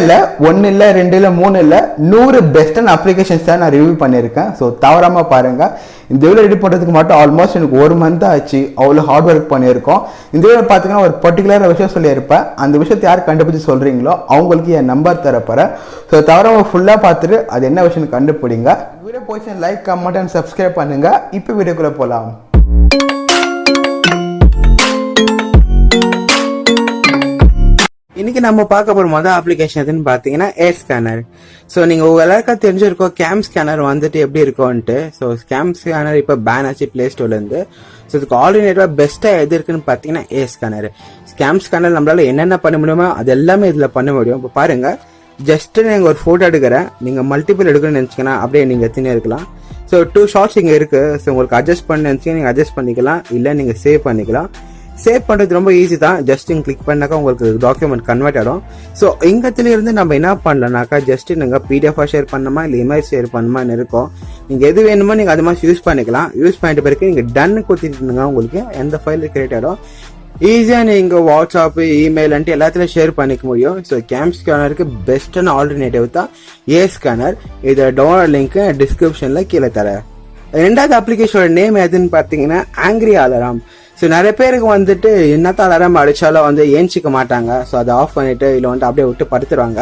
இல்லை 1 இல்லை 2 இல்லை 3 இல்லை 100 பெஸ்டான அப்ளிகேஷன்ஸ் தான் நான் ரிவ்யூ பண்ணியிருக்கேன். ஸோ தவறாமல் பாருங்கள். இந்த வீடியோ எடிட் பண்ணுறதுக்கு மட்டும் ஆல்மோஸ்ட் எனக்கு 1 மந்த் ஆச்சு. அவ்வளோ ஹார்ட் ஒர்க் பண்ணியிருக்கோம். இந்த வீடியோ பார்த்தீங்கன்னா ஒரு பர்டிகுலர் விஷயம் சொல்லியிருப்பேன். அந்த விஷயத்தை யார் கண்டுபிடிச்சி சொல்கிறீங்களோ அவங்களுக்கு என் நம்பர் தரப்போகிறேன். ஸோ தவறாமல் ஃபுல்லாக பார்த்துட்டு அது என்ன விஷயம்னு கண்டுபிடிங்க. வீடியோ போய் லைக் கமெண்ட் அண்ட் சப்ஸ்கிரைப் பண்ணுங்கள். இப்போ வீடியோக்குள்ளே போகலாம். இன்னைக்கு நம்ம பார்க்க போற மொதல் அப்ளிகேஷன் எதுன்னு பாத்தீங்கன்னா ஏர் ஸ்கேனர். ஸோ நீங்க எல்லாருக்கும் தெரிஞ்சிருக்கோம் கேம் ஸ்கேனர் வந்துட்டு எப்படி இருக்கும்ட்டு. ஸோ கேம் ஸ்கேனர் இப்போ பேன் ஆச்சு பிளே ஸ்டோர்ல இருந்து. ஸோ இதுக்கு ஆல்டர்னேட்டிவா பெஸ்டா எது இருக்குன்னு பாத்தீங்கன்னா ஏர் ஸ்கேனர். கேம் ஸ்கேனர் நம்மளால என்னென்ன பண்ண முடியுமோ அது எல்லாமே இதுல பண்ண முடியும். இப்போ பாருங்க, ஜஸ்ட் நீங்க ஒரு போட்டோ எடுக்கிறேன், நீங்க மல்டிபிள் எடுக்கணும்னு நினைச்சீங்கன்னா அப்படியே நீங்க எத்தனை இருக்கலாம். ஸோ 2 ஷார்ட்ஸ் இங்க இருக்கு. ஸோ உங்களுக்கு அட்ஜஸ்ட் பண்ண நினைச்சீங்கன்னா நீங்க அட்ஜஸ்ட் பண்ணிக்கலாம், இல்ல நீங்க சேவ் பண்ணிக்கலாம். சேவ் பண்றது ரொம்ப ஈஸி தான். ஜஸ்ட் இங்க கிளிக் பண்ணாக்கா உங்களுக்கு டாக்குமெண்ட் கன்வெர்ட் ஆகும். ஸோ இங்கத்துல இருந்து நம்ம என்ன பண்ணலாம்னாக்கா ஜஸ்ட் நீங்க பிடிஎஃபா ஷேர் பண்ணணுமா இல்லை இமேஜ் ஷேர் பண்ணணுமான்னு இருக்கும். நீங்க எது வேணுமோ நீங்க அது மாதிரி யூஸ் பண்ணிக்கலாம். யூஸ் பண்ணிட்ட பிறகு நீங்க டன் கொடுத்துட்டீங்கன்னா உங்களுக்கு எந்த ஃபைல் கிரியேட் ஆகும். ஈஸியா நீங்க வாட்ஸ்அப், இமெயில் எல்லாத்துலயும் ஷேர் பண்ணிக்க முடியும். ஸோ கேம் ஸ்கேனருக்கு பெஸ்டான ஆல்டர்னேட்டிவ் தான் ஏர் ஸ்கேனர். இதை டவுன்லோட் லிங்க் டிஸ்கிரிப்ஷன்ல கீழே தரேன். ரெண்டாவது அப்ளிகேஷனோட நேம் எதுன்னு பாத்தீங்கன்னா ஆங்கிரி அலாரம். ஸோ நிறைய பேருக்கு வந்துட்டு என்னத்த அலாரம் அடிச்சாலும் வந்து ஏஞ்சிக்க மாட்டாங்க. ஸோ அதை ஆஃப் பண்ணிட்டு இல்லை வந்துட்டு அப்படியே விட்டு படுத்துருவாங்க.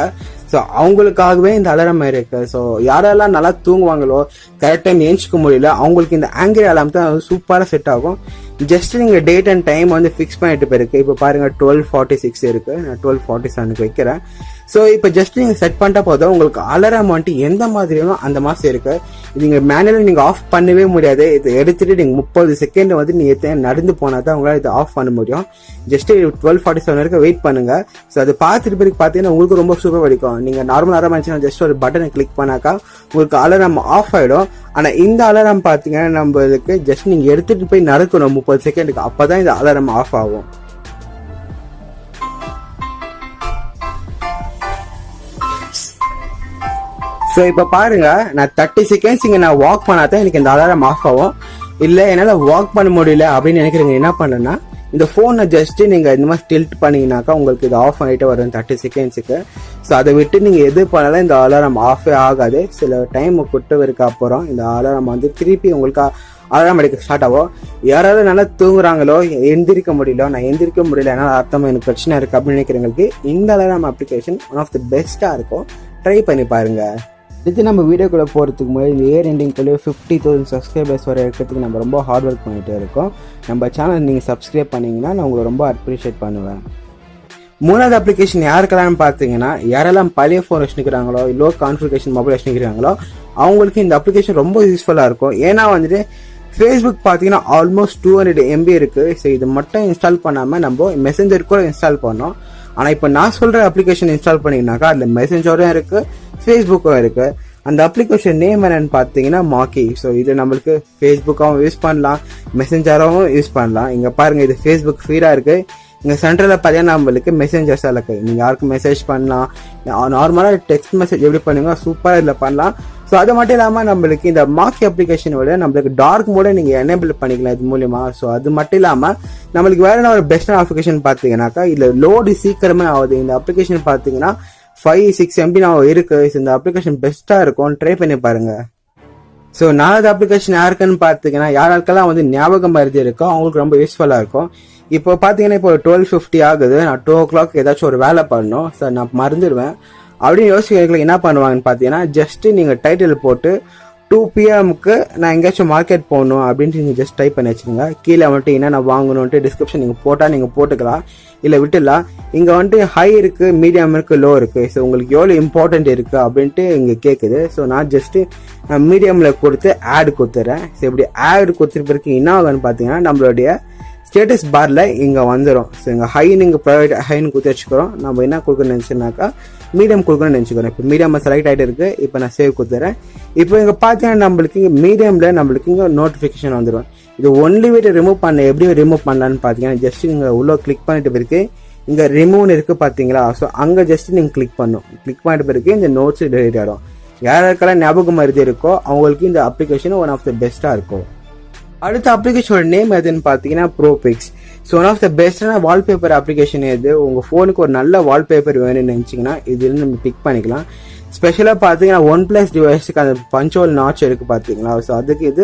ஸோ அவங்களுக்காகவே இந்த அலாரம் இருக்கு. ஸோ யாரெல்லாம் நல்லா தூங்குவாங்களோ கரெக்ட் டைம் ஏஞ்சிக்க முடியல அவங்களுக்கு இந்த ஆங்கிரி அலாரம் தான் சூப்பராக செட் ஆகும். ஜஸ்ட் நீங்க டேட் அண்ட் டைம் வந்து ஃபிக்ஸ் பண்ணிட்டு போயிருக்கு. இப்போ பாருங்க 12:46 இருக்கு, நான் 12:47 வைக்கிறேன். ஸோ இப்போ ஜஸ்ட் நீங்க செட் பண்ணிட்டா போதும் உங்களுக்கு அலாரம் வந்துட்டு எந்த மாதிரியும் அந்த மாசம் இருக்கு. நீங்க மேனுவலி நீங்க ஆஃப் பண்ணவே முடியாது. இதை எடுத்துட்டு நீங்க 30 செகண்ட் வந்து நீங்க நடந்து போனா தான் உங்களால இதை ஆஃப் பண்ண முடியும். ஜஸ்ட் 12:47 வரைக்கும் வெயிட் பண்ணுங்க. ஸோ அதை பார்த்துட்டு பிறகு பார்த்தீங்கன்னா உங்களுக்கு ரொம்ப சூப்பர் வடிக்கும். நீங்க நார்மல் அலாரம் ஆச்சுன்னா ஜஸ்ட் ஒரு பட்டனை கிளிக் பண்ணாக்கா உங்களுக்கு அலாரம் ஆஃப் ஆயிடும். ஆனா இந்த அலாரம் பாத்தீங்கன்னா நம்மளுக்கு ஜஸ்ட் நீங்க எடுத்துட்டு போய் நடக்கணும் 30 செகண்டுக்கு, அப்பதான் இந்த அலாரம் ஆஃப் ஆகும். ஸோ இப்போ பாருங்க, நான் 30 செகண்ட்ஸ் இங்க நான் வாக் பண்ணாதான் எனக்கு இந்த அலாரம் ஆஃப் ஆகும். இல்ல என்னால வாக் பண்ண முடியல அப்படின்னு நினைக்கிறீங்க என்ன பண்ணனா, இந்த போனை ஜஸ்ட் நீங்க இந்த மாதிரி டில்ட் பண்ணீங்கன்னாக்கா உங்களுக்கு இது ஆஃப் ஆகிட்டு வரும் 30 செகண்ட்ஸுக்கு. ஸோ அதை விட்டு நீங்க எது பண்ணாலும் இந்த அலாரம் ஆஃபே ஆகாது. சில டைம் கொடுத்தவருக்கு அப்புறம் இந்த அலாரம் வந்து திருப்பி உங்களுக்கு அலாரம் அடிக்க ஸ்டார்ட் ஆகும். யாராவது நல்லா தூங்குறாங்களோ எந்திரிக்க முடியல, நான் எந்திரிக்க முடியல என்னால் அர்த்தம் எனக்கு பிரச்சனை இருக்கு அப்படின்னு நினைக்கிறவங்களுக்கு இந்த alarm application one of the பெஸ்டா இருக்கும். ட்ரை பண்ணி பாருங்க. இது நம்ம வீடியோக்குள்ளே போகிறதுக்கு முன்னாடி இந்த இயர் எண்டிங்குள்ளே 50,000 சப்ஸ்கிரைபர்ஸ் வர இருக்கிறதுக்கு நம்ம ரொம்ப ஹார்ட் ஒர்க் பண்ணிகிட்டே இருக்கோம். நம்ம சேனல் நீங்கள் சப்ஸ்கிரைப் பண்ணிங்கன்னா நான் உங்களை ரொம்ப அப்ரிஷியேட் பண்ணுவேன். மூணாவது அப்ளிகேஷன் யாருக்கெல்லாம் பார்த்தீங்கன்னா, யாரெல்லாம் பழைய ஃபோன் வச்சுக்கிறாங்களோ லோ கான்ஃபிகரேஷன் மொபைல் வச்சுக்கிறாங்களோ அவங்களுக்கு இந்த அப்ளிகேஷன் ரொம்ப யூஸ்ஃபுல்லாக இருக்கும். ஏன்னா வந்துட்டு ஃபேஸ்புக் பார்த்தீங்கன்னா ஆல்மோஸ்ட் 200 MB இருக்குது. ஸோ இது மட்டும் இன்ஸ்டால் பண்ணாமல் நம்ம மெசேஞ்சர் கூட இன்ஸ்டால் பண்ணோம். ஆனால் இப்போ நான் சொல்கிற அப்ளிகேஷன் இன்ஸ்டால் பண்ணிங்கனாக்கா அதில் மெசேஞ்சரும் இருக்குது, ஃபேஸ்புக்கும் இருக்கு. அந்த அப்ளிகேஷன் நேம் என்னன்னு பார்த்தீங்கன்னா மாக்கி. ஸோ இது நம்மளுக்கு ஃபேஸ்புக்காகவும் யூஸ் பண்ணலாம், மெசேஞ்சராகவும் யூஸ் பண்ணலாம். இங்கே பாருங்க, இது ஃபேஸ்புக் ஃபீடாக இருக்கு. இங்கே சென்டரில் பார்த்தீங்கன்னா நம்மளுக்கு மெசேஞ்சர்ஸ் இருக்கு. நீங்கள் யாருக்கும் மெசேஜ் பண்ணலாம், நார்மலாக டெக்ஸ்ட் மெசேஜ் எப்படி பண்ணுங்க சூப்பராக இதில் பண்ணலாம். ஸோ அது மட்டும் இல்லாமல் நம்மளுக்கு இந்த மாக்கி அப்ளிகேஷனோட நம்மளுக்கு டார்க் மோட நீங்கள் எனேபிள் பண்ணிக்கலாம் இது மூலியமா. ஸோ அது மட்டும் இல்லாமல் நம்மளுக்கு வேற என்ன ஒரு பெஸ்டான அப்ளிகேஷன் பார்த்தீங்கன்னாக்கா இதில் லோடு சீக்கிரமே ஆகுது. இந்த அப்ளிகேஷன் பார்த்தீங்கன்னா 5-6 MB நான் இருக்கு. இந்த அப்ளிகேஷன் பெஸ்டா இருக்கும், ட்ரை பண்ணி பாருங்க. ஸோ 4வது அப்ளிகேஷன் யாருக்குன்னு பார்த்தீங்கன்னா யாருக்கெல்லாம் வந்து ஞாபகம் மருதி இருக்கோ அவங்களுக்கு ரொம்ப யூஸ்ஃபுல்லா இருக்கும். இப்போ பார்த்தீங்கன்னா இப்போ 12:50 ஆகுது, நான் 2 o'clock ஏதாச்சும் ஒரு வேலை பண்ணணும். சார் நான் மறந்துடுவேன் அப்படின்னு யோசிக்கிறதுக்கு என்ன பண்ணுவாங்கன்னு பார்த்தீங்கன்னா ஜஸ்ட் நீங்க டைட்டில் போட்டு 2 PM நான் எங்கேயாச்சும் மார்க்கெட் போகணும் அப்படின்ட்டு நீங்கள் ஜஸ்ட் டைப் பண்ணி வச்சுக்கோங்க. கீழே வந்துட்டு என்ன நான் வாங்கணும்ட்டு டிஸ்கிரிப்ஷன் நீங்கள் போட்டால் நீங்கள் போட்டுக்கலாம், இல்லை விட்டுலாம். இங்கே வந்துட்டு ஹை இருக்கு, மீடியம் இருக்கு, லோ இருக்கு. ஸோ உங்களுக்கு எவ்வளோ இம்பார்ட்டன்ட் இருக்கு அப்படின்ட்டு இங்கே கேட்குது. ஸோ நான் ஜஸ்ட் மீடியமில் கொடுத்து ஆட் கொடுத்துட்றேன். ஸோ இப்படி ஆட் கொடுத்துட்டு பிறகு என்ன ஆகுன்னு பார்த்தீங்கன்னா நம்மளுடைய ஸ்டேட்டஸ் பார்ல இங்கே வந்துடும். ஸோ இங்கே ஹை நீங்கள் ப்ரைவேட் ஹைன்னு கொடுத்து வச்சுக்கிறோம். நம்ம என்ன கொடுக்கணும்னு நினச்சோன்னாக்கா மீடியம் கொடுக்கணும்னு நினச்சிக்கிறோம். இப்போ மீடியம் செலக்ட் ஆகிட்டு இருக்கு. இப்போ நான் சேவ் கொடுத்துறேன். இப்போ இங்கே பார்த்தீங்கன்னா நம்மளுக்கு இங்கே மீடியமில் நம்மளுக்கு இங்கே நோட்டிஃபிகேஷன் வந்துடும். இது ஒன்லி வீட்டை ரிமூவ் பண்ண எப்படி ரிமூவ் பண்ணலான்னு பார்த்தீங்கன்னா ஜஸ்ட் நீங்கள் உள்ள கிளிக் பண்ணிட்டு பிறகு இங்கே ரிமூவ்னு இருக்கு பார்த்தீங்களா. ஸோ அங்கே ஜஸ்ட் நீங்கள் கிளிக் பண்ணும். கிளிக் பண்ணிட்டு பிறகு இந்த நோட்ஸ் டெலிட் ஆகிடும். யாருக்கெல்லாம் ஞாபகம் மருதி இருக்கோ அவங்களுக்கு இந்த அப்ளிகேஷன் ஒன் ஆஃப் த பெஸ்ட்டாக இருக்கும். அடுத்த அப்ளிகேஷனோட நேம் எதுன்னு பார்த்தீங்கன்னா ப்ரோபிக்ஸ். ஸோ ஒன் ஆஃப் த பெஸ்டான வால்பேப்பர் அப்ளிகேஷன் எது, உங்கள் ஃபோனுக்கு ஒரு நல்ல வால்பேப்பர் வேணும்னு நினச்சிங்கன்னா இதில் நம்ம பிக் பண்ணிக்கலாம். ஸ்பெஷலாக பார்த்தீங்கன்னா OnePlus டிவைஸுக்கு அந்த பஞ்சோல் நாட்ச் இருக்குது பார்த்தீங்களா, ஸோ அதுக்கு இது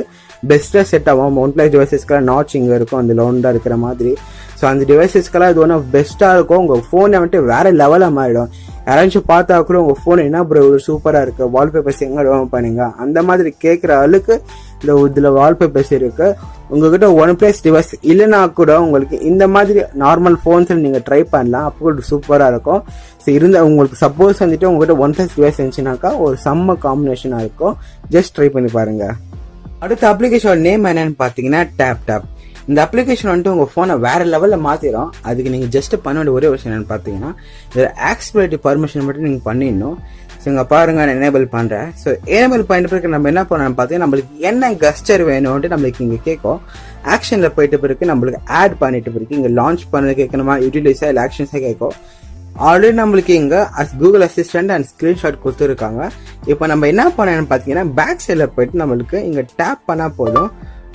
பெஸ்ட்டாக செட் ஆகும். OnePlus டிவைஸஸ்க்கெல்லாம் நாட்ச் இங்கே இருக்கும் அந்த லவுண்டாக இருக்கிற மாதிரி. ஸோ அந்த டிவைஸஸ்க்கெல்லாம் இது ஒன் ஆஃப் பெஸ்ட்டாக இருக்கும். உங்கள் ஃபோனை வந்துட்டு வேறு லெவலாக மாறிடும். யாராச்சும் பார்த்தா கூட உங்கள் ஃபோன் என்ன ப்ரோ இவ்வளோ சூப்பராக இருக்குது, வால்பேப்பர்ஸ் எங்கே டெவலப் பண்ணீங்க அந்த மாதிரி கேட்குற அளவுக்கு இதில் வால்பேப்பர்ஸ் இருக்குது. உங்ககிட்ட OnePlus டிவைஸ் இல்லைனா கூட உங்களுக்கு இந்த மாதிரி நார்மல் ஃபோன்ஸில் நீங்கள் ட்ரை பண்ணலாம், அப்போ சூப்பராக இருக்கும். ஸோ உங்களுக்கு சப்போஸ் வந்துட்டு உங்ககிட்ட OnePlus டிவைஸ் இருந்துச்சுனாக்கா ஒரு செம்ம காம்பினேஷனாக இருக்கும். ஜஸ்ட் ட்ரை பண்ணி பாருங்கள். அடுத்த அப்ளிகேஷன் நேம் என்னன்னு பார்த்தீங்கன்னா டேப். இந்த அப்ளிகேஷன் வந்துட்டு உங்கள் ஃபோனை வேறு லெவலில் மாற்றிடும். அதுக்கு நீங்கள் ஜஸ்ட் பண்ண வேண்டிய ஒரே விஷயம் என்னென்னு பார்த்தீங்கன்னா இதில் ஆக்சிபிலிட்டி பர்மிஷன் மட்டும் நீங்கள் பண்ணிடணும். ஸோ இங்கே பாருங்க நான் எனேபிள் பண்ணுறேன். ஸோ எனேபிள் பண்ணிட்டு பிறகு நம்ம என்ன பண்ணணும்னு பார்த்தீங்கன்னா நம்மளுக்கு என்ன கஸ்டர் வேணும்ன்ட்டு நம்மளுக்கு இங்கே கேட்கும். ஆக்ஷனில் போயிட்டு பிறகு நம்மளுக்கு ஆட் பண்ணிட்டு பிறகு இங்கே லான்ச் பண்ணது கேட்கணுமா, யூட்டிலைஸாக இல்லை ஆக்ஷன்ஸாக கேட்கும். ஆல்ரெடி நம்மளுக்கு இங்கே கூகுள் அசிஸ்டன்ட் அண்ட் ஸ்க்ரீன்ஷாட் கொடுத்துருக்காங்க. இப்போ நம்ம என்ன பண்ணணும்னு பார்த்தீங்கன்னா பேக் சைடில் போயிட்டு நம்மளுக்கு இங்கே டேப் பண்ணால் போதும்,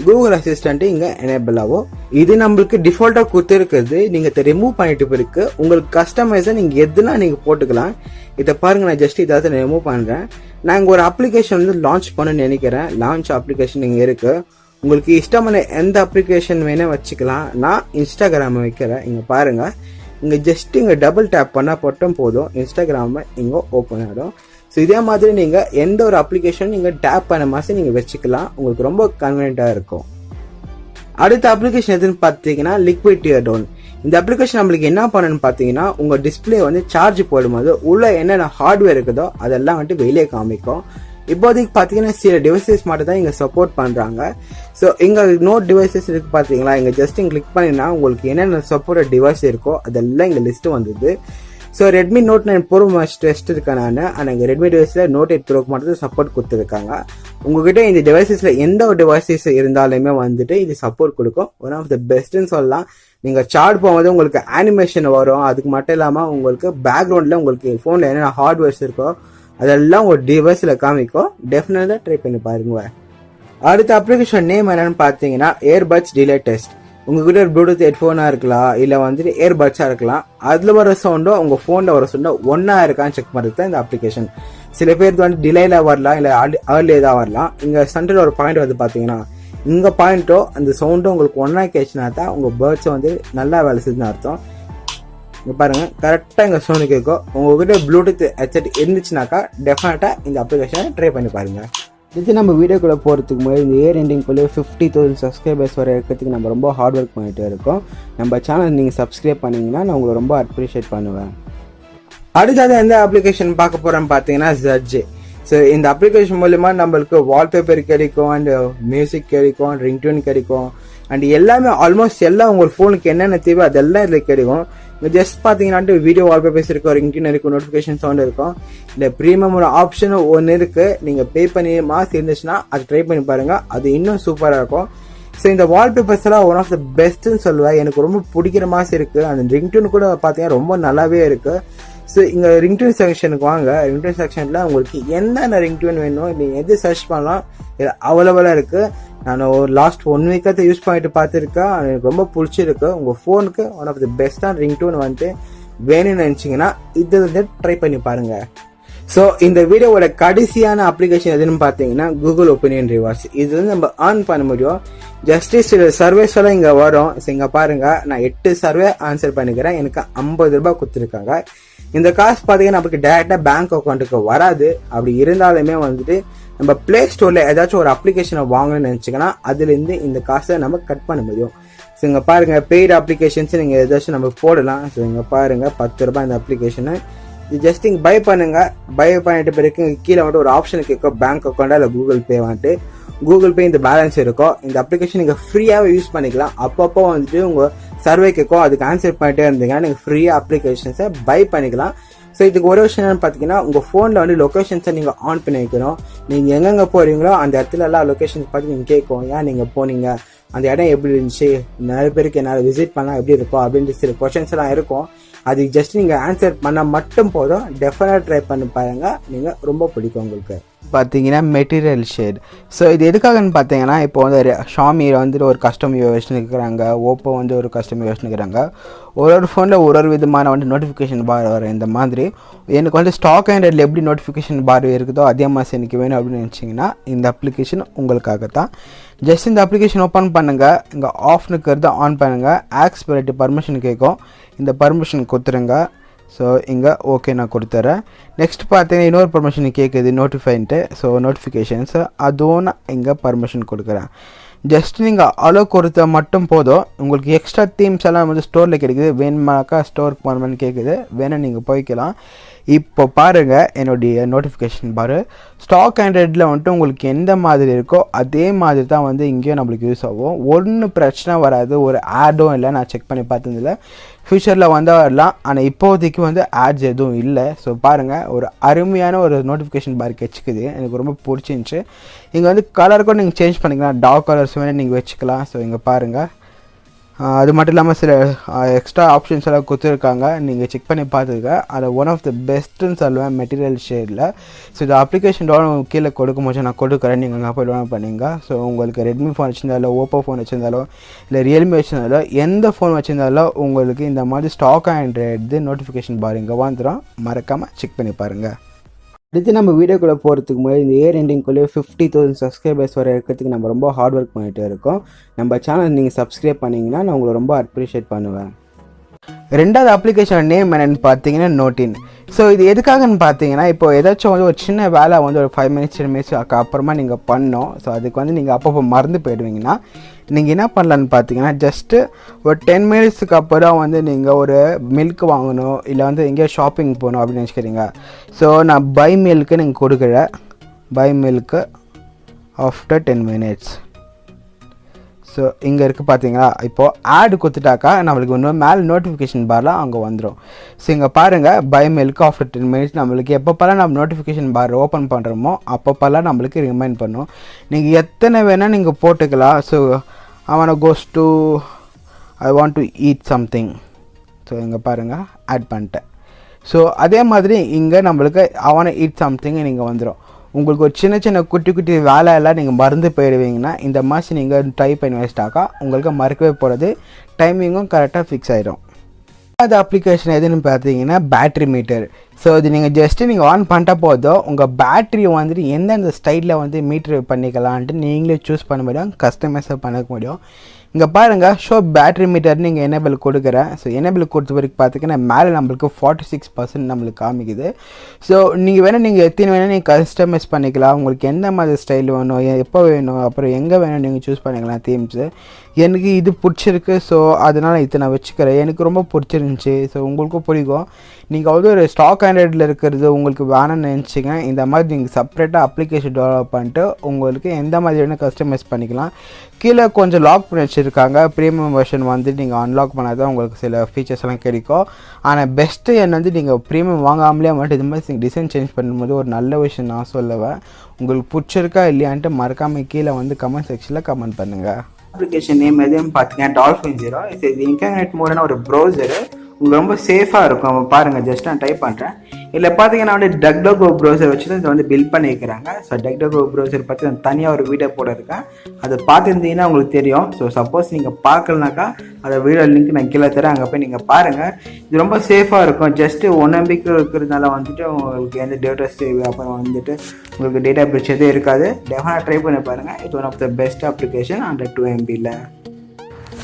கூகுள் அசிஸ்டன்ட் இங்க எனேபிள் ஆகும். இது நம்மளுக்கு டிஃபால்ட்டா கொடுத்துருக்குது. நீங்க இதை ரிமூவ் பண்ணிட்டு பிறகு உங்களுக்கு கஸ்டமைஸா நீங்க எதுனா நீங்க போட்டுக்கலாம். இதை பாருங்க, நான் ஜஸ்ட் இதாவது ரிமூவ் பண்றேன். நான் இங்க ஒரு அப்ளிகேஷன் வந்து லான்ச் பண்ண நினைக்கிறேன். லான்ச் அப்ளிகேஷன் இங்க இருக்கு. உங்களுக்கு இஷ்டமான எந்த அப்ளிகேஷன் வேணா வச்சுக்கலாம். நான் இன்ஸ்டாகிராம் வைக்கிறேன். இங்க பாருங்க, இங்க ஜஸ்ட் இங்க டபுள் டேப் பண்ணா மட்டும் போதும், இன்ஸ்டாகிராம் இங்க ஓப்பன் ஆகிடும். ஸோ இதே மாதிரி நீங்கள் எந்த ஒரு அப்ளிகேஷன் நீங்கள் டேப் பண்ண மாதிரி நீங்கள் வச்சுக்கலாம். உங்களுக்கு ரொம்ப கன்வீனியன்ட்டாக இருக்கும். அடுத்த அப்ளிகேஷன் எதுன்னு பார்த்தீங்கன்னா லிக்விட் டியர் டவுன். இந்த அப்ளிகேஷன் நம்மளுக்கு என்ன பண்ணணும்னு பார்த்தீங்கன்னா உங்கள் டிஸ்பிளே வந்து சார்ஜ் போடும்போது உள்ள என்னென்ன ஹார்ட்வேர் இருக்குதோ அதெல்லாம் வந்துட்டு வெளியே காமிக்கும். இப்போதைக்கு பார்த்தீங்கன்னா சில டிவைசஸ் மட்டும் தான் இங்கே சப்போர்ட் பண்ணுறாங்க. ஸோ இங்கே நோட் டிவைசஸ் இருக்குது பார்த்தீங்களா, இங்கே ஜஸ்ட் இங்கே கிளிக் பண்ணினா உங்களுக்கு என்னென்ன சப்போர்ட் டிவைஸ் இருக்கோ அதெல்லாம் இங்கே லிஸ்ட்டு வந்தது. So Redmi note 9 pro test இருக்கேன் நான். ஆனால் இங்கே ரெட்மி டிவைஸில் நோட் 8 ப்ரோக்கு மட்டும் சப்போர்ட் கொடுத்துருக்காங்க. உங்ககிட்ட இந்த டிவைசஸில் எந்த ஒரு டிவைசஸ் இருந்தாலுமே வந்துட்டு இது சப்போர்ட் கொடுக்கும். ஒன் ஆஃப் த பெஸ்ட்னு சொல்லலாம். நீங்கள் சார்ஜ் போகும்போது உங்களுக்கு அனிமேஷன் வரும். அதுக்கு மட்டும் இல்லாமல் உங்களுக்கு பேக்ரவுண்டில் உங்களுக்கு ஃபோனில் என்னென்ன ஹார்ட்வேர்ஸ் இருக்கோ அதெல்லாம் ஒரு டிவைஸில் காமிக்கும். டெஃபினட்டாக ட்ரை பண்ணி பாருங்க. அடுத்த அப்ளிகேஷன் நேம் என்னன்னு பார்த்தீங்கன்னா ஏர்பட்ஸ் டிலே டெஸ்ட். உங்ககிட்ட ஒரு ப்ளூடூத் ஹெட்ஃபோனாக இருக்கலாம், இல்லை வந்துட்டு ஏர்பட்ஸாக இருக்கலாம். அதில் வர சவுண்டோ உங்கள் ஃபோனில் வர சவுண்டோ ஒன்றா இருக்கான்னு செக் பண்ணுறது தான் இந்த அப்ளிகேஷன். சில பேருக்கு வந்து டிலேயில் வரலாம், இல்லை ஏர்லியே தான் வரலாம். இங்கே சென்டரில் ஒரு பாயிண்ட் வந்து பார்த்தீங்கன்னா இங்கே பாயிண்ட்டோ அந்த சவுண்டோ உங்களுக்கு ஒன்றா கேட்சுனா தான் உங்கள் பேர்ட்ஸை வந்து நல்லா வேலை செய்யுதுன்னு அர்த்தம். இங்கே பாருங்கள், கரெக்டாக இங்கே சவுண்டு கேட்கும். உங்ககிட்ட ப்ளூடூத் ஹெட்செட் இருந்துச்சுனாக்கா டெஃபினட்டாக இந்த அப்ளிகேஷனை ட்ரை பண்ணி பாருங்கள். இது நம்ம வீடியோக்குள்ளே போகிறதுக்கு முன்னாடி இந்த இயர் எண்டிங்குள்ளே 50,000 சப்ஸ்கிரைபர்ஸ் வர இருக்கிறதுக்கு நம்ம ரொம்ப ஹார்ட் ஒர்க் பண்ணிகிட்டே இருக்கோம். நம்ம சேனல் நீங்கள் சப்ஸ்கிரைப் பண்ணிங்கன்னா நான் உங்களை ரொம்ப அப்ரிஷியேட் பண்ணுவேன். அடுத்தது எந்த அப்ளிகேஷன் பார்க்க போகிறோன்னு பார்த்தீங்கன்னா ZJ. ஸோ இந்த அப்ளிகேஷன் மூலமா நம்மளுக்கு வால்பேப்பர் கிடைக்கும், அண்ட் மியூசிக் கிடைக்கும், ரிங்டோன் கிடைக்கும், அண்ட் எல்லாமே ஆல்மோஸ்ட் எல்லாம் உங்கள் ஃபோனுக்கு என்னென்ன தேவை அதெல்லாம் இதில் கிடைக்கும். ஜஸ்ட் பார்த்தீங்கன்னா வீடியோ வால்பேப்பர்ஸ் இருக்கும், ரிங்டோன் இருக்கும், நோட்டிஃபிகேஷன் சவுண்ட் இருக்கும். இந்த ப்ரீமியம் ஒரு ஆப்ஷன் ஒன்று இருக்குது. நீங்கள் பே பண்ணி மாஸ் இருந்துச்சுன்னா அது ட்ரை பண்ணி பாருங்கள், அது இன்னும் சூப்பராக இருக்கும். ஸோ இந்த வால்பேப்பர்ஸ் எல்லாம் ஒன் ஆஃப் த பெஸ்ட்டுன்னு சொல்லுவேன். எனக்கு ரொம்ப பிடிக்கிற மாஸ் இருக்குது. அந்த ரிங்டோன் கூட பார்த்தீங்கன்னா ரொம்ப நல்லாவே இருக்குது. ஸோ இங்கே ரிங்டோன் செக்ஷனுக்கு வாங்க. ரிங்டோன் செக்ஷனில் உங்களுக்கு என்னென்ன ரிங்டோன் வேணும் நீங்கள் எது சர்ச் பண்ணலாம், இது அவைலபிளாக இருக்குது. நான் ஒரு லாஸ்ட் 1 வீக்காக யூஸ் பண்ணிட்டு பார்த்துருக்கேன். எனக்கு ரொம்ப பிடிச்சிருக்கு. உங்கள் ஃபோனுக்கு ஒன் ஆஃப் த பெஸ்ட்டான ரிங்டோன் வந்துட்டு வேணும்னு நினச்சிங்கன்னா இதில் வந்து ட்ரை பண்ணி பாருங்கள். ஸோ இந்த வீடியோவோட கடைசியான அப்ளிகேஷன் எதுன்னு பார்த்தீங்கன்னா கூகுள் ஒப்பீனியன் ரிவார்ட்ஸ். இது வந்து நம்ம ஏர்ன் பண்ண முடியும். ஜஸ்டிஸ் சில சர்வேஸ் எல்லாம் இங்கே வரும். ஸோ இங்கே பாருங்கள், நான் 8 சர்வே ஆன்சர் பண்ணிக்கிறேன். எனக்கு 50 ரூபாய் கொடுத்துருக்காங்க. இந்த காசு பார்த்தீங்கன்னா நமக்கு டேரெக்டாக பேங்க் அக்கௌண்ட்டுக்கு வராது. அப்படி இருந்தாலுமே வந்துட்டு நம்ம பிளே ஸ்டோரில் ஏதாச்சும் ஒரு அப்ளிகேஷனை வாங்கணும்னு நினச்சிங்கன்னா அதுலேருந்து இந்த காசை நம்ம கட் பண்ண முடியும். ஸோ இங்கே பாருங்கள், பெய்டு அப்ளிகேஷன்ஸ் நீங்கள் ஏதாச்சும் நம்ம போடலாம். ஸோ இங்கே பாருங்கள், 10 ரூபாய் இந்த அப்ளிகேஷனு. இது ஜஸ்ட் இங்கே பை பண்ணுங்கள். பை பண்ணிட்டு பிறகு கீழே வந்துட்டு ஒரு ஆப்ஷன் கேட்கும், பேங்க் அக்கௌண்ட்டா இல்லை கூகுள் பே வந்துட்டு. கூகுள் பே இந்த பேலன்ஸ் இருக்கும். இந்த அப்ளிகேஷன் நீங்கள் ஃப்ரீயாகவே யூஸ் பண்ணிக்கலாம். அப்பப்போ வந்துட்டு உங்கள் சர்வே கேட்கும், அதுக்கு ஆன்சர் பண்ணிட்டே இருந்தீங்கன்னா நீங்கள் ஃப்ரீயாக அப்ளிகேஷன்ஸை பை பண்ணிக்கலாம். ஸோ இதுக்கு ஒரு விஷயம் என்னன்னு பார்த்தீங்கன்னா உங்கள் ஃபோனில் வந்து லொக்கேஷன்ஸை நீங்கள் ஆன் பண்ணி வைக்கணும். நீங்கள் எங்கெங்கே போகிறீங்களோ அந்த இடத்துல எல்லாம் லொக்கேஷன்ஸ் பார்த்து நீங்கள் கேட்கும், ஏன் நீங்கள் போனீங்க, அந்த இடம் எப்படி இருந்துச்சு, நிறைய பேருக்கு என்னால் விசிட் பண்ணால் எப்படி இருக்கும் அப்படின்ட்டு சில கொஷின்ஸ் எல்லாம் இருக்கும். அதுக்கு ஜஸ்ட் நீங்கள் ஆன்சர் பண்ணால் மட்டும் போதும். டெஃபினட்டாக ட்ரை பண்ணி பாருங்கள், நீங்கள் ரொம்ப பிடிக்கும் உங்களுக்கு. பார்த்தீங்கன்னா மெட்டீரியல் ஷேட். ஸோ இது எதுக்காகன்னு பார்த்தீங்கன்னா இப்போ வந்து ஷாமியில் வந்துட்டு ஒரு கஸ்டம் யூஎஸ்னு இருக்கிறாங்க, ஓப்போ வந்து ஒரு கஸ்டம் யூஎஸ்னு இருக்கிறாங்க. ஒரு ஃபோனில் ஒரு விதமான வந்து நோட்டிஃபிகேஷன் பார் வரும். இந்த மாதிரி எனக்கு வந்து ஸ்டாக் ஆண்ட்ராய்டில் எப்படி நோட்டிஃபிகேஷன் பார் இருக்குதோ அதே மாதிரி எனக்கு வேணும் அப்படின்னு நினச்சிங்கன்னா இந்த அப்ளிகேஷன் உங்களுக்காக தான். ஜஸ்ட் இந்த அப்ளிகேஷன் ஓப்பன் பண்ணுங்கள், இங்கே ஆஃப்னு இருக்கிறத ஆன் பண்ணுங்கள், ஆக்ஸ்பிரேட்டிவ் பர்மிஷன் கேட்கும், இந்த பர்மிஷன் கொடுத்துருங்க. ஸோ இங்கே ஓகே நான் கொடுத்துட்றேன். நெக்ஸ்ட் பார்த்தீங்கன்னா இன்னொரு பர்மிஷன் கேட்குது நோட்டிஃபைன்ட்டு, ஸோ நோட்டிஃபிகேஷன்ஸ் அதுவும் நான் இங்கே பர்மிஷன் கொடுக்குறேன். ஜஸ்ட் நீங்கள் அலோ கொடுத்தா மட்டும் போதும். உங்களுக்கு எக்ஸ்ட்ரா தீம்ஸ் எல்லாம் வந்து ஸ்டோரில் கிடைக்குது, வேணுமாக்கா ஸ்டோருக்கு போகணுமான்னு கேட்குது, வேணும் நீங்கள் போய்க்கலாம். இப்போ பாருங்கள் என்னுடைய நோட்டிஃபிகேஷன் பாரு. ஸ்டாக் ஆண்ட்ராய்டில் வந்துட்டு உங்களுக்கு எந்த மாதிரி இருக்கோ அதே மாதிரி தான் வந்து இங்கேயும் நம்மளுக்கு யூஸ் ஆகும். ஒன்றும் பிரச்சனை வராது, ஒரு ஆடும் இல்லை, நான் செக் பண்ணி பார்த்ததில்ல. ஃப்யூச்சரில் வந்தால் வரலாம், ஆனால் இப்போதைக்கு வந்து ஆட்ஸ் எதுவும் இல்லை. ஸோ பாருங்கள், ஒரு அருமையான ஒரு நோட்டிஃபிகேஷன் பார் வச்சுக்குது, எனக்கு ரொம்ப பிடிச்சிருந்துச்சி. இங்கே வந்து கலருக்கும் நீங்கள் சேஞ்ச் பண்ணிக்கலாம், டார்க் கலர்ஸ் வேணால் நீங்கள் வச்சுக்கலாம். ஸோ இங்கே பாருங்கள், அது மட்டும் இல்லாமல் சில எக்ஸ்ட்ரா ஆப்ஷன்ஸ் எல்லாம் கொடுத்துருக்காங்க, நீங்கள் செக் பண்ணி பார்த்துருக்க. அது ஒன் ஆஃப் த பெஸ்ட்டுன்னு சொல்லுவேன் மெட்டீரியல் ஷேடில். ஸோ இந்த அப்ளிகேஷன் டவுன்லோட் கீழே கொடுக்கும் போது நான் கொடுக்குறேன், நீங்கள் அங்கே போய் டவுன்லோட் பண்ணிங்க. ஸோ உங்களுக்கு ரெட்மி ஃபோன் வச்சுருந்தாலோ, ஓப்போ ஃபோன் வச்சுருந்தாலோ, இல்லை ரியல்மி வச்சுருந்தாலோ, எந்த ஃபோன் வச்சுருந்தாலோ உங்களுக்கு இந்த மாதிரி ஸ்டாக் ஆண்ட்ராய்டு நோட்டிஃபிகேஷன் பார் இங்கே வந்துடும். மறக்காமல் செக் பண்ணி பாருங்கள். அடுத்து நம்ம வீடியோக்குள்ளே போகிறதுக்கு முன்னாடி இந்த இயர் எண்டிங்குள்ளே 50,000 சப்ஸ்கிரைபர்ஸ் வர இருக்கிறதுக்கு நம்ம ரொம்ப ஹார்ட் ஒர்க் பண்ணிகிட்டே இருக்கோம். நம்ம சேனல் நீங்கள் சப்ஸ்கிரைப் பண்ணிங்கன்னா நான் உங்களை ரொம்ப அப்ரிஷியேட் பண்ணுவேன். ரெண்டாவது அப்ளிகேஷன் நேம் என்னென்னு பார்த்தீங்கன்னா நோட்டின். ஸோ இது எதுக்காகன்னு பார்த்தீங்கன்னா இப்போ ஏதாச்சும் வந்து ஒரு சின்ன வேலை வந்து ஒரு 5 மினிட்ஸ் 10 மினிட்ஸ் அப்புறமா நீங்கள் பண்ணோம். ஸோ அதுக்கு வந்து நீங்கள் அப்பப்போ மறந்து போயிடுவீங்கன்னா நீங்கள் என்ன பண்ணலான்னு பார்த்தீங்கன்னா ஜஸ்ட்டு ஒரு 10 மினிட்ஸுக்கு அப்புறம் வந்து நீங்கள் ஒரு மில்க் வாங்கணும், இல்லை வந்து எங்கேயோ ஷாப்பிங் போகணும் அப்படின்னு நினச்சிக்கிறீங்க. ஸோ நான் பை மில்க்கு நீங்கள் கொடுக்குறேன், buy milk after 10 minutes. So இங்கே இருக்குது பார்த்தீங்களா, இப்போது ஆடு கொடுத்துட்டாக்கா நம்மளுக்கு இன்னும் மேலே நோட்டிஃபிகேஷன் பார்லாம் அங்கே வந்துடும். ஸோ இங்கே பாருங்கள், பை மில்க் ஆஃப்டர் 10 மினிட்ஸ் நம்மளுக்கு எப்பப்போலாம் நம்ம நோட்டிஃபிகேஷன் பார் ஓப்பன் பண்ணுறோமோ அப்பப்போலாம் நம்மளுக்கு ரிமைண்ட் பண்ணும். நீங்கள் எத்தனை வேணால் நீங்கள் போட்டுக்கலாம். ஸோ அவனை goes to I want to eat something. So இங்கே பாருங்கள் ஆட் பண்ணிட்டேன். ஸோ அதே மாதிரி இங்கே நம்மளுக்கு அவனை ஈட் சம்திங் நீங்கள் வந்துடும். உங்களுக்கு ஒரு சின்ன சின்ன குட்டி குட்டி வேலையெல்லாம் நீங்கள் மறந்து போயிடுவீங்கன்னா இந்த மாதிரி நீங்கள் டைப் பண்ணி வச்சிட்டாக்கா உங்களுக்கு மறக்கவே போகிறது, டைமிங்கும் கரெக்டாக ஃபிக்ஸ் ஆகிடும். அது அப்ளிகேஷன் எதுன்னு பார்த்தீங்கன்னா பேட்ரி மீட்டர். ஸோ இது நீங்கள் ஜஸ்ட்டு நீங்கள் ஆன் பண்ணிட்ட போதும் உங்கள் பேட்ரி வந்துட்டு எந்தெந்த ஸ்டைலில் வந்து மீட்ரு பண்ணிக்கலான்ட்டு நீங்களே சூஸ் பண்ண முடியும், கஸ்டமைஸாக பண்ண முடியும். இங்கே பாருங்கள், ஷோ பேட்ரி மீட்டர் நீங்கள் எனேபிள் கொடுக்குறேன். ஸோ எனேபிள் கொடுத்த வரைக்கும் பார்த்தீங்கன்னா மேலே நம்மளுக்கு 46% நம்மளுக்கு காமிக்குது. ஸோ நீங்கள் வேணால் நீங்கள் எத்தனை வேணால் நீங்கள் கஸ்டமைஸ் பண்ணிக்கலாம், உங்களுக்கு எந்த மாதிரி ஸ்டைல் வேணும், எப்போ வேணும், அப்புறம் எங்கே வேணும் நீங்கள் சூஸ் பண்ணிக்கலாம் தீம்ஸு. எனக்கு இது பிடிச்சிருக்கு, ஸோ அதனால் இதை நான் வச்சுக்கிறேன், எனக்கு ரொம்ப பிடிச்சிருந்துச்சி. ஸோ உங்களுக்கும் பிடிக்கும். நீங்கள் வந்து ஒரு ஸ்டாக் ஆண்ட்ராய்டில் இருக்கிறது உங்களுக்கு வேணும்னு நினச்சிங்க, இந்த மாதிரி நீங்கள் செப்பரேட்டாக அப்ளிகேஷன் டெவலப் பண்ணிட்டு உங்களுக்கு எந்த மாதிரி வேணும் கஸ்டமைஸ் பண்ணிக்கலாம். கீழே கொஞ்சம் லாக் பண்ணி வச்சுருக்காங்க, ப்ரீமியம் வெர்ஷன் வந்து நீங்கள் அன்லாக் பண்ணால் தான் உங்களுக்கு சில ஃபீச்சர்ஸ் எல்லாம் கிடைக்கும். ஆனால் பெஸ்ட்டு என்ன வந்து நீங்கள் ப்ரீமியம் வாங்காமலே மட்டும் இது மாதிரி நீங்கள் டிசைன் சேஞ்ச் பண்ணும்போது ஒரு நல்ல விஷயம் நான் சொல்லுவேன். உங்களுக்கு பிடிச்சிருக்கா இல்லையான்ட்டு மறக்காமல் கீழே வந்து கமெண்ட் செக்ஷனில் கமெண்ட் பண்ணுங்கள். அப்ளிகேஷன் நேம் எதுன்னு பார்த்தீங்கன்னா டால்ஃபின் 0. இது இன்டர்நெட் மோடான ஒரு ப்ரௌசரு, உங்களுக்கு ரொம்ப சேஃபாக இருக்கும். பாருங்கள், ஜஸ்ட் நான் டைப் பண்ணுறேன். இதில் பார்த்தீங்கன்னா வந்து டக்டகோ ப்ரௌசர் வச்சு தான் இதை வந்து பில்ட் பண்ணியிருக்கிறாங்க. ஸோ டக்டகோ ப்ரௌசர் பற்றி நான் தனியாக ஒரு வீடியோ போட இருக்கேன், அதை பார்த்துருந்தீங்கன்னா உங்களுக்கு தெரியும். ஸோ சப்போஸ் நீங்கள் பார்க்கலனாக்கா அதை வீடியோ லிங்க் நான் கீழே தரேன், அங்கே போய் நீங்கள் பாருங்கள். இது ரொம்ப சேஃபாக இருக்கும். ஜஸ்ட்டு 1 MB இருக்கிறதுனால வந்துட்டு உங்களுக்கு எந்த டேட்டா சேவ் அப்புறம் வந்துட்டு உங்களுக்கு டேட்டா பிரிட்ஜ் எதுவும் இருக்காது. டெஃபினட்டாக ட்ரை பண்ணி பாருங்கள். இது one of the best application under 2 MBயில்.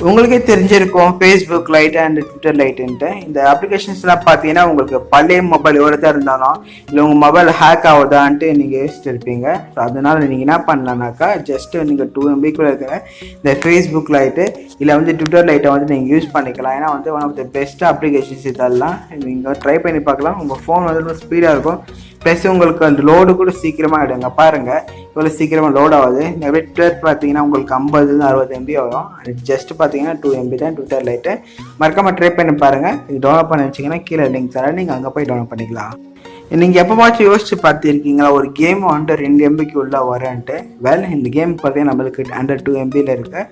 உங்களுக்கே தெரிஞ்சிருக்கும் ஃபேஸ்புக் லைட் அண்ட் ட்விட்டர் லைட்டுன்ட்டு. இந்த அப்ளிகேஷன்ஸ்லாம் பார்த்தீங்கன்னா உங்களுக்கு பழைய மொபைல் எவ்வளோதான் இருந்தாலும் இல்லை உங்கள் மொபைல் ஹேக் ஆகுதான்ட்டு நீங்கள் யோசிச்சுட்டு இருப்பீங்க. ஸோ அதனால் நீங்கள் என்ன பண்ணலான்னாக்கா ஜஸ்ட்டு நீங்கள் 2 MBக்குள்ளே இருக்கிற இந்த ஃபேஸ்புக் லைட்டு இல்லை வந்து ட்விட்டர் லைட்டை வந்து நீங்கள் யூஸ் பண்ணிக்கலாம். ஏன்னா வந்து one of the best applications இதெல்லாம் நீங்கள் ட்ரை பண்ணி பார்க்கலாம். உங்கள் ஃபோன் வந்து ரொம்ப ஸ்பீடாக இருக்கும், ப்ளஸ் உங்களுக்கு அந்த லோடு கூட சீக்கிரமாக ஆகிடுங்க. பாருங்கள் இவ்வளோ சீக்கிரமாக லோட் ஆகுது. நிறைய ட்விட்டர் பார்த்தீங்கன்னா உங்களுக்கு 50-60 MB வரும். அது ஜஸ்ட் பார்த்தீங்கன்னா 2 MB தான் ட்விட்டர் லைட்டு. மறக்காமல் ட்ரை பண்ணி பாருங்கள். இது டவுன்லோட் பண்ணி வச்சிங்கன்னா கீழே லிங்க் தரேன், நீங்கள் அங்கே போய் டவுன்லோட் பண்ணிக்கலாம். நீங்கள் எப்போவாச்சும் யோசிச்சு பார்த்துருக்கீங்களா ஒரு கேம் வந்துட்டு 2 MBக்கு உள்ளே வரேன்ட்டு? இந்த கேம் பார்த்தீங்கன்னா நம்மளுக்கு அண்டர் 2 MBயில் இருக்குது.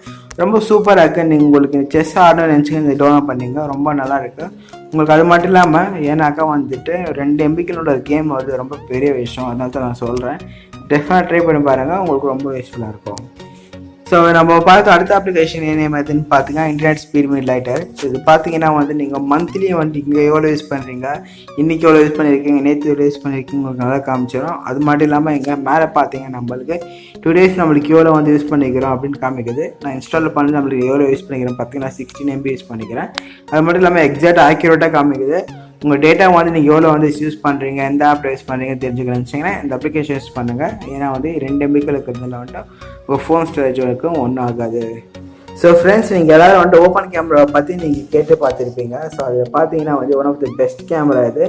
ரொம்ப சூப்பராக இருக்குது. நீங்கள் உங்களுக்கு செஸ் ஆடணும்னு நினச்சிங்க இந்த டவுன்லோட் பண்ணிங்க, ரொம்ப நல்லா இருக்குது. உங்களுக்கு அது மட்டும் இல்லாமல் ஏன்னாக்கா வந்துட்டு 2 MBக்குள்ள கேம் வருது, ரொம்ப பெரிய விஷயம். அதனால தான் நான் சொல்கிறேன், டெஃபினட்டாக ட்ரை பண்ணி பாருங்கள், உங்களுக்கு ரொம்ப யூஸ்ஃபுல்லாக இருக்கும். ஸோ நம்ம பார்த்து அடுத்த அப்ளிகேஷன் என்ன மாதிரின்னு பார்த்தீங்கன்னா internet speed meet lighter. So இது பார்த்தீங்கன்னா வந்து நீங்கள் மந்த்லி வந்து இங்கே எவ்வளோ யூஸ் பண்ணுறீங்க, இன்றைக்கி எவ்வளோ யூஸ் பண்ணியிருக்கீங்க, நேற்று எவ்வளோ யூஸ் பண்ணியிருக்கீங்க, உங்களுக்கு நல்லா காமிச்சிடும். அது மட்டும் இல்லாமல் இங்கே மேலே பார்த்தீங்கன்னா நம்மளுக்கு 2 days நம்மளுக்கு எவ்வளோ வந்து யூஸ் பண்ணிக்கிறோம் அப்படின்னு காமிக்குது. நான் இன்ஸ்டால் பண்ணி நம்மளுக்கு எவ்வளோ யூஸ் பண்ணிக்கிறேன் பார்த்தீங்கன்னா 16 MB யூஸ் பண்ணிக்கிறேன். அது மட்டும் இல்லாமல் எக்ஸாக்ட் ஆக்யூரேட்டாக காமிக்குது. உங்கள் டேட்டா வந்து நீங்கள் எவ்வளோ வந்து யூஸ் பண்ணுறீங்க, எந்த ஆப் யூஸ் பண்ணுறீங்க தெரிஞ்சுக்கணும்னு இந்த அப்ளிகேஷன் யூஸ் பண்ணுங்கள். ஏன்னா வந்து 2 MBக்கு இருக்கிறதுல வந்துட்டு உங்கள் ஃபோன் ஸ்டோரேஜ் வரைக்கும் ஒன்றும் ஆகாது. ஸோ ஃப்ரெண்ட்ஸ், நீங்கள் எல்லோரும் வந்துட்டு ஓப்பன் கேமராவை பற்றி நீங்கள் கேட்டு பார்த்துருப்பீங்க. ஸோ அதில் பார்த்தீங்கன்னா வந்து one of the best camera இது.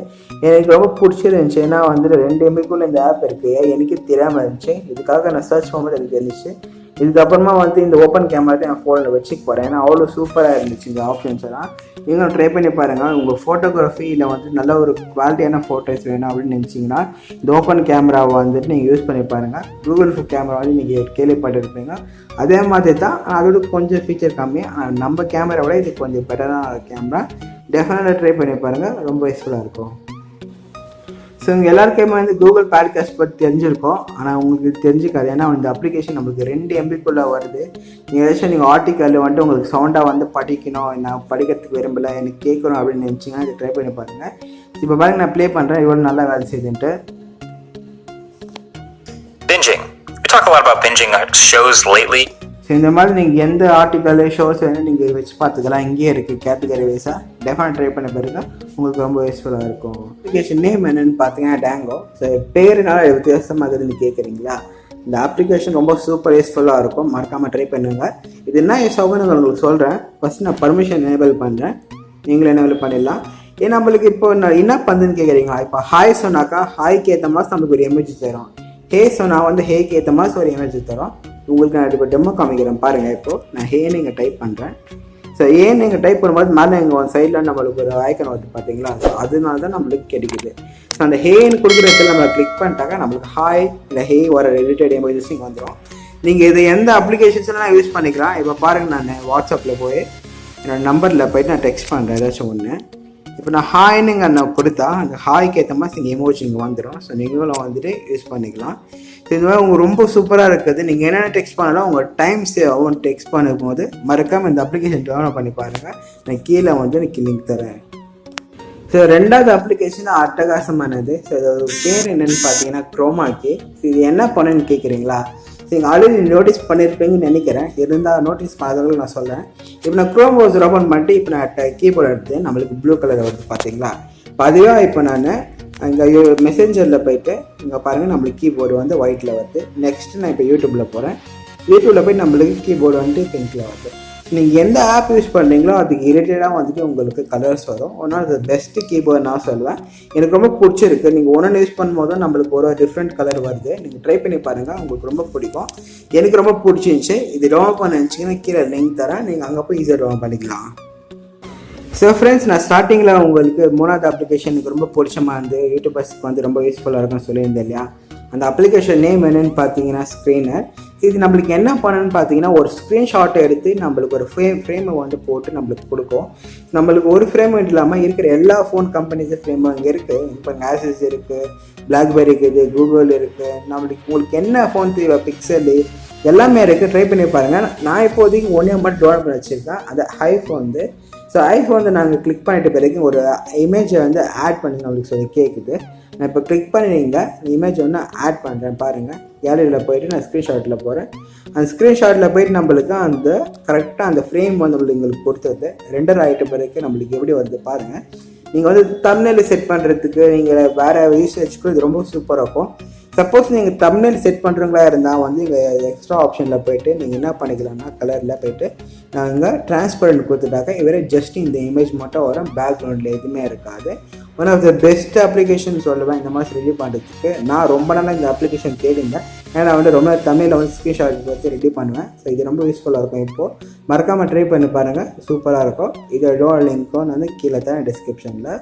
எனக்கு ரொம்ப பிடிச்சிருந்துச்சி. ஏன்னா வந்துட்டு 2 MBக்குள்ளே இந்த ஆப் இருக்குது, எனக்கு தெரியாமல் இருந்துச்சு. இதுக்காக நான் சர்ச் பண்ணும்போது எனக்கு தெரிஞ்சிச்சு. இதுக்கப்புறமா வந்து இந்த ஓப்பன் கேமரா என் ஃபோனில் வச்சுக்க போகிறேன். ஏன்னா அவ்வளோ சூப்பராக இருந்துச்சு இந்த ஆப்ஷன்ஸ் எல்லாம். நீங்களும் ட்ரை பண்ணி பாருங்கள். உங்கள் ஃபோட்டோகிராஃபியில் வந்து நல்ல ஒரு குவாலிட்டியான ஃபோட்டோஸ் வேணும் அப்படின்னு நினச்சிங்கன்னா இந்த ஓப்பன் கேமராவை வந்துட்டு நீங்கள் யூஸ் பண்ணி பாருங்கள். கூகுள் கேமரா வந்து நீங்கள் கேள்விப்பட்டிருப்பீங்க, அதே மாதிரி தான். அதோட கொஞ்சம் ஃபீச்சர் கம்மி. ஆனால் நம்ம கேமரா விட இது கொஞ்சம் பெட்டரான கேமரா. டெஃபினட்டாக ட்ரை பண்ணி பாருங்கள், ரொம்ப யூஸ்ஃபுல்லாக இருக்கும். ஸோ இங்கே எல்லாருக்குமே வந்து கூகுள் பாட்காஸ்ட் பற்றி தெரிஞ்சிருக்கோம், ஆனால் உங்களுக்கு தெரிஞ்சுக்காது. ஏன்னா இந்த அப்ளிகேஷன் நம்மளுக்கு 2 MBக்குள்ளே வருது. நீங்கள் ஏதாச்சும் நீங்கள் ஆர்டிக்கல் வந்துட்டு உங்களுக்கு சவுண்டாக வந்து படிக்கணும், நான் படிக்கிறதுக்கு விரும்பலை, எனக்கு கேட்கணும் அப்படின்னு நினச்சிங்கன்னா இதை ட்ரை பண்ணி பாருங்கள். இப்போ பாருங்க, நான் ப்ளே பண்ணுறேன், இவ்வளோ நல்லா வேலை செய்துன்ட்டு. Binging. We talk a lot about binging shows lately. So இந்த மாதிரி நீங்கள் எந்த ஆர்டிக்கல் ஷோஸ் வேணும் நீங்கள் வச்சு பார்த்துக்கலாம். இங்கேயே இருக்குது கேட்டகரி வைஸாக. டெஃபினட் ட்ரை பண்ண பிறகு உங்களுக்கு ரொம்ப யூஸ்ஃபுல்லாக இருக்கும். அப்ளிகேஷன் நேம் என்னென்னு பார்த்தீங்கன்னா டேங்கோ. ஸோ பேருனால வித்தியாசமாக இருக்குதுன்னு கேட்குறீங்களா? இந்த அப்ளிகேஷன் ரொம்ப சூப்பர் யூஸ்ஃபுல்லாக இருக்கும், மறக்காமல் ட்ரை பண்ணுங்கள். இது என்ன யூஸ் ஆகும்னு உங்களுக்கு சொல்கிறேன். ஃபஸ்ட் நான் பர்மிஷன் எனேபிள் பண்ணுறேன், நீங்களும் எனேபிள் பண்ணிடலாம். ஏன்னா நம்மளுக்கு இப்போ நான் என்ன பண்ணுன்னு கேட்குறீங்களா? இப்போ ஹாய் சொன்னாக்கா ஹாய்க்கு ஏற்ற மாதிரி நம்மளுக்கு ஒரு எமேஜ் தரும். ஹே சொன்னால் வந்து ஹேக்கு ஏற்ற மாதிரி ஒரு எமேஜ் தரும். உங்களுக்கு நான் இப்போ டெமோ காமிக்கிறேன் பாருங்கள். இப்போது நான் ஹேன்னு இங்கே டைப் பண்ணுறேன். ஸோ ஏன்னு நீங்கள் டைப் பண்ணும்போது மேலே எங்கள் ஒரு சைடில் நம்மளுக்கு ஒரு ஐக்கன் வருது பார்த்தீங்களா? ஸோ அதனால தான் நம்மளுக்கு கிடைக்குது. ஸோ அந்த ஹேன்னு கொடுக்குற இடத்துல நம்ம கிளிக் பண்ணிட்டாக்க நம்மளுக்கு ஹாய் இல்லை ஹே வர எடிட்டட் எமேஜஸ் இங்கே வந்துடும். நீங்கள் இது எந்த அப்ளிகேஷன்ஸ்லாம் யூஸ் பண்ணிக்கலாம். இப்போ பாருங்கள், நான் வாட்ஸ்அப்பில் போய் என்னோடய நம்பரில் போய்ட்டு நான் டெக்ஸ்ட் பண்ணுறேன் ஏதாச்சும் ஒன்று. இப்போ நான் ஹாய்னுங்க நான் கொடுத்தா அந்த ஹாய்க்கு ஏற்ற மாதிரி நீங்கள் எமோஜி இங்கே வந்துடும். ஸோ நீங்களும் வந்துட்டு யூஸ் பண்ணிக்கலாம். ஸோ இந்த மாதிரி உங்களுக்கு ரொம்ப சூப்பராக இருக்குது. நீங்கள் என்னென்ன டெக்ஸ்ட் பண்ணாலும் உங்கள் டைம் சேவ் ஆகும். டெக்ஸ்ட் பண்ணும்போது மறக்காமல் இந்த அப்ளிகேஷன் டவுன்லோட் பண்ணி பாருங்கள். நான் கீழே வந்து எனக்கு லிங்க் தரேன். ஸோ ரெண்டாவது அப்ளிகேஷன் அட்டகாசமானது. ஸோ இதோட பேர் என்னென்னு பார்த்தீங்கன்னா குரோமாக்கி. ஸோ இது என்ன பண்ணுன்னு கேட்குறீங்களா? ஸோ நீங்கள் ஆல்ரெடி நோட்டீஸ் பண்ணியிருப்பீங்கன்னு நினைக்கிறேன். இருந்தால் நோட்டீஸ் பண்ணாதவங்களுக்கு நான் சொல்கிறேன். இப்போ நான் க்ரோம் ப்ரௌசர் ஓப்பன் பண்ணிட்டு இப்போ நான் கீபோர்டு எடுத்து நம்மளுக்கு ப்ளூ கலர் வருது பார்த்தீங்களா? இப்போ அதுவே இப்போ நான் இங்கே மெசேஞ்சரில் போய்ட்டு இங்கே பாருங்கள், நம்மளுக்கு கீபோர்டு வந்து ஒயிட்டில் வருது. நெக்ஸ்ட்டு நான் இப்போ யூடியூப்பில் போகிறேன். யூடியூப்பில் போய் நம்மளுக்கு கீபோர்டு வந்துட்டு பிங்கில் வருது. நீங்கள் எந்த ஆப் யூஸ் பண்ணுறீங்களோ அதுக்கு ரிலேட்டடாக வந்துட்டு உங்களுக்கு கலர்ஸ் வரும். ஒன்றும் அது பெஸ்ட்டு கீபோர்டு நான் சொல்லுவேன். எனக்கு ரொம்ப பிடிச்சிருக்கு. நீங்கள் ஒன்று யூஸ் பண்ணும்போது நம்மளுக்கு ஒரு டிஃப்ரெண்ட் கலர் வருது. நீங்கள் ட்ரை பண்ணி பாருங்கள், உங்களுக்கு ரொம்ப பிடிக்கும். எனக்கு ரொம்ப பிடிச்சிருந்துச்சி. இது டவுன்லோட் பண்ண நினச்சிங்கன்னா கீழே லிங்க் தரேன், நீங்கள் அங்கே போய் ஈஸியாக டவுன்லோட் பண்ணிக்கலாம். ஸோ ஃப்ரெண்ட்ஸ், நான் ஸ்டார்டிங்கில் உங்களுக்கு 3வது அப்ளிகேஷன் எனக்கு ரொம்ப பிடிச்சமாக இருந்து யூடியூபர்ஸ்க்கு வந்து ரொம்ப யூஸ்ஃபுல்லாக இருக்குன்னு சொல்லியிருந்தேன் இல்லையா? அந்த அப்ளிகேஷன் நேம் என்னென்னு பார்த்தீங்கன்னா ஸ்க்ரீனர். இது நம்மளுக்கு என்ன பண்ணணும்னு பார்த்தீங்கன்னா ஒரு ஸ்க்ரீன்ஷாட்டை எடுத்து நம்மளுக்கு ஒரு ஃப்ரேமை வந்து போட்டு நம்மளுக்கு கொடுக்கும். நம்மளுக்கு ஒரு ஃப்ரேம் இல்லாமல் இருக்கிற எல்லா ஃபோன் கம்பெனிஸும் ஃப்ரேமும் இங்கே இருக்குது. இப்போ ஆசஸ் இருக்குது, பிளாக்பெரி இருக்குது, கூகுள் இருக்குது. நம்மளுக்கு உங்களுக்கு என்ன ஃபோன் தேவை, பிக்சலு எல்லாமே இருக்குது. ட்ரை பண்ணி பாருங்கள். நான் இப்போதைக்கு ஒன்றே மட்டும் டவுன்லோட் பண்ணி வச்சுருக்கேன், அது ஐஃபோன் வந்து. ஸோ ஐஃபோன் வந்து நாங்கள் கிளிக் பண்ணிட்ட பிறகு ஒரு இமேஜை வந்து ஆட் பண்ணி நம்மளுக்கு சொல்லி கேட்குது. நான் இப்போ கிளிக் பண்ணிங்க இமேஜ் வந்து ஆட் பண்ணுறேன் பாருங்கள். கேலரியில் போய்ட்டு நான் ஸ்க்ரீன்ஷாட்டில் போகிறேன். அந்த ஸ்க்ரீன்ஷாட்டில் போய்ட்டு நம்மளுக்கு அந்த கரெக்டாக அந்த ஃப்ரேம் வந்து நம்மளுக்கு எங்களுக்கு கொடுத்தது ரெண்டர் ஆகிட்ட பிறகு நம்மளுக்கு எப்படி வருது பாருங்கள். நீங்கள் வந்து தம்ப்நெயில் செட் பண்ணுறதுக்கு நீங்கள் வேறு யூசேஜ்க்கு இது ரொம்ப சூப்பராக இருக்கும். சப்போஸ் நீங்கள் தம்ப்நெயில் செட் பண்ணுறவங்களா இருந்தால் வந்து இங்கே எக்ஸ்ட்ரா ஆப்ஷனில் போய்ட்டு நீங்கள் என்ன பண்ணிக்கலாம்னா கலரில் போய்ட்டு நாங்கள் டிரான்ஸ்பரண்ட் கொடுத்துட்டாக்க இவரே ஜஸ்ட் இந்த இமேஜ் மட்டும் வரும், பேக்ரவுண்டில் எதுவுமே இருக்காது. One of the best application சொல்லுவேன் இந்த மாதிரி ரெடி பண்ணுறதுக்கு. நான் ரொம்ப நாளாக இந்த அப்ளிகேஷன் தேடிந்தேன். ஏன்னா நான் வந்து ரொம்ப தமிழில் வந்து ஸ்க்ரீன்ஷாட் வச்சு ரெடி பண்ணுவேன். ஸோ இது ரொம்ப யூஸ்ஃபுல்லாக இருக்கும். இப்போது மறக்காமல் ட்ரை பண்ணி பாருங்கள், சூப்பராக இருக்கும். இதோட லிங்க்கும் நான் வந்து கீழே தான் டிஸ்கிரிப்ஷனில்.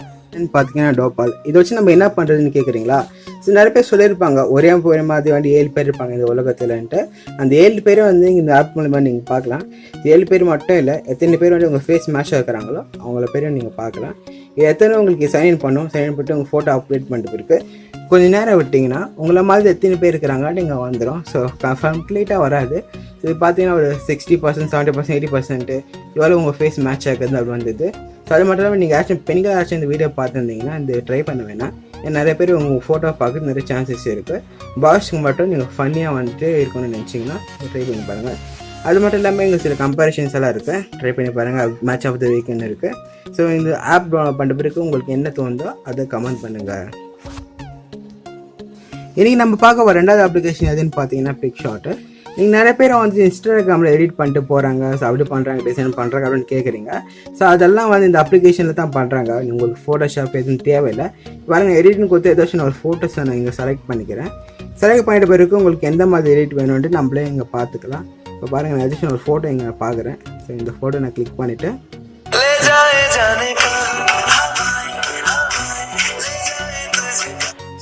பார்த்தீங்கன்னா டோபால் இதை வச்சு நம்ம என்ன பண்ணுறதுன்னு கேட்குறீங்களா? ஸோ நிறைய பேர் சொல்லியிருப்பாங்க ஒரே மாதிரி வந்து 7 பேர் இருப்பாங்க இந்த உலகத்தில்ன்ட்டு. அந்த 7 பேரும் வந்து இந்த ஆப் மூலமாக நீங்கள் பார்க்கலாம். 7 பேர் மட்டும் இல்லை, எத்தனை பேர் வந்து உங்கள் ஃபேஸ் மேட்சாக இருக்கிறாங்களோ அவங்கள பேரும் நீங்கள் பார்க்கலாம். எத்தனை உங்களுக்கு சைன்இன் பண்ணும், சைன்இன் பண்ணிட்டு உங்கள் ஃபோட்டோ அப்டேட் பண்ணிட்டு பிறகு கொஞ்சம் நேரம் விட்டிங்கன்னா உங்களை மாதிரி எத்தனை பேர் இருக்கிறாங்க நீங்கள் வந்துடும். ஸோ கம்ப்ளீட்டாக வராது. இது பார்த்தீங்கன்னா ஒரு 60%, 70%, 80% இவ்வளோ உங்கள் ஃபேஸ் மேட்ச் ஆகுது அப்படி வந்தது. ஸோ அது மட்டும் இல்லாமல் நீங்கள் ஆக்சுவலி பெண்கள் ஆக்சுவலி இந்த வீடியோ பார்த்துருந்தீங்கன்னா இந்த ட்ரை பண்ண வேணாம். நிறைய பேர் உங்கள் ஃபோட்டோ பார்க்க நிறைய சான்சஸ் இருக்குது. பாய்ஸ்க்கு மட்டும் நீங்கள் ஃபன்னியாக வந்துட்டு இருக்கணும்னு நினச்சிங்கன்னா ட்ரை பண்ணி பாருங்கள். அது மட்டும் இல்லாமல் இங்கே சில கம்பேரிஷன்ஸ் எல்லாம் இருக்குது, ட்ரை பண்ணி பாருங்கள். மேட்ச் ஆஃப் த வீக்னு இருக்குது. ஸோ இந்த ஆப் டவுன்லோட் பண்ணுற பிறகு உங்களுக்கு என்ன தோணுதோ அதை கமெண்ட் பண்ணுங்கள். இன்றைக்கி நம்ம பார்க்க வர ரெண்டாவது அப்ளிகேஷன் எதுன்னு பார்த்தீங்கன்னா பிக்ஷாட்டு. நீங்கள் நிறைய பேர் வந்து இன்ஸ்டாகிராமில் எடிட் பண்ணிட்டு போகிறாங்க, ஸோ அப்படி பண்ணுறாங்க, டிசைன் பண்ணுறாங்க அப்படின்னு கேட்குறீங்க. ஸோ அதெல்லாம் வந்து இந்த அப்ளிகேஷனில் தான் பண்ணுறாங்க. உங்களுக்கு ஃபோட்டோஷாப் எதுவும் தேவையில்லை. பாருங்கள், எடிட்னு கொடுத்து ஏதாச்சும் நான் ஒரு ஃபோட்டோஸை நான் இங்கே செலக்ட் பண்ணிக்கிறேன். செலக்ட் பண்ணிட்ட பிறகு உங்களுக்கு எந்த மாதிரி எடிட் வேணும்ன்ட்டு நம்மளே இங்கே பார்த்துக்கலாம். இப்போ பாருங்கள், நான் ஏதாச்சும் ஒரு ஃபோட்டோ இங்கே பார்க்குறேன். ஸோ இந்த ஃபோட்டோ நான் கிளிக் பண்ணிவிட்டு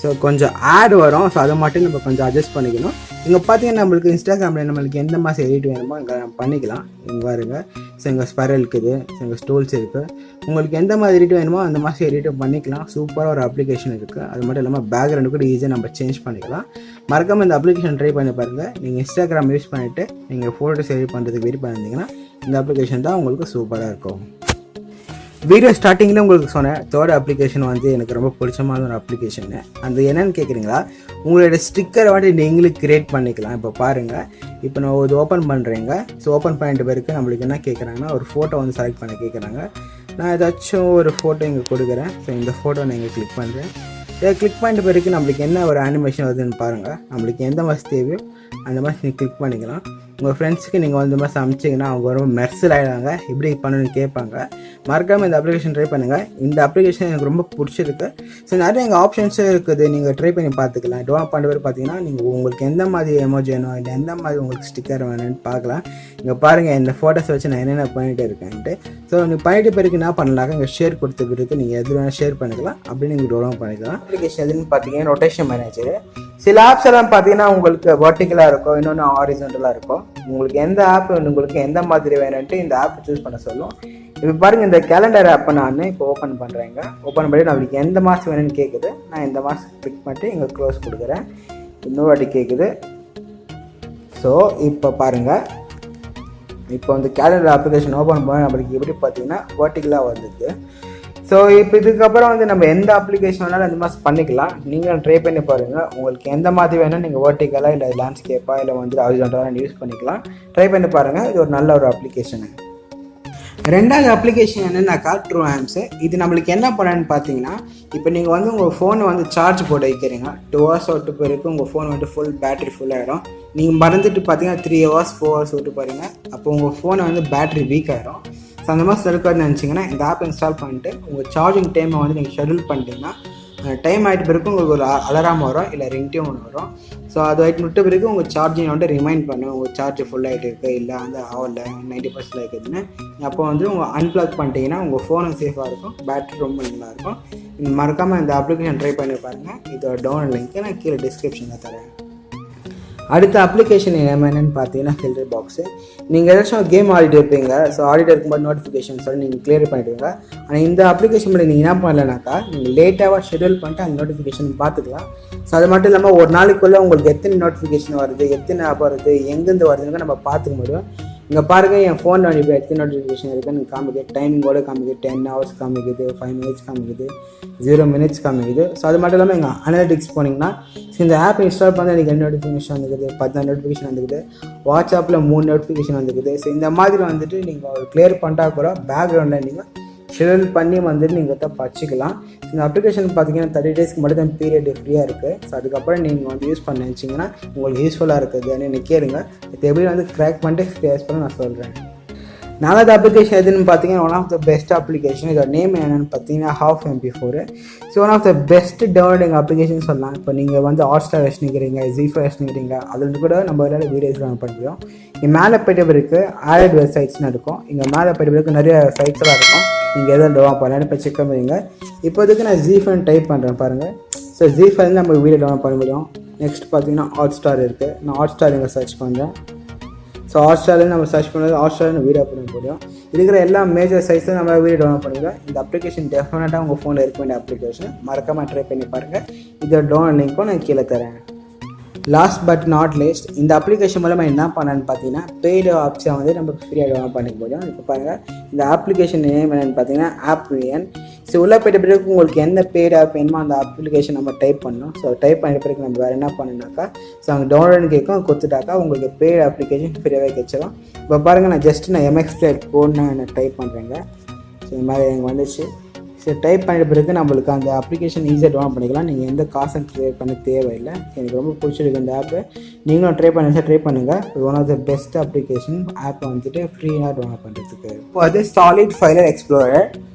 ஸோ கொஞ்சம் ஆட் வரும். ஸோ அதை மட்டும் நம்ம கொஞ்சம் அட்ஜஸ்ட் பண்ணிக்கணும். இங்கே பார்த்தீங்கன்னா நம்மளுக்கு இன்ஸ்டாகிராமில் நம்மளுக்கு எந்த மாதிரி எடிட் வேணுமோ இங்கே பண்ணிக்கலாம். இங்கே பாருங்க, ஸோ இங்கே ஸ்பைரல் இருக்குது, ஸோ இங்கே ஸ்டோல்ஸ் இருக்குது. உங்களுக்கு எந்த மாதிரி எடிட் வேணுமோ அந்த மாதிரி எடிட்டும் பண்ணிக்கலாம். சூப்பராக ஒரு அப்ளிகேஷன் இருக்குது. அது மட்டும் இல்லாமல் பேக்ரவுண்டு கூட ஈஸியாக நம்ம சேஞ்ச் பண்ணிக்கலாம். மறக்காமல் இந்த அப்ளிகேஷன் ட்ரை பண்ணி பாருங்கள். நீங்கள் இன்ஸ்டாகிராம் யூஸ் பண்ணிவிட்டு நீங்கள் ஃபோட்டோஸ் எடிட் பண்ணுறதுக்கு வெயிட் பண்ணியிருந்தீங்கன்னா இந்த அப்ளிகேஷன் தான் உங்களுக்கு சூப்பராக இருக்கும். வீடியோ ஸ்டார்டிங்கில் உங்களுக்கு சொன்னேன், தேர்ட் அப்ளிகேஷன் வந்து எனக்கு ரொம்ப பிடிச்சமான ஒரு அப்ளிகேஷனு. அது என்னென்னு கேட்குறீங்களா, உங்களோட ஸ்டிக்கரை வந்து நீங்களும் க்ரியேட் பண்ணிக்கலாம். இப்போ பாருங்கள், இப்போ நான் இது ஓப்பன் பண்ணுறேங்க. ஸோ ஓப்பன் பண்ணிட்டு பிறகு நம்மளுக்கு என்ன கேட்குறாங்கன்னா ஒரு ஃபோட்டோ வந்து செலக்ட் பண்ண கேட்குறாங்க. நான் ஏதாச்சும் ஒரு ஃபோட்டோ இங்கே கொடுக்குறேன். ஸோ இந்த ஃபோட்டோ நான் இங்கே கிளிக் பண்ணுறேன். இதை கிளிக் பண்ணிட்ட பிறகு நம்மளுக்கு என்ன ஒரு அனிமேஷன் வருதுன்னு பாருங்கள். நம்மளுக்கு எந்த மாதிரி தேவையோ அந்த மாதிரி நீங்கள் கிளிக் பண்ணிக்கலாம். உங்கள் ஃப்ரெண்ட்ஸுக்கு நீங்கள் வந்து மாதிரி சமைச்சிங்கன்னா அவங்க ரொம்ப மெர்சல் ஆகிடுவாங்க, இப்படி பண்ணணும்னு கேட்பாங்க. மறக்காமல் இந்த அப்ளிகேஷன் ட்ரை பண்ணுங்கள். இந்த அப்ளிகேஷன் எனக்கு ரொம்ப பிடிச்சிருக்கு. ஸோ நிறைய எங்கள் ஆப்ஷன்ஸும் இருக்குது, நீங்கள் ட்ரை பண்ணி பார்த்துக்கலாம். டவுன்லோட் பண்ண பேர் பார்த்தீங்கன்னா நீங்கள் உங்களுக்கு எந்த மாதிரி எமோஜி வேணும், இல்லை எந்த மாதிரி உங்களுக்கு ஸ்டிக்கர் வேணும்னு பார்க்கலாம். இங்கே பாருங்கள், இந்த ஃபோட்டோஸ் வச்சு நான் என்னென்ன பண்ணிகிட்டு இருக்கேன்ட்டு. ஸோ நீங்கள் பண்ணிட்டு பிறகு என்ன பண்ணலாங்க, இங்கே ஷேர் கொடுத்த பிறகு நீங்கள் எது வேணால் ஷேர் பண்ணிக்கலாம், அப்படின்னு நீங்கள் டவுன்லோட் பண்ணிக்கலாம். அப்ளிகேஷன் எதுன்னு பார்த்தீங்கன்னா ரொட்டேஷன் மேனேஜர். சில ஆப்ஸ் எல்லாம் பார்த்தீங்கன்னா உங்களுக்கு வெர்டிக்கலாக இருக்கும், இன்னொன்று ஹாரிசான்டலாக இருக்கும். உங்களுக்கு எந்த ஆப் உங்களுக்கு எந்த மாதிரி வேணும்ட்டு இந்த ஆப் சூஸ் பண்ண சொல்லும். இப்போ பாருங்கள், இந்த கேலண்டர் ஆப்பை நான் இப்போ ஓப்பன் பண்ணுறேங்க. ஓப்பன் பண்ணி நம்மளுக்கு எந்த மாதம் வேணும்னு கேட்குது. நான் இந்த மாதம் கிளிக் பண்ணிட்டு இங்கே க்ளோஸ் கொடுக்குறேன். இன்னொரு வாட்டி கேட்குது. ஸோ இப்போ பாருங்கள், இப்போ வந்து கேலண்டர் அப்ளிகேஷன் ஓப்பன் பண்ண நம்மளுக்கு எப்படி பார்த்தீங்கன்னா வெர்டிக்கலாக வந்துடுது. ஸோ இப்போ இதுக்கப்புறம் வந்து நம்ம எந்த அப்ளிகேஷன் வேணாலும் அந்த மாதிரி பண்ணிக்கலாம். நீங்களும் ட்ரை பண்ணி பாருங்கள். உங்களுக்கு எந்த மாதிரி வேணும், நீங்கள் வெர்டிக்கலாக இல்லை லேண்ட்ஸ்கேப்பாக இல்லை வந்து ஹாரிசான்டலாக யூஸ் பண்ணிக்கலாம். ட்ரை பண்ணி பாருங்கள். இது ஒரு நல்ல ஒரு அப்ளிகேஷனு. ரெண்டாவது அப்ளிகேஷன் என்னென்னாக்கா ட்ரூ ஆம்ஸு. இது நம்மளுக்கு என்ன பண்ணணுன்னு பார்த்தீங்கன்னா, இப்போ நீங்கள் வந்து உங்கள் ஃபோனை வந்து சார்ஜ் போட்டு வைக்கிறீங்க. 2 hours விட்டு போயிருக்கு உங்கள் ஃபோன் வந்து ஃபுல் பேட்டரி ஃபுல் ஆகிடும். நீங்கள் மறந்துட்டு பார்த்தீங்கன்னா 3 hours 4 hours விட்டு போகிறீங்க. அப்போ உங்கள் ஃபோனை வந்து பேட்டரி வீக் ஆகிடும். ஸோ அந்த மாதிரி இருக்காதுன்னு நினச்சிங்கன்னா இந்த ஆப் இன்ஸ்டால் பண்ணிட்டு உங்கள் சார்ஜிங் டைமை வந்து நீங்கள் ஷெட்யூல் பண்ணிட்டீங்கன்னா டைம் ஆகிட்ட பிறகு உங்களுக்கு ஒரு அலாரம் வரும், இல்லை ரிங்டியூன் ஒன்று வரும். ஸோ அது ஆகிட்டு விட்ட பிறகு உங்கள் சார்ஜிங் வந்து ரிமைண்ட் பண்ணும், உங்கள் சார்ஜ் ஃபுல் ஆகிட்டு இருக்குது, இல்லை வந்து ஆகலை 90% இருக்குதுன்னு. அப்போ வந்து உங்கள் அன்பிளக் பண்ணிட்டீங்கன்னா உங்கள் ஃபோனும் சேஃபாக இருக்கும், பேட்டரி ரொம்ப நல்லாயிருக்கும். நீங்கள் மறக்காமல் இந்த அப்ளிகேஷன் ட்ரை பண்ணி பாருங்கள். இதோட டவுன்லோட் லிங்க்கு நான் கீழே டிஸ்கிரிப்ஷனில் தரேன். அடுத்த அப்ளிகேஷன் என்னென்னு பார்த்தீங்கன்னா ஃபில்டர் பாக்ஸு. நீங்கள் ஏதாச்சும் கேம் ஆடிட்டு இருப்பீங்க. ஸோ ஆடிட்டு இருக்கும்போது நோட்டிஃபிகேஷன் சொல்லி நீங்கள் கிளியர் பண்ணிவிடுவீங்க. ஆனால் இந்த அப்ளிகேஷன் பண்ணி நீங்கள் என்ன பண்ணலனாக்கா, நீங்கள் லேட்டாக ஷெட்யூல் பண்ணிட்டு அந்த நோட்டிஃபிகேஷன் பார்த்துக்கலாம். ஸோ அது மட்டும் இல்லாமல் ஒரு நாளைக்குள்ளே உங்களுக்கு எத்தனை நோட்டிஃபிகேஷன் வருது, எத்தனை ஆப் வருது, எங்கேருந்து வருதுன்னு நம்ம பார்த்துக்க முடியும். இங்கே பாருங்கள், என் ஃபோன் இப்போ எத்தனை நோட்டிஃபிகேஷன் இருக்குன்னு காமிக்குது. டைமிங்கோடு காமிக்குது, 10 hours காமிக்குது, 5 minutes காமிக்குது, 0 minutes காமிக்குது. ஸோ அது மட்டும் இல்லாமல் எங்கள் அனலிட்டிக்ஸ் போனீங்கன்னா இந்த ஆப் இன்ஸ்டால் பண்ணால் எனக்கு 2 நோட்டிஃபிகேஷன் வந்துக்குது, 14 நோட்டிஃபிகேஷன் வந்துக்குது, வாட்ஸ்அப்பில் 3 நோட்டிஃபிகேஷன் வந்துக்குது. ஸோ இந்த மாதிரி வந்துட்டு நீங்கள் கிளியர் பண்ணிட்டா கூட பேக்ரவுண்டில் நீங்கள் ஷெட்யூல் பண்ணி வந்துட்டு நீங்கள் வச்சுக்கலாம். இந்த அப்ளிகேஷன் பார்த்தீங்கன்னா 30 days மட்டும் தான் பீரியட் ஃப்ரீயாக இருக்குது. ஸோ அதுக்கப்புறம் நீங்கள் வந்து யூஸ் பண்ண நினச்சிங்கன்னா உங்களுக்கு யூஸ்ஃபுல்லாக இருக்குதுன்னு நீங்கள் கேளுங்க. இப்போ எப்படி வந்து கிராக் பண்ணிட்டு கிரியேட் பண்ண நான் சொல்கிறேன். நாலாவது அப்ளிகேஷன் எதுன்னு பார்த்தீங்கன்னா one of the best application. இதோட நேம் என்னென்னு பார்த்தீங்கன்னா half MP4. So one of the best downloading application சொல்லலாம். இப்போ நீங்கள் வந்து ஹாட்ஸ்டார் வச்சுக்கிறீங்க, ZEE5 வச்சுக்கிறீங்க, அதில் கூட நம்ம விளையாட வீடியோஸ் ரன் பண்ணுறோம். இங்கே மேலே போய்ட்டு பிறகு ஆடட் வெப்சைட்ஸ்னு இருக்கும். இங்கே மேலே போய்ட்டு பிறகு நிறைய சைட்ஸ்லாம் இருக்கும். நீங்கள் எதாவது டவுன்லோட் பண்ணலாம், இப்போ செக் பண்ணுவீங்க. இப்போதைக்கு நான் ZEE5 டைப் பண்ணுறேன் பாருங்கள். ஸோ ZEE5 நம்ம வீடியோ டவுன்லோட் பண்ண முடியும். நெக்ஸ்ட் பார்த்தீங்கன்னா ஹாட்ஸ்டார் இருக்குது. நான் ஹாட்ஸ்டார் இங்கே சர்ச் பண்ணுறேன். ஸோ ஹாட்ஸ்டாரில் நம்ம சர்ச் பண்ணுறது ஹாட்ஸ்டாரில் வீடியோ பண்ண முடியும். இருக்கிற எல்லா மேஜர் சைஸும் நம்ம வீடியோ டவுன்லோட் பண்ணிக்கலாம். இந்த அப்ளிகேஷன் டெஃபினட்டாக உங்கள் ஃபோனில் இருக்க வேண்டிய அப்ளிகேஷன். மறக்காமல் ட்ரை பண்ணி பாருங்கள். இதோட டவுன்லோட் லிங்க்கும் நான் கீழே தரேன். லாஸ்ட் பட் நாட் லீஸ்ட், இந்த அப்ளிகேஷன் மூலமாக என்ன பண்ணேன்னு பார்த்தீங்கன்னா பெய்டு ஆப்ஷன் வந்து நம்ம ஃப்ரீயாக டவுன்லோட் பண்ணிக்க முடியும். இப்போ பாருங்கள், இந்த அப்ளிகேஷன் நேம் என்னென்னு பார்த்தீங்கன்னா ஆப்ரியன். ஸோ உள்ளே போய்ட்ட பிறகு உங்களுக்கு எந்த பெய்டு ஆப் வேணுமோ அந்த அப்ளிகேஷன் நம்ம டைப் பண்ணணும். ஸோ டைப் பண்ண பிறகு நம்ம வேறு என்ன பண்ணணுனாக்கா, ஸோ அங்கே டவுன்லோடு கேட்கும், கொடுத்துட்டாக்கா உங்களுக்கு பெய்டு அப்ளிகேஷன் ஃப்ரீயாகவே கிடைச்சிடும். இப்போ பாருங்கள், நான் MX Player கோட்னு நான் டைப் பண்ணுறேங்க. ஸோ இந்த மாதிரி எனக்கு வந்துச்சு. ஸோ டைப் பண்ணிட்ட பிறகு நம்மளுக்கு அந்த அப்ளிகேஷன் ஈஸியாக டவுன்லோட் பண்ணிக்கலாம். நீங்கள் எந்த காசும் ட்ரை பண்ண தேவையில்லை. எனக்கு ரொம்ப பிடிச்சிருக்கு இந்த ஆப்பு. நீங்களும் ட்ரை பண்ணுங்கள். One of the best application ஆப்பை வந்துட்டு ஃப்ரீயாக டவுன்லோட் பண்ணுறதுக்கு. இப்போ அது சாலிட் ஃபைலர் எக்ஸ்ப்ளோரர்.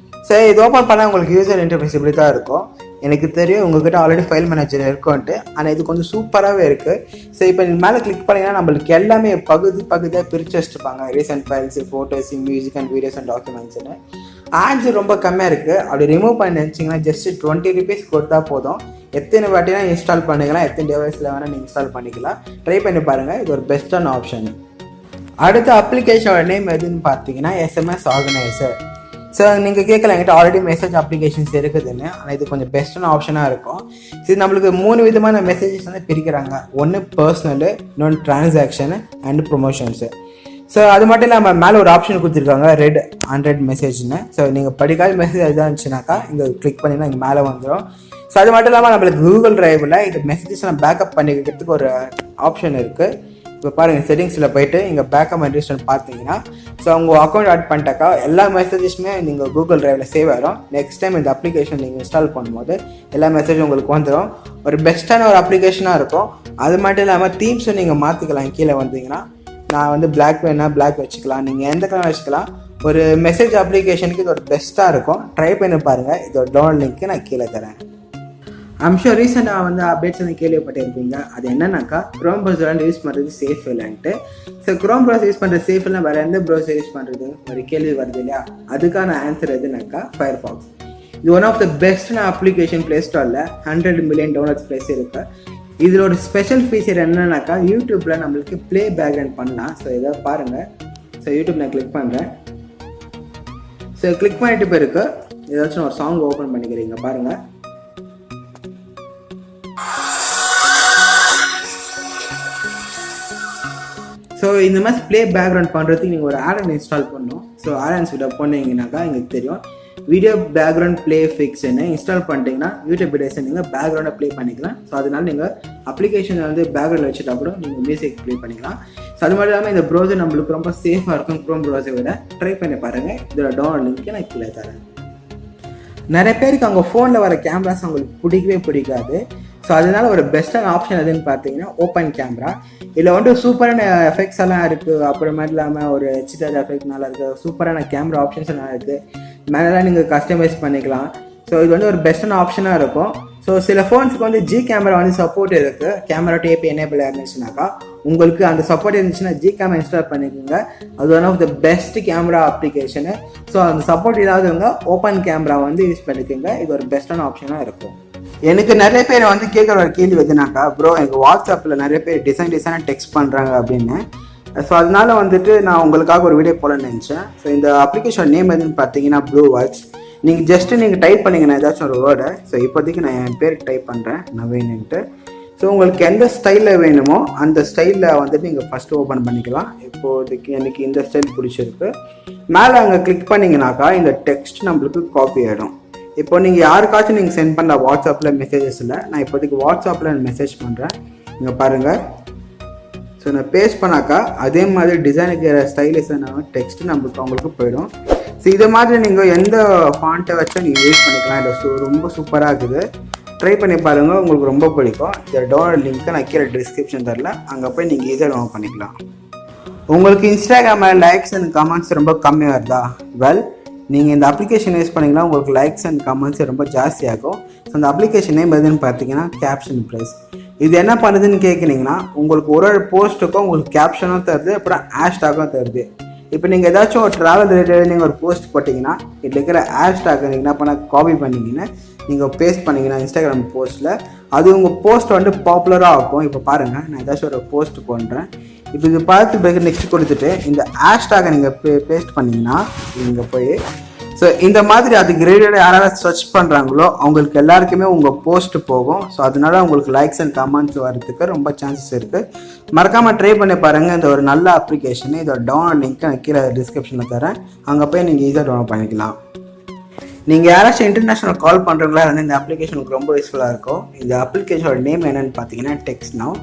ஸோ இது ஓப்பன் பண்ணால் உங்களுக்கு யூசர் இன்டர்ஃபேஸ் இப்படி தான் இருக்கும். எனக்கு தெரியும் உங்கள்கிட்ட ஆல்ரெடி ஃபைல் மேனேஜர் இருக்கும்ன்ட்டு, ஆனால் இது கொஞ்சம் சூப்பராகவே இருக்குது. ஸோ இப்போ நீங்கள் மேலே கிளிக் பண்ணிங்கன்னா நம்மளுக்கு எல்லாமே பகுதியாக பிரித்து வச்சுருப்பாங்க. Recent files, photos, music and videos and டாக்குமெண்ட்ஸ்னு. ஆட்ஸ் ரொம்ப கம்மியாக இருக்குது. அப்படி ரிமூவ் பண்ணி நினச்சிங்கன்னா ஜஸ்ட் 20 rupees கொடுத்தா போதும். எத்தனை வாட்டினா இன்ஸ்டால் பண்ணிக்கலாம், எத்தனை டிவைஸில் வேணால் நீங்கள் இன்ஸ்டால் பண்ணிக்கலாம். ட்ரை பண்ணி பாருங்கள், இது ஒரு பெஸ்ட்டான ஆப்ஷன். அடுத்த அப்ளிகேஷனோட நேம் எதுன்னு பார்த்தீங்கன்னா SMS ஆர்கனைசர். ஸோ நீங்கள் கேட்கலாம் என்கிட்ட ஆல்ரெடி மெசேஜ் அப்ளிகேஷன்ஸ் இருக்குதுன்னு, ஆனால் இது கொஞ்சம் பெஸ்ட்டான ஆப்ஷனாக இருக்கும். இது நம்மளுக்கு 3 விதமான மெசேஜஸ் வந்து பிரிக்கிறாங்க. ஒன்று பர்சனலு, இன்னொன்று டிரான்சாக்ஷனு அண்ட் ப்ரொமோஷன்ஸு. ஸோ அது மட்டும் இல்லாமல் மேலே ஒரு ஆப்ஷன் கொடுத்துருக்காங்க, ரெட் 100 மெசேஜ்னு. ஸோ நீங்கள் படிக்காத மெசேஜ் எதாக இருந்துச்சுனாக்கா இங்கே கிளிக் பண்ணிங்கன்னா இங்கே மேலே வந்துடும். ஸோ அது மட்டும் இல்லாமல் நம்மளுக்கு கூகுள் டிரைவில் இந்த மெசேஜஸ் நம்ம பேக்கப் பண்ணிக்கிறதுக்கு ஒரு ஆப்ஷன் இருக்குது. இப்போ பாருங்கள், செட்டிங்ஸில் போய்ட்டு இங்கே பேக்கப் அண்ட் ரீஸ்டோர் பார்த்தீங்கன்னா, ஸோ உங்கள் அக்கௌண்ட் ஆட் பண்ணிட்டாக்கா எல்லா மெசேஜஸுமே நீங்கள் கூகுள் டிரைவில் சேவ் ஆகிடும். நெக்ஸ்ட் டைம் இந்த அப்ளிகேஷன் நீங்கள் இன்ஸ்டால் பண்ணும்போது எல்லா மெசேஜும் உங்களுக்கு வந்துடும். ஒரு பெஸ்ட்டான ஒரு அப்ளிகேஷனாக இருக்கும். அது மட்டும் இல்லாமல் தீம்ஸும் நீங்கள் மாற்றிக்கலாம். கீழே வந்தீங்கன்னா நான் வந்து பிளாக் வேணா பிளாக் வச்சுக்கலாம், நீங்கள் எந்த கலர் வச்சுக்கலாம். ஒரு மெசேஜ் அப்ளிகேஷனுக்கு இது ஒரு பெஸ்ட்டாக இருக்கும். ட்ரை பண்ணி பாருங்கள். இதோட டவுன்லோட் லிங்க்கு நான் கீழே தரேன். ஷூர் ரீசெண்டாக வந்து அப்டேட்ஸ் வந்து கேள்விப்பட்டிருப்பீங்க. அது என்னன்னாக்கா க்ரோம் ப்ரௌசர் யூஸ் பண்ணுறது சேஃப் இல்லைன்ட்டு. ஸோ க்ரோம் ப்ரௌசர் யூஸ் பண்ணுறது சேஃப் இல்லை, வேறு எந்த ப்ரௌசர் யூஸ் பண்ணுறது ஒரு கேள்வி வருது இல்லையா? அதுக்கான ஆன்சர் எதுனாக்கா Firefox. இது ஒன் ஆஃப் த பெஸ்ட்டான அப்ளிகேஷன் ப்ளே ஸ்டோரில் 100 million டவுன்லோட்ஸ் ப்ளேஸ் இருக்குது. இதில் ஒரு ஸ்பெஷல் ஃபீச்சர் என்னன்னாக்கா யூடியூப்பில் நம்மளுக்கு ப்ளே பேக்ரவுண்ட் பண்ணலாம். ஸோ இதை பாருங்கள். ஸோ யூடியூப் நான் கிளிக் பண்ணுறேன். ஸோ கிளிக் பண்ணிட்டு போயிருக்கு ஏதாச்சும் ஒரு சாங் ஓப்பன் பண்ணிக்கிறீங்க பாருங்கள். ஸோ இந்த மாதிரி ப்ளே பேக்ரவுண்ட் பண்ணுறதுக்கு நீங்கள் ஒரு ஆட் இன்ஸ்டால் பண்ணணும். ஸோ ஆட் கிட்ட போனீங்கன்னாக்கா எங்களுக்கு தெரியும் வீடியோ பேக்ரவுண்ட் ப்ளே ஃபிக்ஸ்ன்னு இன்ஸ்டால் பண்ணிட்டீங்கன்னா யூடியூப் வீடியோஸை நீங்கள் பேக்ரவுண்டை ப்ளே பண்ணிக்கலாம். ஸோ அதனால நீங்கள் அப்ளிகேஷன் வந்து பேக்ரவுண்ட் வச்சுட்டா கூட நீங்கள் மியூசிக் ப்ளே பண்ணிக்கலாம். ஸோ அது மட்டும் இல்லாமல் இந்த ப்ரௌசர் நம்மளுக்கு ரொம்ப சேஃபாக இருக்கும் க்ரோம் ப்ரௌசரை விட. ட்ரை பண்ணி பாருங்கள். இதோட டவுன்லோட் லிங்க்கு நான் கீழே தரேன். நிறைய பேருக்கு அவங்க ஃபோனில் வர கேமராஸ் அவங்களுக்கு பிடிக்கவே பிடிக்காது. ஸோ அதனால ஒரு பெஸ்ட்டான ஆப்ஷன் எதுன்னு பார்த்தீங்கன்னா ஓப்பன் கேமரா. இதில் வந்து சூப்பரான எஃபெக்ட்ஸ் எல்லாம் இருக்குது. அப்புறமேட்டு இல்லாமல் ஒரு HDR எஃபெக்ட் நல்லா இருக்குது. சூப்பரான கேமரா ஆப்ஷன்ஸ் எல்லாம் இருக்குது. மேலெலாம் நீங்கள் கஸ்டமைஸ் பண்ணிக்கலாம். ஸோ இது வந்து ஒரு பெஸ்ட்டான ஆப்ஷனாக இருக்கும். ஸோ சில ஃபோன்ஸுக்கு வந்து G கேமரா வந்து சப்போர்ட் இருக்குது. கேமரா டேப் எனேபிள் இருந்துச்சுனாக்கா உங்களுக்கு அந்த சப்போர்ட் இருந்துச்சுன்னா G கேமரா இன்ஸ்டால் பண்ணிக்கோங்க. அது one of the best camera application. So அந்த சப்போர்ட் இல்லாதவங்க ஓப்பன் கேமரா வந்து யூஸ் பண்ணிக்கோங்க. இது ஒரு பெஸ்ட்டான ஆப்ஷனாக இருக்கும். எனக்கு நிறைய பேர் வந்து கேட்குற ஒரு கேள்வி எதுனாக்கா, ப்ரோ எனக்கு வாட்ஸ்அப்பில் நிறைய பேர் டிசைனாக டெக்ஸ்ட் பண்ணுறாங்க அப்படின்னு. ஸோ அதனால வந்துட்டு நான் உங்களுக்காக ஒரு வீடியோ போடணும்னு நினச்சேன். ஸோ இந்த அப்ளிகேஷன் நேம் எதுன்னு பார்த்தீங்கன்னா ப்ளூ வாட்ச். நீங்கள் டைப் பண்ணிங்கன்னா ஏதாச்சும் ஒரு வேர்டை. ஸோ இப்போதைக்கு நான் என் பேருக்கு டைப் பண்ணுறேன் நவீன்ட்டு. ஸோ உங்களுக்கு எந்த ஸ்டைலில் வேணுமோ அந்த ஸ்டைலில் வந்துட்டு நீங்கள் ஃபஸ்ட்டு ஓப்பன் பண்ணிக்கலாம். இப்போதைக்கு எனக்கு இந்த ஸ்டைல் பிடிச்சிருக்கு. மேலே அங்கே கிளிக் பண்ணிங்கனாக்கா இந்த டெக்ஸ்ட் நம்மளுக்கு காப்பி ஆகிடும். இப்போ நீங்கள் யாருக்காச்சும் நீங்கள் சென்ட் பண்ண வாட்ஸ்அப்பில் மெசேஜஸில் நான் இப்போதைக்கு வாட்ஸ்அப்பில் மெசேஜ் பண்ணுறேன். இங்கே பாருங்கள். ஸோ நான் பேஸ்ட் பண்ணாக்கா அதே மாதிரி டிசைனுக்கு ஸ்டைலிஷான டெக்ஸ்ட் நம்மளுக்கு அவங்களுக்கு போயிடும். ஸோ இதை மாதிரி நீங்கள் எந்த ஃபாண்ட்டை வச்சும் நீங்கள் யூஸ் பண்ணிக்கலாம். இது ரொம்ப சூப்பராக இருக்குது. ட்ரை பண்ணி பாருங்கள், உங்களுக்கு ரொம்ப பிடிக்கும். இந்த டவுன்லோட் லிங்க்கை நான் கீழே டிஸ்கிரிப்ஷன் தரல, அங்கே போய் நீங்கள் ஈஸியாக டவுன்லோட் பண்ணிக்கலாம். உங்களுக்கு இன்ஸ்டாகிராமில் லைக்ஸ் அண்ட் கமெண்ட்ஸ் ரொம்ப கம்மியாக வருதா? வெல், நீங்கள் இந்த அப்ளிகேஷன் யூஸ் பண்ணிங்கன்னா உங்களுக்கு லைக்ஸ் அண்ட் கமெண்ட்ஸ் ரொம்ப ஜாஸ்தியாகும். ஸோ அந்த அப்ளிகேஷன் நேம் எதுன்னு பார்த்தீங்கன்னா கேப்ஷன் ப்ளஸ். இது என்ன பண்ணுதுன்னு கேட்குறீங்கன்னா உங்களுக்கு ஒரு போஸ்ட்டுக்கும் உங்களுக்கு கேப்ஷனும் தருது, அப்புறம் ஹேஷ்டாகும் தருது. இப்போ நீங்கள் ஏதாச்சும் ஒரு ட்ராவல் ரிலேட்டட் நீங்கள் ஒரு போஸ்ட் போட்டிங்கன்னா இதில் இருக்கிற ஹேஷ்டாக் நீங்கள் என்ன பண்ண காப்பி பண்ணிங்கன்னா நீங்கள் பேஸ்ட் பண்ணிங்கன்னா இன்ஸ்டாகிராம் போஸ்ட்டில் அது உங்கள் போஸ்ட் வந்து பாப்புலராக இருக்கும். இப்போ பாருங்கள், நான் ஏதாச்சும் ஒரு போஸ்ட் பண்ணுறேன். இப்போ இது பார்த்து பிறகு நெக்ஸ்ட் கொடுத்துட்டு இந்த ஹேஷ்டாகை நீங்கள் பேஸ்ட் பண்ணிங்கன்னா இங்கே போய் ஸோ இந்த மாதிரி அதுக்கு ரிலேட்டடாக யாராவது சர்ச் பண்ணுறாங்களோ அவங்களுக்கு எல்லாருக்குமே உங்கள் போஸ்ட் போகும். ஸோ அதனால உங்களுக்கு லைக்ஸ் அண்ட் கமெண்ட்ஸ் வரதுக்கு ரொம்ப சான்சஸ் இருக்குது. மறக்காமல் ட்ரை பண்ணி பாருங்கள். இந்த ஒரு நல்ல அப்ளிகேஷன். இதோட டவுன்லோட் லிங்க் நான் கீழே டிஸ்கிரிப்ஷனில் தரேன். அங்கே போய் நீங்கள் ஈஸியாக டவுன்லோட் பண்ணிக்கலாம். நீங்கள் யாராச்சும் இன்டர்நேஷ்னல் கால் பண்ணுறவங்களா வந்து இந்த அப்ளிகேஷனுக்கு ரொம்ப யூஸ்ஃபுல்லாக இருக்கும். இந்த அப்ளிகேஷனோட நேம் என்னென்னு பார்த்தீங்கன்னா டெக்ஸ்ட் நவ்.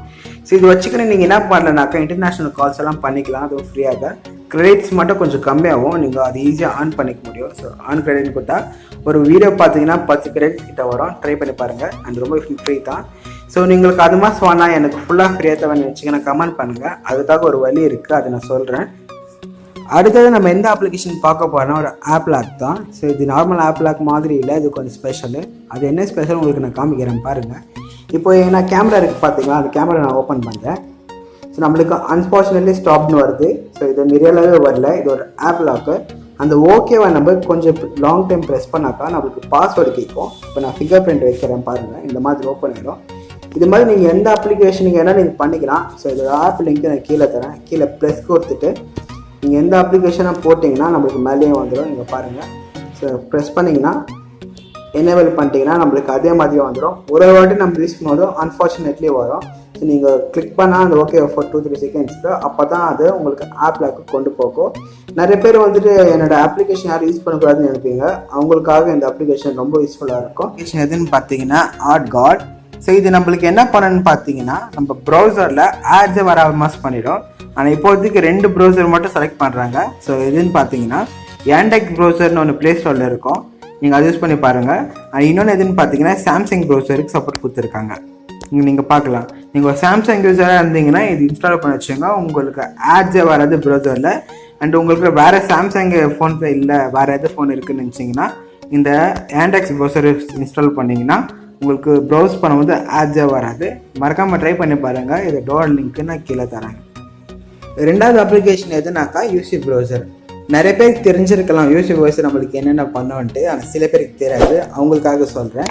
ஸோ இது வச்சுக்கிட்டு நீங்கள் என்ன பண்ணலனாக்கா இன்டர்நேஷ்னல் கால்ஸ் எல்லாம் பண்ணிக்கலாம். அதுவும் ஃப்ரீயாக. கிரெடிட்ஸ் மட்டும் கொஞ்சம் கம்மியாகும். நீங்கள் அது ஈஸியாக ஆன் பண்ணிக்க முடியும். ஸோ ஆன் கிரெடிட் கொடுத்தா ஒரு வீடியோ பார்த்தீங்கன்னா 10 கிரெடிட் கிட்ட வரும். ட்ரை பண்ணி பாருங்கள். அது ரொம்ப ஃப்ரீ தான். ஸோ നിങ്ങൾക്ക് அது மாதிரி சொன்னால் எனக்கு ஃபுல்லாக ஃப்ரீயாக தேவைன்னு வச்சுக்கணும் கமெண்ட் பண்ணுங்கள். அதுக்காக ஒரு வழி இருக்குது, அதை நான் சொல்கிறேன். அடுத்தது நம்ம எந்த அப்ளிகேஷன் பார்க்க போகிறோம்னா ஒரு ஆப் லாக் தான். ஸோ இது நார்மல் ஆப் லாக் மாதிரி இல்லை, இது கொஞ்சம் ஸ்பெஷலு. அது என்ன ஸ்பெஷல் உங்களுக்கு நான் காமிக்கிறேன் பாருங்கள். இப்போ என்ன கேமரா இருக்குது பார்த்தீங்களா, அந்த கேமரா நான் ஓப்பன் பண்ணுறேன். ஸோ நம்மளுக்கு அன்ஃபார்ச்சுனேட்லி ஸ்டாப்னு வருது. ஸோ இது ரியலாகவே வரல, இது ஒரு ஆப் லாக்கு. அந்த ஓகேவா நம்ம கொஞ்சம் லாங் டைம் ப்ரெஸ் பண்ணாக்கா நம்மளுக்கு பாஸ்வேர்டு கேட்கும். இப்போ நான் ஃபிங்கர் பிரிண்ட் வைக்கிறேன் பாருங்கள், இந்த மாதிரி ஓப்பன் ஆகிடும். இது மாதிரி நீங்கள் எந்த அப்ளிகேஷனுக்கு என்ன நீங்கள் பண்ணிக்கலாம். ஸோ இதோட ஆப் லிங்க்கு நான் கீழே தரேன். கீழே ப்ரெஸ் கொடுத்துட்டு நீங்கள் எந்த அப்ளிகேஷனாக போட்டிங்கன்னா நம்மளுக்கு மேலேயே வந்துடும். நீங்கள் பாருங்கள். ஸோ ப்ரெஸ் பண்ணிங்கன்னா எனேபிள் பண்ணிட்டீங்கன்னா நம்மளுக்கு அதே மாதிரியே வந்துடும். ஒரு வாட்டி நம்ம யூஸ் பண்ணும்போது அன்ஃபார்ச்சுனேட்லி வரும். ஸோ நீங்கள் கிளிக் பண்ணால் அந்த ஓகே ஃபார் 2-3 செகண்ட்ஸ்க்கு அப்போ தான் அது உங்களுக்கு ஆப் லாக்கு கொண்டு போகும். நிறைய பேர் வந்துட்டு என்னோடய அப்ளிகேஷன் யாரும் யூஸ் பண்ணக்கூடாதுன்னு நினைப்பீங்க. அவங்களுக்காக இந்த அப்ளிகேஷன் ரொம்ப யூஸ்ஃபுல்லாக இருக்கும். அப்ளிகேஷன் எதுன்னு பார்த்தீங்கன்னா ஆட் காட். ஸோ இது நம்மளுக்கு என்ன பண்ணணும்னு பார்த்தீங்கன்னா நம்ம ப்ரௌசரில் ஆட்ஸை வராமல் பண்ணிடும். ஆனால் இப்போதைக்கு 2 ப்ரௌசர் மட்டும் செலக்ட் பண்ணுறாங்க. ஸோ எதுன்னு பார்த்தீங்கன்னா Yandex ப்ரௌசர்னு ஒன்று ப்ளே ஸ்டோரில் இருக்கும். நீங்கள் அதை யூஸ் பண்ணி பாருங்கள். இன்னொன்று எதுன்னு பார்த்தீங்கன்னா சாம்சங் ப்ரௌசருக்கு சப்போர்ட் கொடுத்துருக்காங்க. நீங்கள் பார்க்கலாம். நீங்கள் ஒரு சாம்சங் யூஸராக இருந்தீங்கன்னா இது இன்ஸ்டால் பண்ணி வச்சுங்க. உங்களுக்கு ஆட்ஸே வராது ப்ரௌசரில். அண்ட் உங்களுக்கு வேறு சாம்சங் ஃபோன் இல்லை, வேறு எது ஃபோன் இருக்குதுன்னு நினச்சிங்கன்னா இந்த Yandex ப்ரௌசர் இன்ஸ்டால் பண்ணிங்கன்னா உங்களுக்கு ப்ரௌஸ் பண்ணும்போது ஆட்ஸே வராது. மறக்காமல் ட்ரை பண்ணி பாருங்கள். இது டவுன்லோட் லிங்க்கு நான் கீழே தரேன். ரெண்டாவது அப்ளிகேஷன் எதுனாக்கா யூசி ப்ரௌசர். நிறைய பேருக்கு தெரிஞ்சிருக்கலாம் யூசி ப்ரௌசர் நம்மளுக்கு என்னென்ன பண்ணுவோன்ட்டு. ஆனால் சில பேருக்கு தெரியாது, அவங்களுக்காக சொல்கிறேன்.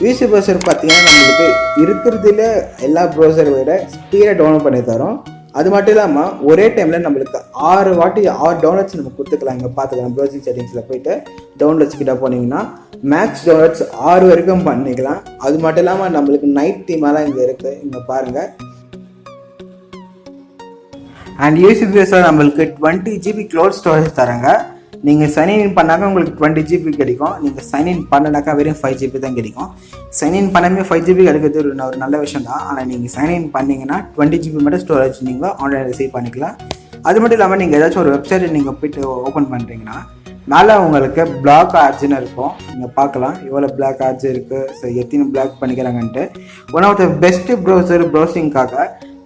யூசி ப்ரௌசர் பார்த்தீங்கன்னா நம்மளுக்கு இருக்கிறதுல எல்லா ப்ரௌசரை விட ஸ்பீடாக டவுன்லோட் பண்ணி தரோம். அது மட்டும் இல்லாமல் ஒரே டைமில் நம்மளுக்கு 6 வாட்டி 6 டவுன்லோட்ஸ் நம்ம கொடுத்துக்கலாம். இங்கே பார்த்துக்கலாம். ப்ரௌசிங் செட்டிங்ஸில் போயிட்டு டவுன்லோட்ஸ் கிட்ட போனீங்கன்னா மேக்ஸ் டவுன்லோட்ஸ் 6 வரைக்கும் பண்ணிக்கலாம். அது மட்டும் இல்லாமல் நம்மளுக்கு நைட் தீமெல்லாம் இங்கே இருக்குது. இங்கே பாருங்கள். அண்ட் யூசி ப்ரௌசர் நம்மளுக்கு 20 GB க்ளவுட் ஸ்டோரேஜ் தராங்க. நீங்கள் சைன்இன் பண்ணாக்க உங்களுக்கு 20 GB கிடைக்கும். நீங்கள் சைன்இன் பண்ணனாக்கா வெறும் 5 GB தான் கிடைக்கும். சைன்இன் பண்ணாமே 5 GB கிடைக்கிறது ஒரு நல்ல விஷயம் தான். ஆனால் நீங்கள் சைன்இன் பண்ணிங்கன்னா 20 GB மட்டும் ஸ்டோரேஜ் நீங்கள் ஆன்லைனில் சேவ் பண்ணிக்கலாம். அது மட்டும் இல்லாமல் நீங்கள் ஏதாச்சும் ஒரு வெப்சைட்டை நீங்கள் போய்ட்டு ஓப்பன் பண்ணுறீங்கன்னா மேலே உங்களுக்கு பிளாக் ஆட்ஸ்ன்னு இருக்கும். நீங்கள் பார்க்கலாம் எவ்வளோ பிளாக் ஆட்ஸ் இருக்குது. ஸோ எத்தனை பிளாக் பண்ணிக்கிறாங்கன்ட்டு. ஒன் ஆஃப் த பெஸ்ட் ப்ரௌசிங்காக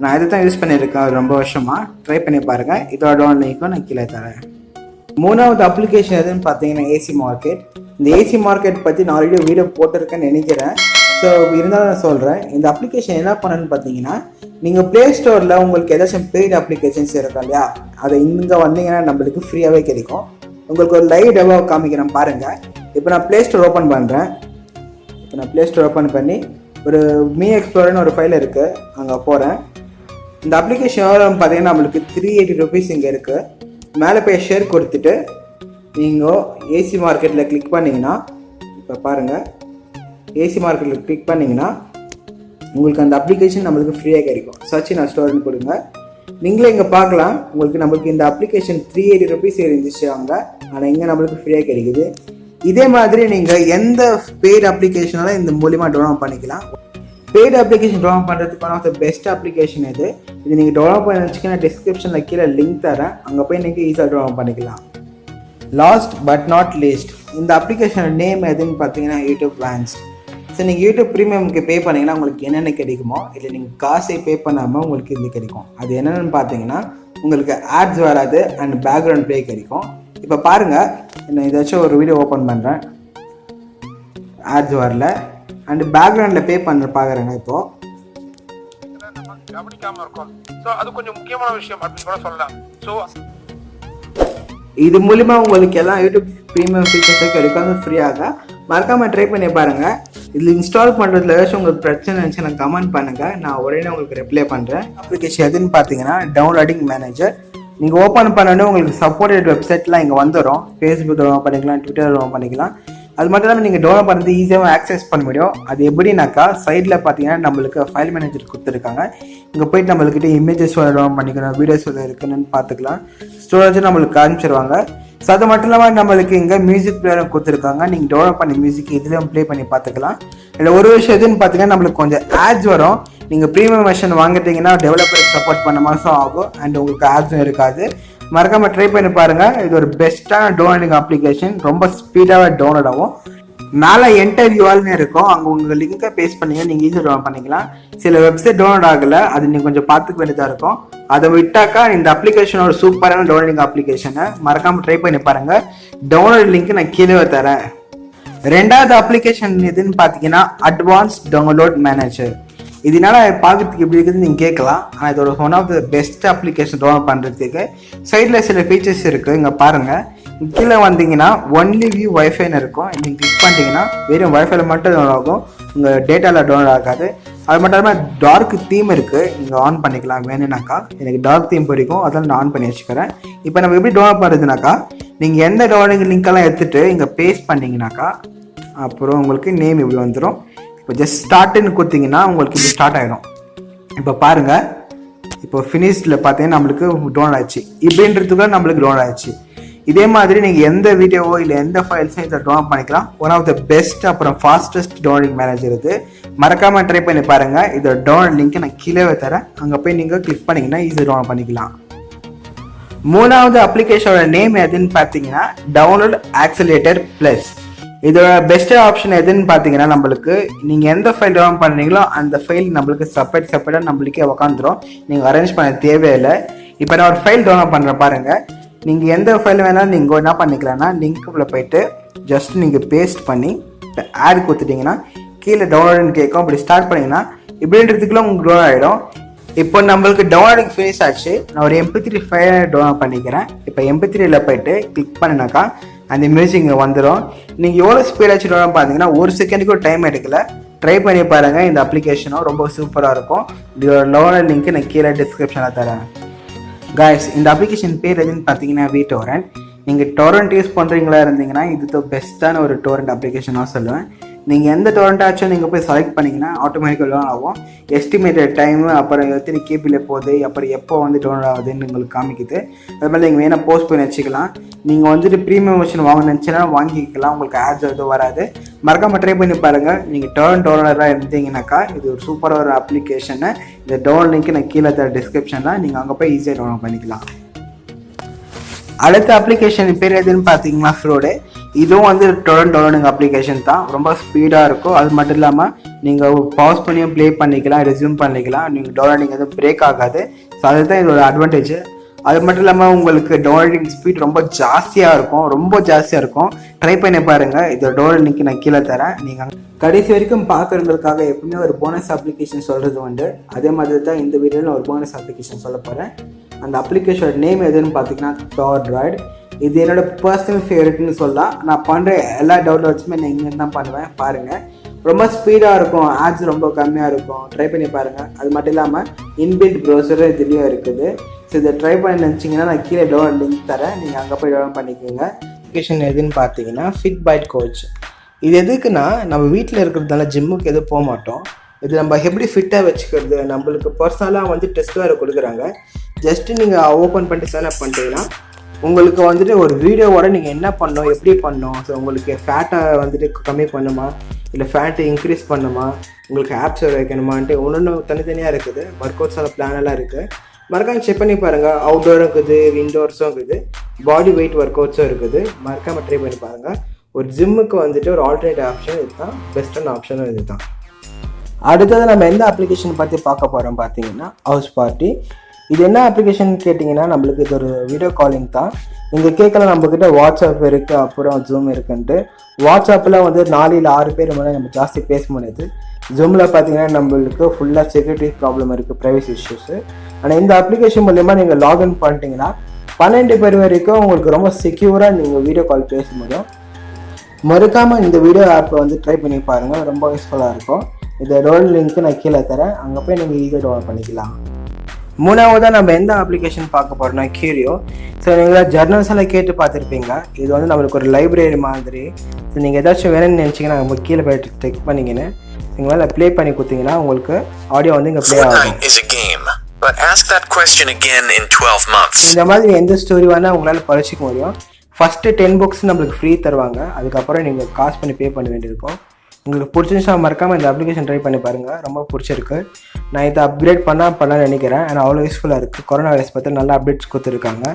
நான் இதை தான் யூஸ் பண்ணியிருக்கேன் ரொம்ப வருஷமாக. ட்ரை பண்ணி பாருங்கள். இதோட டவுன்லோட் லிங்க்கும் நான் கீழே தரேன். மூணாவது அப்ளிகேஷன் எதுன்னு பார்த்தீங்கன்னா ஏசி மார்க்கெட். இந்த ஏசி மார்க்கெட் பற்றி நான் ஆல்ரெடி வீடியோ போட்டிருக்கேன்னு நினைக்கிறேன். ஸோ இருந்தாலும் நான் சொல்கிறேன். இந்த அப்ளிகேஷன் என்ன பண்ணணுன்னு பார்த்தீங்கன்னா நீங்கள் ப்ளே ஸ்டோரில் உங்களுக்கு ஏதாச்சும் பெய்டு அப்ளிகேஷன்ஸ் இருக்கா இல்லையா, அதை இங்கே வந்தீங்கன்னா நம்மளுக்கு ஃப்ரீயாகவே கிடைக்கும். உங்களுக்கு ஒரு லைவ் டெமோ காமிக்கிறேன் பாருங்கள். இப்போ நான் ப்ளே ஸ்டோர் ஓப்பன் பண்ணுறேன். இப்போ நான் ப்ளே ஸ்டோர் ஓப்பன் பண்ணி ஒரு மீ எக்ஸ்ப்ளோரர்னு ஒரு ஃபைல் இருக்குது, அங்கே போகிறேன். இந்த அப்ளிகேஷன் பார்த்தீங்கன்னா நம்மளுக்கு 380 rupees இங்கே இருக்குது. மேலே போய் ஷேர் கொடுத்துட்டு நீங்கள் ஏசி மார்க்கெட்டில் கிளிக் பண்ணிங்கன்னா இப்போ பாருங்கள், ஏசி மார்க்கெட்டில் கிளிக் பண்ணிங்கன்னா உங்களுக்கு அந்த அப்ளிகேஷன் நம்மளுக்கு ஃப்ரீயாக கிடைக்கும். சர்ச் நான் ஸ்டோர்னு கொடுங்க. நீங்களே இங்கே பார்க்கலாம். நம்மளுக்கு இந்த அப்ளிகேஷன் 380 rupees இருந்துச்சு அங்கே, ஆனால் இங்கே நம்மளுக்கு ஃப்ரீயாக கிடைக்குது. இதே மாதிரி நீங்கள் எந்த பெய்டு அப்ளிகேஷனாலும் இந்த மூலிமா டவுன்லோட் பண்ணிக்கலாம். பெய்டு அப்ளிகேஷன் டவுன்லோட் பண்ணுறதுக்கு one of the best application இது நீங்கள் டவுன்லோட் பண்ணி வச்சுக்கன்னா டிஸ்கிரிப்ஷனில் கீழே லிங்க் தரேன். அங்கே போய் நீங்கள் ஈஸியாக டவுன்லோட் பண்ணிக்கலாம். லாஸ்ட் பட் நாட் லீஸ்ட், இந்த அப்ளிகேஷன் நேம் எதுன்னு பார்த்தீங்கன்னா யூடியூப் வேன்ஸ். ஸோ நீங்கள் யூடியூப் ப்ரீமியமுக்கு பே பண்ணிங்கன்னா உங்களுக்கு என்னென்ன கிடைக்குமோ இல்லை நீங்கள் காசை பே பண்ணாமல் உங்களுக்கு இது கிடைக்கும். அது என்னென்னு பார்த்தீங்கன்னா உங்களுக்கு ஆட்ஸ் வராது அண்ட் பேக்ரவுண்ட் ப்ளே கிடைக்கும். இப்போ பாருங்கள், நான் ஏதாச்சும் ஒரு வீடியோ ஓப்பன் பண்ணுறேன், ஆட்ஸ் வரல அண்ட் பேக்ரவுண்டில் பே பண்ண பார்க்குறேங்க. இப்போது கவனிக்காம இருக்கும். சோ அது கொஞ்சம் முக்கியமான விஷயம் அப்படின்னு கூட சொல்லலாம். சோ இது மூலிமா உங்களுக்கு எல்லாம் யூடியூப் ப்ரீமியம் ஃபீச்சர்ஸை கிடைக்கும் ஃப்ரீயாக. மறக்காமல் ட்ரை பண்ணி பாருங்கள். இதில் இன்ஸ்டால் பண்ணுறதுல ஏதாச்சும் உங்களுக்கு பிரச்சனை இருந்துச்சு எனக்கு கமெண்ட் பண்ணுங்கள், நான் உடனே உங்களுக்கு ரிப்ளை பண்ணுறேன். அப்ளிகேஷன் எதுன்னு பார்த்தீங்கன்னா டவுன்லோடிங் மேனேஜர். நீங்கள் ஓப்பன் பண்ணோன்னே உங்களுக்கு சப்போர்ட்டட் வெப்சைட்லாம் இங்கே வந்துடும். ஃபேஸ்புக் டவுன்லோட் பண்ணிக்கலாம், ட்விட்டர் டவுன்லோட் பண்ணிக்கலாம். அது மட்டும் இல்லாமல் நீங்கள் டவுன்லோட் பண்ணுறது ஈஸியாக ஆக்சஸ் பண்ண முடியும். அது எப்படின்னாக்கா சைடில் பார்த்தீங்கன்னா நம்மளுக்கு ஃபைல் மேனேஜர் கொடுத்துருக்காங்க. இங்கே போயிட்டு நம்மளுக்கிட்ட இமேஜஸ் டவுன்லோட் பண்ணிக்கணும், வீடியோஸ் இருக்குன்னு பார்த்துக்கலாம். ஸ்டோரேஜும் நம்மளுக்கு காமிச்சிருவாங்க. ஸோ அது மட்டும் இல்லாமல் நம்மளுக்கு இங்கே மியூசிக் பிளேயரும் கொடுத்துருக்காங்க. நீங்கள் டவுன்லோட் பண்ணி மியூசிக் இதுலேயும் ப்ளே பண்ணி பார்த்துக்கலாம். இதில் ஒரு விஷயம் எதுன்னு பார்த்தீங்கன்னா நம்மளுக்கு கொஞ்சம் ஆட்ஸ் வரும். நீங்கள் ப்ரீமியம் வெர்ஷன் வாங்கிட்டீங்கன்னா டெவலப்பருக்கு சப்போர்ட் பண்ண மாதம் ஆகும் அண்ட் உங்களுக்கு ஆட்ஸும் இருக்காது. மறக்காமல் ட்ரை பண்ணி பாருங்கள். இது ஒரு பெஸ்ட்டான டவுன்லோடிங் அப்ளிகேஷன். ரொம்ப ஸ்பீடாக டவுன்லோட் ஆகும். மேலே என்டர் யூஆர்னு இருக்கும், அங்கே உங்கள் லிங்கை பேஸ்ட் பண்ணிங்க நீங்கள் ஈஸியாக டவுன்லோட் பண்ணிக்கலாம். சில வெப்சைட் டவுன்லோட் ஆகலை, அது நீங்கள் கொஞ்சம் பார்த்துக்க வேண்டியதாக இருக்கும். அதை விட்டாக்கா இந்த அப்ளிகேஷனோட சூப்பரான டவுன்லோடிங் அப்ளிகேஷனை மறக்காமல் ட்ரை பண்ணி பாருங்கள். டவுன்லோட் லிங்க் நான் கீழே தரேன். ரெண்டாவது அப்ளிகேஷன் எதுன்னு பார்த்தீங்கன்னா அட்வான்ஸ் டவுன்லோட் மேனேஜர். இதனால பார்க்கறதுக்கு எப்படி இருக்குதுன்னு நீங்கள் கேட்கலாம். ஆனால் இதோட one of the best application download பண்ணுறதுக்கு சைடில் சில ஃபீச்சர்ஸ் இருக்குது. இங்கே பாருங்கள், கீழே வந்தீங்கன்னா ஒன்லி வியூ வைஃபைன்னு இருக்கும். நீங்கள் கிளிக் பண்ணிட்டீங்கன்னா வெறும் வைஃபைல மட்டும் டவுன்லோட் ஆகும், உங்கள் டேட்டாவில் டவுன்லோட் ஆகாது. அது மட்டும் இல்லாமல் டார்க் தீம் இருக்குது, நீங்கள் ஆன் பண்ணிக்கலாம் வேணும்னாக்கா. எனக்கு டார்க் தீம் பிடிக்கும், அதெல்லாம் நான் ஆன் பண்ணி வச்சுக்கிறேன். இப்போ நம்ம எப்படி டவுன்லோட் பண்ணுறதுனாக்கா, நீங்கள் எந்த டவுன்லோடிங் லிங்க்கெல்லாம் எடுத்துகிட்டு இங்கே பேஸ்ட் பண்ணிங்கனாக்கா அப்புறம் உங்களுக்கு நேம் இப்படி வந்துடும். இப்போ ஜஸ்ட் ஸ்டார்ட்னு கொடுத்தீங்கன்னா உங்களுக்கு இது ஸ்டார்ட் ஆகிடும். இப்போ பாருங்கள், இப்போ ஃபினிஷ்டில் பார்த்தீங்கன்னா நம்மளுக்கு டவுன்லோட் ஆச்சு. இப்படின்றதுக்குள்ள நம்மளுக்கு டவுன்லோட் ஆச்சு. இதே மாதிரி நீங்கள் எந்த வீடியோவோ இல்லை எந்த ஃபைல்ஸும் இதை டவுன்லோட் பண்ணிக்கலாம். ஒன் ஆஃப் த பெஸ்ட் அப்புறம் ஃபாஸ்டஸ்ட் டவுன்லோடிங் மேனேஜர் இது. மறக்காமல் ட்ரை பண்ணி பாருங்கள். இதோட டவுன்லோட் லிங்க்கை நான் கீழே தரேன், அங்கே போய் நீங்கள் கிளிக் பண்ணிங்கன்னா ஈஸியாக டவுன்லோட் பண்ணிக்கலாம். மூணாவது அப்ளிகேஷனோட நேம் எதுன்னு பார்த்தீங்கன்னா டவுன்லோட் ஆக்சிலேட்டர் ப்ளஸ். இதோட பெஸ்ட் ஆப்ஷன் எதுன்னு பார்த்தீங்கன்னா நம்மளுக்கு நீங்கள் எந்த ஃபைல் டவுன்லோட் பண்ணுறீங்களோ அந்த ஃபைல் நம்மளுக்கு செப்பரேட்டாக நம்மளுக்கே உக்காந்துரும். நீங்கள் அரேஞ்ச் பண்ண தேவையில்லை. இப்போ நான் ஒரு ஃபைல் டவுன்லோட் பண்ணுறேன் பாருங்கள். நீங்கள் எந்த ஃபைல் வேணாலும் நீங்கள் என்ன பண்ணிக்கலாம்னா லிங்க்குள்ளே போயிட்டு ஜஸ்ட் நீங்கள் பேஸ்ட் பண்ணி ஆட் கொடுத்துட்டிங்கன்னா கீழே டவுன்லோடுன்னு கேட்கும். அப்படி ஸ்டார்ட் பண்ணிங்கன்னா இப்படின்றதுக்குள்ள உங்களுக்கு டவுன்லோட் ஆகிடும். இப்போ நம்மளுக்கு டவுன்லோடிங் ஃபினிஷ் ஆச்சு. நான் ஒரு MP3 ஃபைலை டவுன்லோட் பண்ணிக்கிறேன். இப்போ MP3ல போயிட்டு கிளிக் பண்ணினாக்கா அந்த மியூசிக் வந்துடும். நீங்கள் எவ்வளோ ஸ்பீடாச்சு டவுன்லோட் பார்த்தீங்கன்னா ஒரு செகண்டுக்கு ஒரு டைம் எடுக்கல. ட்ரை பண்ணி பாருங்கள். இந்த அப்ளிகேஷனும் ரொம்ப சூப்பராக இருக்கும். இதோட டவுன்லோட் லிங்க் நான் கீழே டிஸ்கிரிப்ஷனில் தரேன். காய்ஸ், இந்த அப்ளிகேஷன் பேர் எதுன்னு பார்த்தீங்கன்னா VTorrent. நீங்கள் டொரண்ட் யூஸ் பண்ணுறீங்களா இருந்தீங்கன்னா இது பெஸ்ட்டான ஒரு டொரண்ட் அப்ளிகேஷனாக சொல்லுவேன். நீங்கள் எந்த டொரண்ட்டாச்சும் நீங்கள் போய் செலக்ட் பண்ணிங்கன்னா ஆட்டோமேட்டிக்காக டவுன் ஆகும். எஸ்டிமேட்டட் டைமு, அப்புறம் எத்தனை கேபியில் போகுது, அப்புறம் எப்போ வந்து டவுன்லோட் ஆகுதுன்னு உங்களுக்கு காமிக்குது. அது மாதிரி நீங்கள் வேணால் போஸ்ட் பண்ணி வச்சுக்கலாம். நீங்கள் வந்துட்டு ப்ரீமியம் வெர்ஷன் வாங்க நினச்சினா வாங்கிக்கலாம், உங்களுக்கு ஆட்ஸ் எதுவும் வராது. மறக்காமல் ட்ரை பண்ணி பாருங்கள். நீங்கள் டவுன்லோடராக இருந்தீங்கன்னாக்கா இது ஒரு சூப்பராக ஒரு அப்ளிகேஷனை. இந்த டவுன்லோட் லிங்க் நான் கீழே தர டிஸ்கிரிப்ஷனில் நீங்கள் அங்கே போய் ஈஸியாக டவுன்லோட் பண்ணிக்கலாம். அடுத்த அப்ளிகேஷன் பேர் எதுன்னு பார்த்தீங்கன்னா ஃப்ரோடு. இதுவும் வந்து டவுன்லோடிங் அப்ளிகேஷன் தான். ரொம்ப ஸ்பீடாக இருக்கும். அது மட்டும் இல்லாமல் நீங்கள் பாஸ் பண்ணியும் ப்ளே பண்ணிக்கலாம், ரெஸ்யூம் பண்ணிக்கலாம். நீங்கள் டவுன்லோடிங் எதுவும் பிரேக் ஆகாது. ஸோ அதுதான் இதோட அட்வான்டேஜ். அது மட்டும் இல்லாமல் உங்களுக்கு டவுன்லோடிங் ஸ்பீட் ரொம்ப ஜாஸ்தியாக இருக்கும். ட்ரை பண்ணி பாருங்கள். இதோட டவுன்லோட் லிங்க் நான் கீழே தரேன். நீங்கள் கடைசி வரைக்கும் பார்க்குறவங்களுக்காக எப்பவுமே ஒரு போனஸ் அப்ளிகேஷன் சொல்கிறது உண்டு. அதே மாதிரி தான் இந்த வீடியோவில் ஒரு போனஸ் அப்ளிகேஷன் சொல்ல போகிறேன். அந்த அப்ளிகேஷனோட நேம் எதுன்னு பார்த்தீங்கன்னா Thor. இது என்னோடய பர்சனல் ஃபேவரெட்னு சொல்லலாம். நான் பண்ணுற எல்லா டவுன்லோட்ஸுமே நான் இங்கே தான் பண்ணுவேன். பாருங்கள், ரொம்ப ஸ்பீடாக இருக்கும், ஆட்ஸ் ரொம்ப கம்மியாக இருக்கும். ட்ரை பண்ணி பாருங்கள். அது மட்டும் இல்லாமல் இன்பில்ட் ப்ரௌசரும் இதுலேயும் இருக்குது. ஸோ இதை ட்ரை பண்ணி நினச்சிங்கன்னா நான் கீழே டவுன்லோட் லிங்க் தரேன், நீங்கள் அங்கே போய் டவுன்லோட் பண்ணிக்கோங்க. அப்ளிகேஷன் எதுன்னு பார்த்தீங்கன்னா Fitbit Coach. இது எதுக்குன்னா நம்ம வீட்டில் இருக்கிறதுனால ஜிம்முக்கு எதுவும் போக மாட்டோம். இது நம்ம எப்படி ஃபிட்டாக வச்சுக்கிறது, நம்மளுக்கு பர்சனலாக வந்து டெஸ்ட் வேறு கொடுக்குறாங்க. ஜஸ்ட்டு நீங்கள் ஓப்பன் பண்ணிட்டு சைன் அப் பண்ணிட்டீங்கன்னா உங்களுக்கு வந்துட்டு ஒரு வீடியோவோட நீங்கள் என்ன பண்ணணும், எப்படி பண்ணணும், ஸோ உங்களுக்கு ஃபேட்டை வந்துட்டு கம்மி பண்ணுமா, இல்லை ஃபேட்டை இன்க்ரீஸ் பண்ணுமா, உங்களுக்கு ஆப்ஸ் வைக்கணுமான்ட்டு ஒன்று தனித்தனியாக இருக்குது. ஒர்க் அவுட்ஸோட பிளானெல்லாம் இருக்குது. மறக்காமல் செக் பண்ணி பாருங்கள். அவுட்டோரும் இருக்குது, இன்டோர்ஸும் இருக்குது, பாடி வெயிட் ஒர்க் அவுட்ஸும் இருக்குது. மறக்காமல் ட்ரை பண்ணி பாருங்கள். ஒரு ஜிம்முக்கு வந்துட்டு ஒரு ஆல்டர்னேட்டிவ் ஆப்ஷன் இதுதான், பெஸ்ட்டான ஆப்ஷனும் இது தான். அடுத்தது நம்ம எந்த அப்ளிகேஷன் பற்றி பார்க்க போகிறோம் பார்த்தீங்கன்னா ஹவுஸ் பார்ட்டி. இது என்ன அப்ளிகேஷன் கேட்டிங்கன்னா நம்மளுக்கு இது ஒரு வீடியோ காலிங் தான். இங்கே கேட்கலாம் நம்மக்கிட்ட வாட்ஸ்அப் இருக்குது, அப்புறம் ஜூம் இருக்குன்ட்டு. வாட்ஸ்அப்பில் வந்து 4 இல்லை 6 பேர் மேலே நம்ம ஜாஸ்தி பேச முடியாது. ஜூமில் பார்த்தீங்கன்னா நம்மளுக்கு ஃபுல்லாக செக்யூரிட்டி ப்ராப்ளம் இருக்குது, ப்ரைவசி இஷ்யூஸு. ஆனால் இந்த அப்ளிகேஷன் மூலயமா நீங்கள் லாகின் பண்ணிட்டீங்கன்னா 12 பேர் வரைக்கும் உங்களுக்கு ரொம்ப செக்யூராக நீங்கள் வீடியோ கால் பேச முடியும். மறக்காமல் இந்த வீடியோ ஆப்பை வந்து ட்ரை பண்ணி பாருங்கள், ரொம்ப யூஸ்ஃபுல்லாக இருக்கும். இந்த டவுன்லோட் லிங்க்கு நான் கீழே தரேன், அங்கே போய் நீங்கள் ஈஸியாக டவுன்லோட் பண்ணிக்கலாம். மூணாவதாக நம்ம எந்த அப்ளிகேஷன் பார்க்க போகிறோம்னா கியூரியோ. ஸோ நீங்கள் ஜர்னல்ஸ் எல்லாம் கேட்டு பார்த்துருப்பீங்க. இது வந்து நம்மளுக்கு ஒரு லைப்ரரி மாதிரி. ஸோ நீங்கள் ஏதாச்சும் வேணும்னு நினச்சிங்கன்னா நம்ம கீழே போய்ட்டு செக் பண்ணிங்கன்னு நீங்களால் ப்ளே பண்ணி கொடுத்தீங்கன்னா உங்களுக்கு ஆடியோ வந்து இங்கே ப்ளே ஆகும். But ask that question again in 12 months. இந்த மாதிரி எந்த ஸ்டோரி வேணால் உங்களால் படிச்சிக்க முடியும். ஃபஸ்ட்டு 10 புக்ஸ் நம்மளுக்கு ஃப்ரீ தருவாங்க, அதுக்கப்புறம் நீங்கள் காசு பண்ணி பே பண்ண வேண்டியிருக்கும். உங்களுக்கு பிடிச்சிருந்துச்சா மறக்காமல் இந்த அப்ளிகேஷன் ட்ரை பண்ணி பாருங்கள், ரொம்ப பிடிச்சிருக்கு. நான் இதை அப்கிரேட் பண்ணலாம்னு நினைக்கிறேன். ஆனால் அவ்வளோ யூஸ்ஃபுல்லாக இருக்குது. கொரோனா வைரஸ் பற்றி நல்லா அப்டேட்ஸ் கொடுத்துருக்காங்க.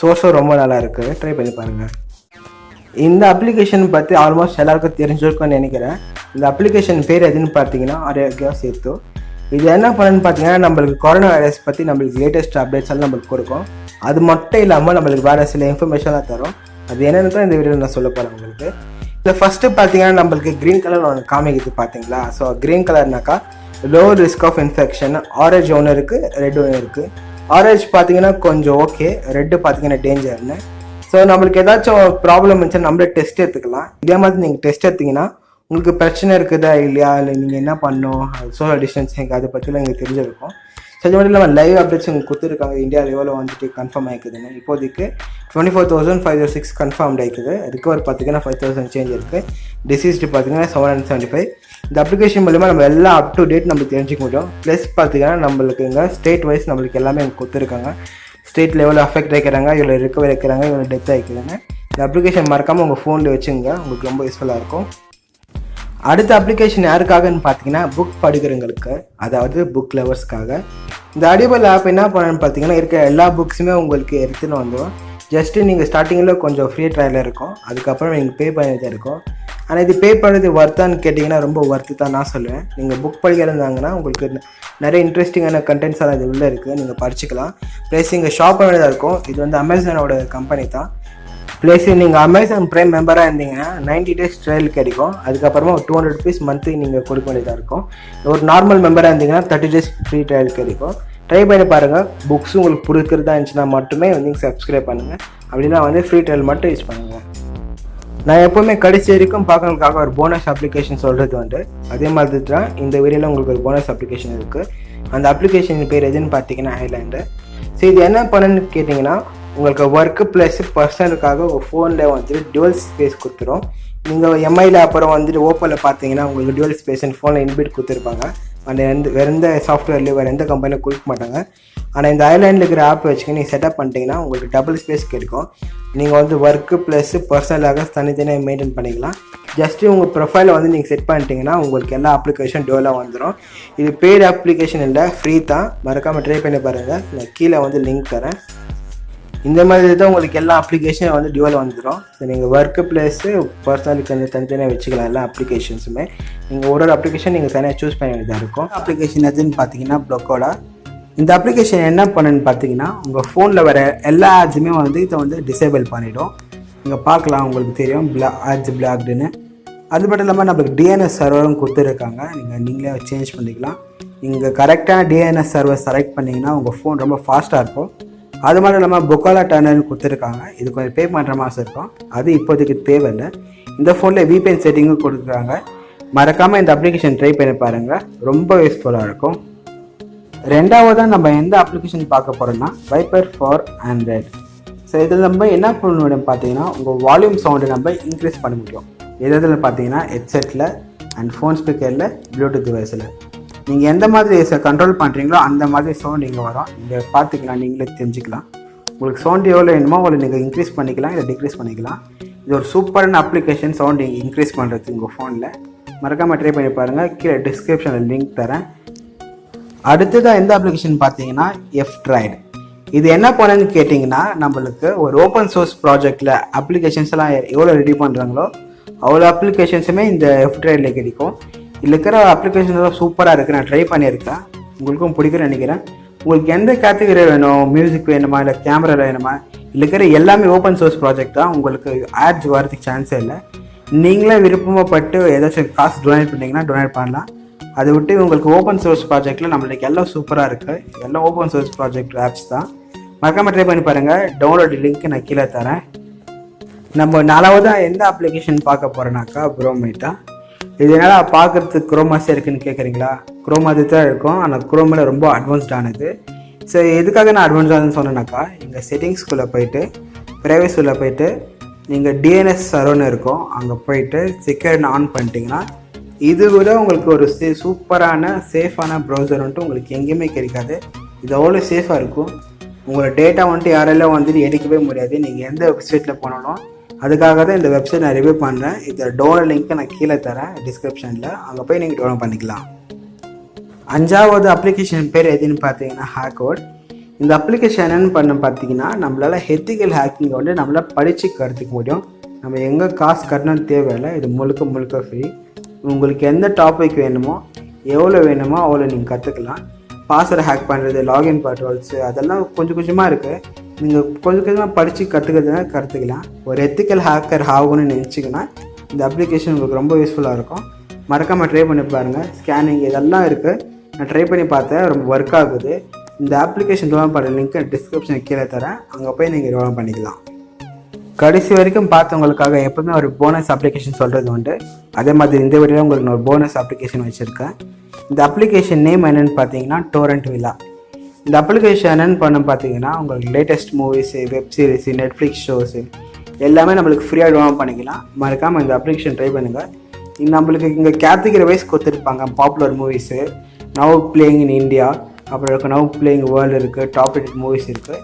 சோர்ஸும் ரொம்ப நல்லா இருக்குது, ட்ரை பண்ணி பாருங்கள். இந்த அப்ளிகேஷன் பற்றி ஆல்மோஸ்ட் எல்லாருக்கும் தெரிஞ்சிருக்கும்னு நினைக்கிறேன். இந்த அப்ளிகேஷன் பேர் எதுன்னு பார்த்தீங்கன்னா ஆரோக்கியா சேத்து. இது என்ன பண்ணுன்னு பார்த்தீங்கன்னா நம்மளுக்கு கொரோனா வைரஸ் பற்றி நம்மளுக்கு லேட்டஸ்ட் அப்டேட்ஸ் எல்லாம் நம்மளுக்கு கொடுக்கும். அது மட்டும் இல்லாமல் நம்மளுக்கு வேறு சில இன்ஃபர்மேஷன்லாம் தரும். அது என்னென்னு தான் இந்த வீடியோவில் நான் சொல்ல போகிறேன் உங்களுக்கு. இதில் ஃபஸ்ட்டு பார்த்தீங்கன்னா நம்மளுக்கு க்ரீன் கலர் ஒன்று காமிக்குது பார்த்தீங்களா. ஸோ க்ரீன் கலர்னாக்கா லோ ரிஸ்க் ஆஃப் இன்ஃபெக்ஷன். ஆரஞ்சு ஒன்று இருக்குது, ரெட் ஒன்று இருக்குது. ஆரஞ்சு பார்த்தீங்கன்னா கொஞ்சம் ஓகே, ரெட்டு பார்த்தீங்கன்னா டேஞ்சர்னு. ஸோ நம்மளுக்கு ஏதாச்சும் ப்ராப்ளம் இருந்துச்சுன்னா நம்மளே டெஸ்ட் எடுத்துக்கலாம். இதே மாதிரி நீங்கள் டெஸ்ட் எடுத்திங்கன்னா உங்களுக்கு பிரச்சனை இருக்குதா இல்லையா, இல்லை நீங்கள் என்ன பண்ணணும், சோஷியல் டிஸ்டன்சிங் அதை பற்றிலாம் எங்களுக்கு தெரிஞ்சிருக்கும். ஸோ அது மட்டும் இல்லாமல் லைவ் அப்டேட்ஸ் உங்களுக்கு கொடுத்துருக்காங்க. இந்தியாவில் எவ்வளோ வந்துட்டு கன்ஃபார்ம் ஆகிக்குதுன்னு. இப்போதைக்கு 24,506 கன்ஃபார்ம்ட் ஆகிக்குது. ரிகவர் பார்த்தீங்கன்னா 5,000 சேஞ்ச் இருக்குது. டிசீஸ்டு பார்த்தீங்கன்னா 775. இந்த அப்ளிகேஷன் மூலமாக நம்ம எல்லாம் அப் டு டேட் நம்ம தெரிஞ்சிக்க முடியும். ப்ளஸ் பார்த்தீங்கன்னா நம்மளுக்கு இங்கே ஸ்டேட் வைஸ் நம்மளுக்கு எல்லாமே எனக்கு கொடுத்துருக்காங்க. ஸ்டேட்டில் எவ்வளோ அஃபெக்ட் ஆகிக்கிறாங்க, இவ்வளோ ரிகவர் ஆகிக்கிறாங்க, இவ்வளோ டெத் ஆகிக்கிறாங்க. இந்த அப்ளிகேஷன் மறக்காமல் உங்கள் ஃபோனில் வச்சுங்க, உங்களுக்கு ரொம்ப யூஸ்ஃபுல்லாக இருக்கும். அடுத்த அப்ளிகேஷன் யாருக்காகன்னு பார்த்தீங்கன்னா புக் படிக்கிறவங்களுக்கு, அதாவது புக் லவர்ஸ்க்காக. இந்த ஆடியோபிள் ஆப் என்ன பண்ணணும்னு பார்த்தீங்கன்னா இருக்கிற எல்லா புக்ஸுமே உங்களுக்கு எடுத்துன்னு வந்துடும். ஜஸ்ட்டு நீங்கள் ஸ்டார்டிங்கில் கொஞ்சம் ஃப்ரீ ட்ரையல் இருக்கும், அதுக்கப்புறம் நீங்கள் பே பண்ணிட்டு இருக்கும். ஆனால் இது பே பண்ணுறது ஒர்த்தான்னு கேட்டிங்கன்னா ரொம்ப ஒர்த்து தான் நான் சொல்லுவேன். நீங்கள் புக் படிக்க இருந்தாங்கன்னா உங்களுக்கு நிறைய இன்ட்ரெஸ்டிங்கான கண்டென்ட்ஸ் எல்லாம் இது உள்ளே இருக்குது, நீங்கள் படிச்சுக்கலாம். ப்ளஸ் இங்கே ஷாப் பண்ணதாக இருக்கும். இது வந்து அமேசானோட கம்பெனி தான். ப்ளஸ் நீங்கள் அமேசான் ப்ரைம் மெம்பராக இருந்தீங்கன்னா 90 days ட்ரையல் கிடைக்கும். அதுக்கப்புறமா ஒரு 200 rupees மந்த்லி நீங்கள் கொடுக்க வேண்டியதாக இருக்கும். ஒரு நார்மல் மெம்பராக இருந்தீங்கன்னா 30 days ஃப்ரீ ட்ரையல் கிடைக்கும். ட்ரை பண்ணி பாருங்கள். புக்ஸ் உங்களுக்கு பிடிக்கிறதா இருந்துச்சுன்னா மட்டுமே வந்து நீங்கள் சப்ஸ்கிரைப் பண்ணுங்கள், அப்படின்னா வந்து ஃப்ரீ ட்ரையல் மட்டும் யூஸ் பண்ணுங்கள். நான் எப்போவுமே கடைசி வரைக்கும் பார்க்கறதுக்காக ஒரு போனஸ் அப்ளிகேஷன் சொல்கிறது வந்து அதே மாதிரி தான் இந்த வீடியோவில் உங்களுக்கு ஒரு போனஸ் அப்ளிகேஷன் இருக்குது. அந்த அப்ளிகேஷன் பேர் எதுன்னு பார்த்தீங்கன்னா ஐலாண்டு. ஸோ இது என்ன பண்ணுன்னு கேட்டிங்கன்னா உங்களுக்கு ஒர்க்கு ப்ளஸ் பர்சனலுக்காக உங்கள் ஃபோனில் வந்துட்டு டுவல் ஸ்பேஸ் கொடுத்துரும். நீங்கள் எம்ஐயில் அப்புறம் வந்துட்டு ஓப்போவில் பார்த்தீங்கன்னா உங்களுக்கு டுவல் ஸ்பேஸ்ன்னு ஃபோனில் இன்பிட் கொடுத்துருப்பாங்க. அந்த வேறு எந்த சாஃப்ட்வேர்லேயும் வேறு எந்த கம்பெனியும் கொடுக்க மாட்டாங்க. ஆனால் இந்த ஐலாண்டில் இருக்கிற ஆப் வச்சுக்க நீங்கள் செட்டப் பண்ணிட்டீங்கன்னா உங்களுக்கு டபுள் ஸ்பேஸ் கிடைக்கும். நீங்கள் வந்து ஒர்க்கு ப்ளஸ் பர்சனலாக தனித்தனியாக மெயின்டைன் பண்ணிக்கலாம். ஜஸ்ட்டு உங்கள் ப்ரொஃபைலை வந்து நீங்கள் செட் பண்ணிட்டீங்கன்னா உங்களுக்கு எல்லா அப்ளிகேஷன் டெவலாக வந்துடும். இது பெய்டு அப்ளிகேஷன் இல்லை, ஃப்ரீ தான். மறக்காமல் ட்ரை பண்ணி பாருங்கள். நான் கீழே வந்து லிங்க் தரேன். இந்த மாதிரி தான் உங்களுக்கு எல்லா அப்ளிகேஷனும் வந்து டியூவல் வந்துடும். ஸோ நீங்கள் ஒர்க்கு ப்ளஸ்ஸு பர்சனலுக்கு வந்து தனித்தனியாக வச்சுக்கலாம் எல்லா அப்ளிகேஷன்ஸுமே. நீங்கள் ஒரு அப்ளிகேஷன் நீங்கள் தனியாக சூஸ் பண்ண வேண்டியதாக இருக்கும். அப்ளிகேஷன் எதுன்னு பார்த்தீங்கன்னா ப்ளோக்கோடா. இந்த அப்ளிகேஷன் என்ன பண்ணுன்னு பார்த்தீங்கன்னா உங்கள் ஃபோனில் வர எல்லா ஆட்ஸுமே வந்து இதை வந்து டிசேபிள் பண்ணிவிடும். நீங்கள் பார்க்கலாம், உங்களுக்கு தெரியும் ஆட்ஸ் பிளாக்டுன்னு. அது மட்டும் இல்லாமல் நம்மளுக்கு டிஎன்எஸ் சர்வரும் கொடுத்துருக்காங்க. நீங்களே சேஞ்ச் பண்ணிக்கலாம். நீங்கள் கரெக்டான டிஎன்எஸ் சர்வர் செலக்ட் பண்ணிங்கன்னா உங்கள் ஃபோன் ரொம்ப ஃபாஸ்ட்டாக இருக்கும். அது மட்டும் இல்லாமல் பொக்காலா டர்னர்னு கொடுத்துருக்காங்க. இது கொஞ்சம் பே பண்ணுற மாதிரி இருக்கும், அது இப்போதைக்கு தேவையில்லை. இந்த ஃபோனில் VPN செட்டிங்கும் கொடுக்குறாங்க. மறக்காமல் இந்த அப்ளிகேஷன் ட்ரை பண்ணி பாருங்கள், ரொம்ப யூஸ்ஃபுல்லாக இருக்கும். ரெண்டாவதாக நம்ம எந்த அப்ளிகேஷன் பார்க்க போகிறோம்னா வைப்பர் ஃபார் ஆண்ட்ராய்டு. ஸோ இதில் நம்ம என்ன பண்ணணும் பார்த்தீங்கன்னா உங்கள் வால்யூம் சவுண்டை நம்ம இன்க்ரீஸ் பண்ண முடியும். எதில் பார்த்தீங்கன்னா ஹெட்செட்டில் அண்ட் ஃபோன் ஸ்பீக்கரில் ப்ளூடூத் டிவைஸில் நீங்கள் எந்த மாதிரி கண்ட்ரோல் பண்ணுறீங்களோ அந்த மாதிரி சவுண்ட் நீங்கள் வரும். நீங்கள் பார்த்துக்கலாம், நீங்களே தெரிஞ்சுக்கலாம். உங்களுக்கு சவுண்ட் எவ்வளோ வேணுமோ அவ்வளோ நீங்கள் இன்க்ரீஸ் பண்ணிக்கலாம், இல்லை டிக்ரீஸ் பண்ணிக்கலாம். இது ஒரு சூப்பரான அப்ளிகேஷன் சவுண்ட் இன்க்ரீஸ் பண்ணுறது உங்கள் ஃபோனில். மறக்காமல் ட்ரை பண்ணி பாருங்கள், கீழே டிஸ்கிரிப்ஷனில் லிங்க் தரேன். அடுத்ததாக எந்த அப்ளிகேஷன் பார்த்தீங்கன்னா F-Droid. இது என்ன பண்ணுன்னு கேட்டிங்கன்னா நம்மளுக்கு ஒரு ஓப்பன் சோர்ஸ் ப்ராஜெக்டில் அப்ளிகேஷன்ஸ் எல்லாம் எவ்வளோ ரெடி பண்ணுறாங்களோ அவ்வளோ அப்ளிகேஷன்ஸுமே இந்த F-Droidல கிடைக்கும். இதில் இருக்கிற அப்ளிகேஷன்ஸ்லாம் சூப்பராக இருக்குது, நான் ட்ரை பண்ணியிருக்கேன், உங்களுக்கும் பிடிக்குன்னு நினைக்கிறேன். உங்களுக்கு எந்த கேட்டகரி வேணும், மியூசிக் வேணுமா இல்லை கேமரா வேணுமா, இதில் இருக்கிற எல்லாமே ஓப்பன் சோர்ஸ் ப்ராஜெக்ட் தான். உங்களுக்கு ஆட்ஸ் வரதுக்கு சான்ஸே இல்லை. நீங்களே விருப்பப்பட்டு ஏதாச்சும் காசு டொனேட் பண்ணிங்கன்னா டொனேட் பண்ணலாம். அதை விட்டு உங்களுக்கு ஓப்பன் சோர்ஸ் ப்ராஜெக்டில் நம்மளுக்கு எல்லாம் சூப்பராக இருக்குது. எல்லாம் ஓப்பன் சோர்ஸ் ப்ராஜெக்ட் ஆப்ஸ் தான். மறக்காமல் ட்ரை பண்ணி பாருங்கள். டவுன்லோட் லிங்க் நான் கீழே தரேன். நம்ம நாலாவதாக எந்த அப்ளிகேஷன் பார்க்க போகிறோன்னாக்கா ப்ரோமேட்டா. இது என்னால் பார்க்குறதுக்கு குரோமாஸே இருக்குன்னு கேட்குறீங்களா? குரோமா அது தான் இருக்கும், ஆனால் குரோமில் ரொம்ப அட்வான்ஸ்டானது. ஸோ எதுக்காக நான் அட்வான்ஸ்டானு சொன்னேன்னாக்கா, இங்கே செட்டிங்ஸ்குள்ளே போயிட்டு ப்ரைவேசிக்குள்ளே போயிட்டு நீங்கள் டிஎன்எஸ் சர்வர்னு இருக்கும், அங்கே போயிட்டு செக்யூரிட்டி ஆன் பண்ணிட்டீங்கன்னா இது விட உங்களுக்கு ஒரு சூப்பரான சேஃபான ப்ரௌசர் வந்துட்டு உங்களுக்கு எங்கேயுமே கிடைக்காது. இது அவ்வளோ சேஃபாக இருக்கும். உங்களோட டேட்டா வந்துட்டு யாரெல்லாம் வந்துட்டு எடுக்கவே முடியாது. நீங்கள் எந்த வெப்சைட்டில் போனாலும் அதுக்காக தான் இந்த வெப்சைட் நான் ரிவ்யூ பண்ணுறேன். இதோட டவுன்லோட் லிங்க்கை நான் கீழே தரேன் டிஸ்கிரிப்ஷனில், அங்கே போய் நீங்கள் டவுன்லோட் பண்ணிக்கலாம். 5வது அப்ளிகேஷன் பேர் எதுன்னு பார்த்தீங்கன்னா ஹேக்கோட். இந்த அப்ளிகேஷன் என்னென்னு பார்த்தீங்கன்னா நம்மளால் எத்திக்கல் ஹேக்கிங்கை வந்து நம்மளால் படித்து கற்றுக்க முடியும். நம்ம எங்கே காசு கட்டணும்னு தேவையில்லை, இது முழுக்க முழுக்க ஃப்ரீ. உங்களுக்கு எந்த டாபிக் வேணுமோ எவ்வளோ வேணுமோ அவ்வளோ நீங்கள் கற்றுக்கலாம். பாஸ்வேர்டு ஹேக் பண்ணுறது, லாகின் பாட்ரோல்ஸு அதெல்லாம் கொஞ்சம் கொஞ்சமாக இருக்குது. நீங்கள் கொஞ்சம் கொஞ்சமாக படித்து கற்றுக்கலாம். ஒரு எத்திக்கல் ஹேக்கர் ஆகணும்னு நினச்சிங்கன்னா இந்த அப்ளிகேஷன் உங்களுக்கு ரொம்ப யூஸ்ஃபுல்லாக இருக்கும். மறக்காமல் ட்ரை பண்ணி பாருங்கள். ஸ்கேனிங் இதெல்லாம் இருக்குது, நான் ட்ரை பண்ணி பார்த்தேன், ரொம்ப ஒர்க் ஆகுது. இந்த அப்ளிகேஷன் டவுன்லோட் பண்ணுற லிங்க்கை டிஸ்கிரிப்ஷன் கீழே தரேன், அங்கே போய் நீங்கள் டவுன்லோட் பண்ணிக்கலாம். கடைசி வரைக்கும் பார்த்தவங்களுக்காக எப்போவுமே ஒரு போனஸ் அப்ளிகேஷன் சொல்கிறது உண்டு. அதே மாதிரி இந்த வீடியோவில் உங்களுக்கு நான் ஒரு போனஸ் அப்ளிகேஷன் வச்சுருக்கேன். இந்த அப்ளிகேஷன் நேம் என்னென்னு பார்த்தீங்கன்னா டோரண்ட் வில்லா. இந்த அப்ளிகேஷன் என்னென்னு பார்த்தீங்கன்னா உங்களுக்கு latest movies, web series, Netflix shows எல்லாமே நம்மளுக்கு ஃப்ரீயாக டவுன்லோட் பண்ணிக்கலாம். மறக்காமல் இந்த அப்ளிகேஷன் ட்ரை பண்ணுங்கள். நம்மளுக்கு இங்கே கேட்டகரி வைஸ் கொடுத்துருப்பாங்க. Popular movies, now playing in India, அப்புறம் இருக்குது நவ் பிளேயிங் வேர்ல்டு இருக்குது, டாப் ரேட்டட் மூவிஸ் இருக்குது.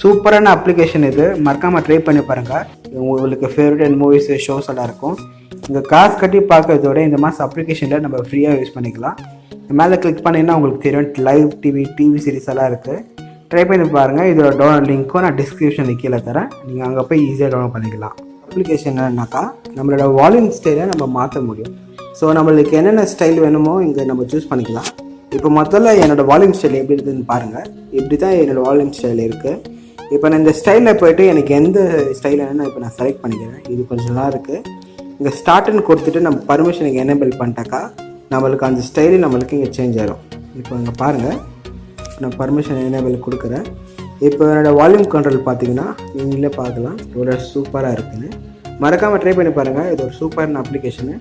சூப்பரான அப்ளிகேஷன் இது, மறக்காமல் ட்ரை பண்ணி பாருங்கள். உங்களுக்கு ஃபேவரட் மூவிஸு, ஷோஸ் எல்லாம் இருக்கும். இங்கே காசு கட்டி பார்க்கறதோட இந்த மாதிரி அப்ளிகேஷனில் நம்ம ஃப்ரீயாக யூஸ் பண்ணிக்கலாம். மேலே கிளிக் பண்ணிங்கன்னா உங்களுக்கு தெரியும் லைவ் டிவி சீரிஸ் எல்லாம் இருக்குது. ட்ரை பண்ணி பாருங்கள். இதோட டவுன்லோட் லிங்க்கும் நான் டிஸ்கிரிப்ஷனில் கீழே தரேன், நீங்கள் அங்கே போய் ஈஸியாக டவுன்லோட் பண்ணிக்கலாம். அப்ளிகேஷன் என்னன்னாக்கா நம்மளோட வால்யூம் ஸ்டைலை நம்ம மாற்ற முடியும். ஸோ நம்மளுக்கு என்னென்ன ஸ்டைல் வேணுமோ இங்கே நம்ம சூஸ் பண்ணிக்கலாம். இப்போ முதல்ல என்னோடய வால்யூம் ஸ்டைல் எப்படி இருக்குதுன்னு பாருங்கள். இப்படி தான் என்னோடய வால்யூம் ஸ்டைல் இருக்குது. இப்போ நான் இந்த ஸ்டைலில் போய்ட்டு எனக்கு எந்த ஸ்டைல் வேணும்னு இப்போ நான் செலக்ட் பண்ணிக்கிறேன். இது கொஞ்சம் நல்லா இருக்குது. இங்கே ஸ்டார்ட்னு கொடுத்துட்டு நம்ம பர்மிஷனுக்கு எனேபிள் பண்ணிட்டாக்கா நம்மளுக்கு அந்த ஸ்டைலு நம்மளுக்கு இங்கே சேஞ்ச் ஆகிடும். இப்போ இங்கே பாருங்கள், நான் பர்மிஷன் எனேபிள் கொடுக்குறேன். இப்போ என்னோடய வால்யூம் கண்ட்ரோல் பார்த்தீங்கன்னா நீங்களே பார்க்கலாம் எவ்வளோ சூப்பராக இருக்குன்னு. மறக்காமல் ட்ரை பண்ணி பாருங்கள். இது ஒரு சூப்பரான அப்ளிகேஷனு.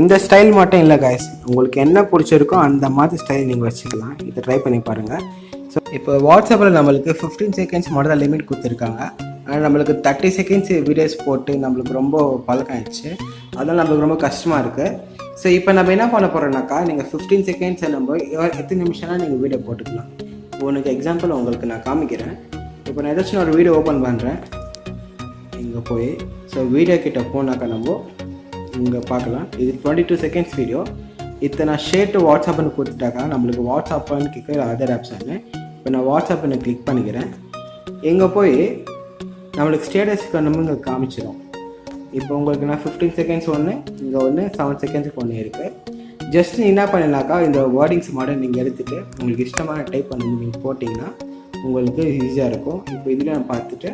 இந்த ஸ்டைல் மட்டும் இல்லை கைஸ், உங்களுக்கு என்ன பிடிச்சிருக்கோ அந்த மாதிரி ஸ்டைல் நீங்கள் வச்சுக்கலாம். இதை ட்ரை பண்ணி பாருங்கள். ஸோ இப்போ வாட்ஸ்அப்பில் நம்மளுக்கு 15 செகண்ட்ஸ் மட்டும் தான் லிமிட் கொடுத்துருக்காங்க. ஆனால் நம்மளுக்கு 30 செகண்ட்ஸ் வீடியோஸ் போட்டு நம்மளுக்கு ரொம்ப பழக்கம் ஆயிடுச்சு. அதனால் நம்மளுக்கு ரொம்ப கஷ்டமாக இருக்குது. ஸோ இப்போ நம்ம என்ன பண்ண போகிறோம்னாக்கா, நீங்கள் 15 செகண்ட்ஸ் நம்ம எத்தனை நிமிஷம்னா நீங்கள் வீடியோ போட்டுக்கலாம். உனக்கு எக்ஸாம்பிள் உங்களுக்கு நான் காமிக்கிறேன். இப்போ நான் ஏதாச்சும் ஒரு வீடியோ ஓப்பன் பண்ணுறேன். இங்கே போய் ஸோ வீடியோ கிட்ட போனாக்கா நம்ம இங்கே பார்க்கலாம். இது 22 செகண்ட்ஸ் வீடியோ. இதை நான் ஷேர் டு வாட்ஸ்அப்னு கொடுத்துட்டாக்கா நம்மளுக்கு வாட்ஸ்அப்னு கேட்குற அதர் ஆப்ஷனு. இப்போ நான் வாட்ஸ்அப்னு கிளிக் பண்ணிக்கிறேன். இங்கே போய் நம்மளுக்கு ஸ்டேட்டஸ்க்கு நம்ம இங்கே காமிச்சிடும். இப்போ உங்களுக்கு நான் 15 செகண்ட்ஸ் ஒன்று, இங்கே ஒன்று 7 செகண்ட்ஸுக்கு ஒன்று இருக்குது. ஜஸ்ட் என்ன பண்ணினாக்கா இந்த வேர்டிங்ஸ் மாடல் நீங்கள் எடுத்துகிட்டு உங்களுக்கு இஷ்டமான டைப் பண்ணி நீங்கள் போட்டிங்கன்னா உங்களுக்கு ஈஸியாக இருக்கும். இப்போ இதில் நான் பார்த்துட்டு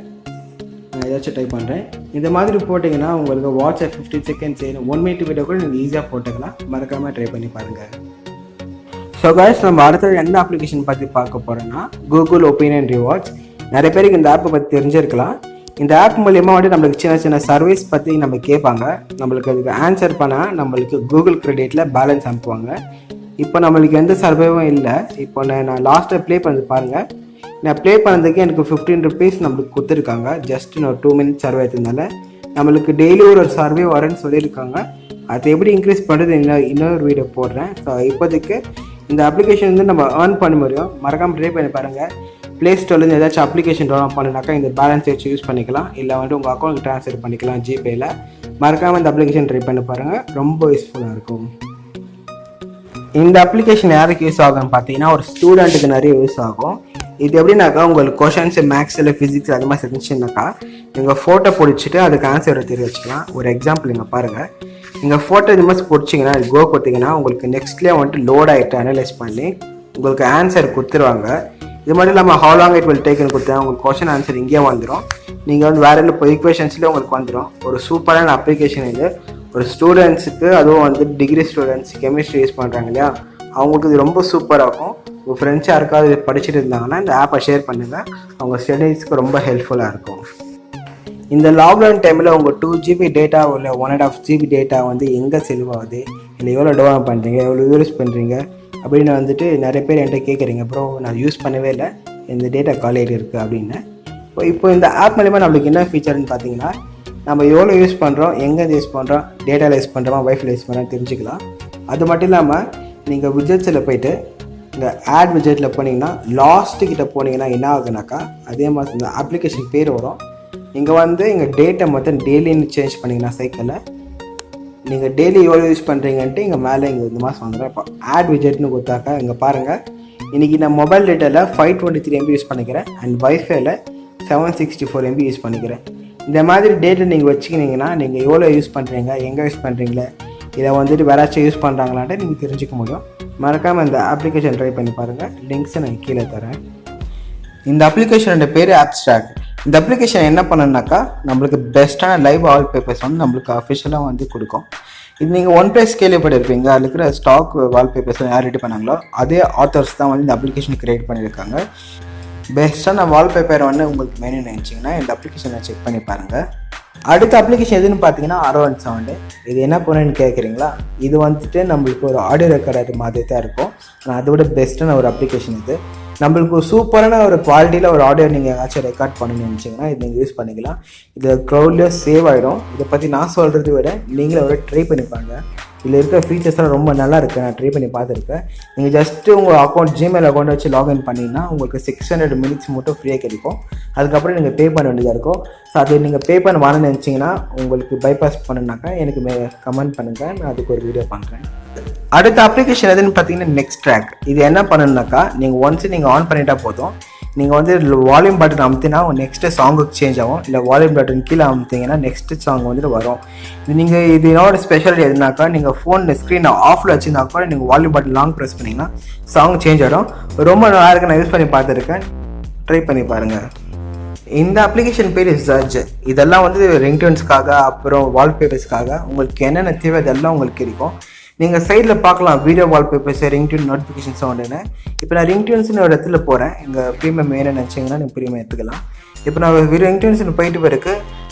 நான் ஏதாச்சும் டைப் பண்ணுறேன். இந்த மாதிரி போட்டிங்கன்னா உங்களுக்கு வாட்ஸ்அப் 15 செகண்ட்ஸ் 1 மினிட் வீடியோ கூட நீங்கள் ஈஸியாக போட்டுக்கலாம். மறக்காமல் ட்ரை பண்ணி பாருங்கள். ஸோ கைஸ், நம்ம அடுத்தது எந்த அப்ளிகேஷன் பற்றி பார்க்க போகிறோன்னா கூகுள் ஒப்பீனியன் ரிவார்ட்ஸ். நிறைய பேருக்கு இந்த ஆப்பை பற்றி தெரிஞ்சிருக்கலாம். இந்த ஆப் மூலியமாக வந்து நம்மளுக்கு சின்ன சின்ன சர்வீஸ் பற்றி நம்ம கேட்பாங்க. நம்மளுக்கு அதுக்கு ஆன்சர் பண்ணால் நம்மளுக்கு கூகுள் கிரெடிட்டில் பேலன்ஸ் அனுப்புவாங்க. இப்போ நம்மளுக்கு எந்த சர்வேவும் இல்லை. இப்போ நான் லாஸ்ட்டாக ப்ளே பண்ணி பாருங்கள். நான் ப்ளே பண்ணதுக்கு எனக்கு 15 ருபீஸ் நம்மளுக்கு கொடுத்துருக்காங்க. ஜஸ்ட் நான் 2 மினிட்ஸ் சர்வே எடுத்ததுனால நம்மளுக்கு டெய்லி ஒரு சர்வே வரேன்னு சொல்லியிருக்காங்க. அது எப்படி இன்க்ரீஸ் பண்ணுறது இன்னொரு வீடியோ போடுறேன். ஸோ இப்போதைக்கு இந்த அப்ளிகேஷன் வந்து நம்ம ஏர்ன் பண்ண முடியும். மறக்காமல் ட்ரை பண்ணி பாருங்கள். ப்ளே ஸ்டோர்லேருந்து ஏதாச்சும் அப்ளிகேஷன் டவுன்லோட் பண்ணினாக்கா இந்த பேலன்ஸ் வச்சு யூஸ் பண்ணிக்கலாம். இல்லை வந்துட்டு உங்கள் அக்கௌண்ட்டுக்கு ட்ரான்ஸ்ஃபர் பண்ணிக்கலாம் ஜிபேயில். மறக்காமல் இந்த அப்ளிகேஷன் ட்ரை பண்ணி பாருங்கள், ரொம்ப யூஸ்ஃபுல்லாக இருக்கும். இந்த அப்ளிகேஷன் யாருக்கு யூஸ் ஆகும்னு பார்த்தீங்கன்னா ஒரு ஸ்டூடெண்ட்டுக்கு நிறைய யூஸ் ஆகும். இது எப்படின்னாக்கா உங்களுக்கு கொஷன்ஸ் மேக்ஸில் ஃபிசிக்ஸ் அது மாதிரி இருந்துச்சுன்னாக்கா நீங்கள் ஃபோட்டோ பிடிச்சிட்டு அதுக்கு ஆன்சர் தெரிய வச்சுக்கலாம். ஒரு எக்ஸாம்பிள் இங்கே பாருங்கள். நீங்கள் ஃபோட்டோ இது மாதிரி பிடிச்சிங்கன்னா கோ கொடுத்தீங்கன்னா உங்களுக்கு நெக்ஸ்ட்லேயே வந்துட்டு லோட் ஆகிட்டு அனலைஸ் பண்ணி உங்களுக்கு ஆன்சர் கொடுத்துருவாங்க. இது மட்டும் இல்லாமல் ஹவு லாங் இட் வில் டேக்னு கொடுத்தா உங்களுக்கு கொஷன் ஆன்சர் இங்கேயே வந்துடும். நீங்கள் வந்து வேறு என்ன ஈக்குவேஷன்ஸ்லேயே உங்களுக்கு வந்துடும். ஒரு சூப்பரான அப்ளிகேஷன் இது. ஒரு ஸ்டூடெண்ட்ஸுக்கு, அதுவும் வந்து டிகிரி ஸ்டூடெண்ட்ஸ் கெமிஸ்ட்ரி யூஸ் பண்ணுறாங்க இல்லையா, அவங்களுக்கு இது ரொம்ப சூப்பராக இருக்கும். உங்கள் ஃப்ரெண்ட்ஸ் யாருக்காவது படிச்சுட்டு இருந்தாங்கன்னா இந்த ஆப்பை ஷேர் பண்ணுங்கள். அவங்க ஸ்டடீஸ்க்கு ரொம்ப ஹெல்ப்ஃபுல்லாக இருக்கும். இந்த லாக்டவுன் டைமில் உங்கள் 2 GB டேட்டா இல்லை 1.5 GB டேட்டா வந்து எங்கே செலவாகுது, இல்லை எவ்வளோ டெவலப் பண்ணுறீங்க, எவ்வளோ யூஸ் பண்ணுறீங்க அப்படின்னு வந்துட்டு நிறைய பேர் என்கிட்ட கேட்குறீங்க. ப்ரோ நான் யூஸ் பண்ணவே இல்லை, இந்த டேட்டா காலியாகிட்டு இருக்குது அப்படின்னு. இப்போ இந்த ஆப் மூலிமா நம்மளுக்கு என்ன ஃபீச்சர்னு பார்த்தீங்கன்னா, நம்ம எவ்வளோ யூஸ் பண்ணுறோம், எங்கேருந்து யூஸ் பண்ணுறோம், டேட்டாவில் யூஸ் பண்ணுறோமா, வைஃபைல யூஸ் பண்ணுறோம் தெரிஞ்சுக்கலாம். அது மட்டும் இல்லாமல் நீங்கள் விஜெட்ஸில் போய்ட்டு இந்த ஆட் விஜெட்டில் போனீங்கன்னா லாஸ்ட்டு கிட்ட போனீங்கன்னா என்ன ஆகுனாக்கா, அதே மாதிரி இந்த அப்ளிகேஷன் பேர் வரும். இங்கே வந்து எங்கள் டேட்டை மொத்தம் டெய்லின்னு சேஞ்ச் பண்ணிங்கன்னா சைக்கிளில் நீங்கள் டெய்லி எவ்வளோ யூஸ் பண்ணுறீங்கன்ட்டு இங்கே மேலே இங்கே இந்த மாதம் வந்துடும். இப்போ ஆட் விஜெட்னு கொடுத்தாக்கா இங்கே பாருங்கள், இன்றைக்கி நான் மொபைல் டேட்டாவில் 523 MB யூஸ் பண்ணிக்கிறேன் அண்ட் வைஃபைல 764 MB யூஸ் பண்ணிக்கிறேன். இந்த மாதிரி டேட்டை நீங்கள் வச்சுக்கினீங்கன்னா நீங்கள் எவ்வளோ யூஸ் பண்ணுறீங்க, எங்கே யூஸ் பண்ணுறீங்களே, இதை வந்துட்டு வேறாச்சும் யூஸ் பண்ணுறாங்களான்ட்டு நீங்கள் தெரிஞ்சுக்க முடியும். மறக்காமல் இந்த அப்ளிகேஷன் ட்ரை பண்ணி பாருங்கள், லிங்க்ஸை நான் கீழே தரேன். இந்த அப்ளிகேஷனோட பேர் ஆப்ஸ்ட்ராக்ட். இந்த அப்ளிகேஷன் என்ன பண்ணணுனாக்கா நம்மளுக்கு பெஸ்ட்டான லைவ் வால்பேப்பர்ஸ் வந்து நம்மளுக்கு அஃபிஷியலாக வந்து கொடுக்கும். இது நீங்கள் OnePlus கேள்விப்பட்டிருப்பீங்க, அதில் இருக்கிற ஸ்டாக் வால்பேப்பர்ஸ் யார் ரெடி பண்ணாங்களோ அதே ஆத்தர்ஸ் தான் வந்து இந்த அப்ளிகேஷன் கிரியேட் பண்ணியிருக்காங்க. பெஸ்ட்டான வால்பேப்பர் வந்து உங்களுக்கு வேணும்னு நினச்சிங்கன்னா இந்த அப்ளிகேஷனை செக் பண்ணி பாருங்கள். அடுத்த அப்ளிகேஷன் எதுன்னு பார்த்தீங்கன்னா R1 சவுண்டு. இது என்ன பண்ணுன்னு கேட்குறீங்களா, இது வந்துட்டு நம்மளுக்கு ஒரு ஆடியோ ரெக்கார்டர் மாதிரி தான் இருக்கும். ஆனால் அதோட பெஸ்ட்டான ஒரு அப்ளிகேஷன் இது. நம்மளுக்கு ஒரு சூப்பரான ஒரு குவாலிட்டியில் ஒரு ஆடியோ நீங்கள் ஏதாச்சும் ரெக்கார்ட் பண்ணணும்னு நினச்சிங்கன்னா இது நீங்கள் யூஸ் பண்ணிக்கலாம். இது க்ளவுட்லேயும் சேவ் ஆகிடும். இதை பற்றி நான் சொல்கிறத விட நீங்களே ஒரு ட்ரை பண்ணிப்பாங்க. இதில் இருக்கிற ஃபீச்சர்ஸ்லாம் ரொம்ப நல்லா இருக்குது, நான் ட்ரை பண்ணி பார்த்துருக்கேன். நீங்கள் ஜஸ்ட்டு உங்கள் அக்கௌண்ட் ஜிமெயில் அக்கௌண்ட்டை வச்சு லாகின் பண்ணிங்கன்னா உங்களுக்கு 600 minutes மட்டும் ஃப்ரீயாக கிடைக்கும். அதுக்கப்புறம் நீங்கள் பே பண்ண வேண்டியதாக இருக்கும். ஸோ அது நீங்கள் பே பண்ண வாங்கன்னு நினச்சிங்கன்னா உங்களுக்கு பைபாஸ் பண்ணுனாக்கா எனக்கு கமெண்ட் பண்ணுங்கள், நான் அதுக்கு ஒரு வீடியோ பண்ணுறேன். அடுத்த அப்ளிகேஷன் எதுன்னு பார்த்தீங்கன்னா நெக்ஸ்ட் ட்ராக். இது என்ன பண்ணணுனாக்கா நீங்கள் ஒன்ஸ் நீங்கள் ஆன் பண்ணிட்டா போதும், நீங்கள் வந்து வால்யூம் பட்டன் அமுத்தினா நெக்ஸ்ட்டு சாங்குக்கு சேஞ்ச் ஆகும், இல்லை வால்யூம் பட்டன் கீழே அமுத்திங்கன்னா நெக்ஸ்ட்டு சாங் வந்துட்டு வரும். இது என்னோட ஸ்பெஷாலிட்டி எதுனாக்கா, நீங்கள் ஃபோன் ஸ்க்ரீனை ஆஃபில் வச்சுருந்தா கூட நீங்கள் வால்யூம் பட்டன் லாங் ப்ரெஸ் பண்ணிங்கன்னா சாங் சேஞ்ச் ஆகிடும். ரொம்ப நல்லா இருக்கு, நான் யூஸ் பண்ணி பார்த்துருக்கேன், ட்ரை பண்ணி பாருங்கள். இந்த அப்ளிகேஷன் பேர் சர்ஜ். இதெல்லாம் வந்து ரிங்டோன்ஸ்க்காக அப்புறம் வால்பேப்பர்ஸ்க்காக உங்களுக்கு என்னென்ன தேவை இதெல்லாம் உங்களுக்கு கிடைக்கும். நீங்கள் சைடில் பார்க்கலாம் வீடியோ வால்பேப்பர்ஸ், ரிங்டியூன், நோட்டிஃபிகேஷன் சவுண்டுன்னு. இப்போ நான் ரிங்டியூன்ஸ்னு ஒரு இடத்துல போகிறேன், எங்கள் ப்ரீமியம் வேணும்னு நினச்சிங்கன்னா நீங்கள் ப்ரீமியம் எடுத்துக்கலாம். இப்போ நான் ரிங்டியூன்ஸ்னு போயிட்டு பிறகு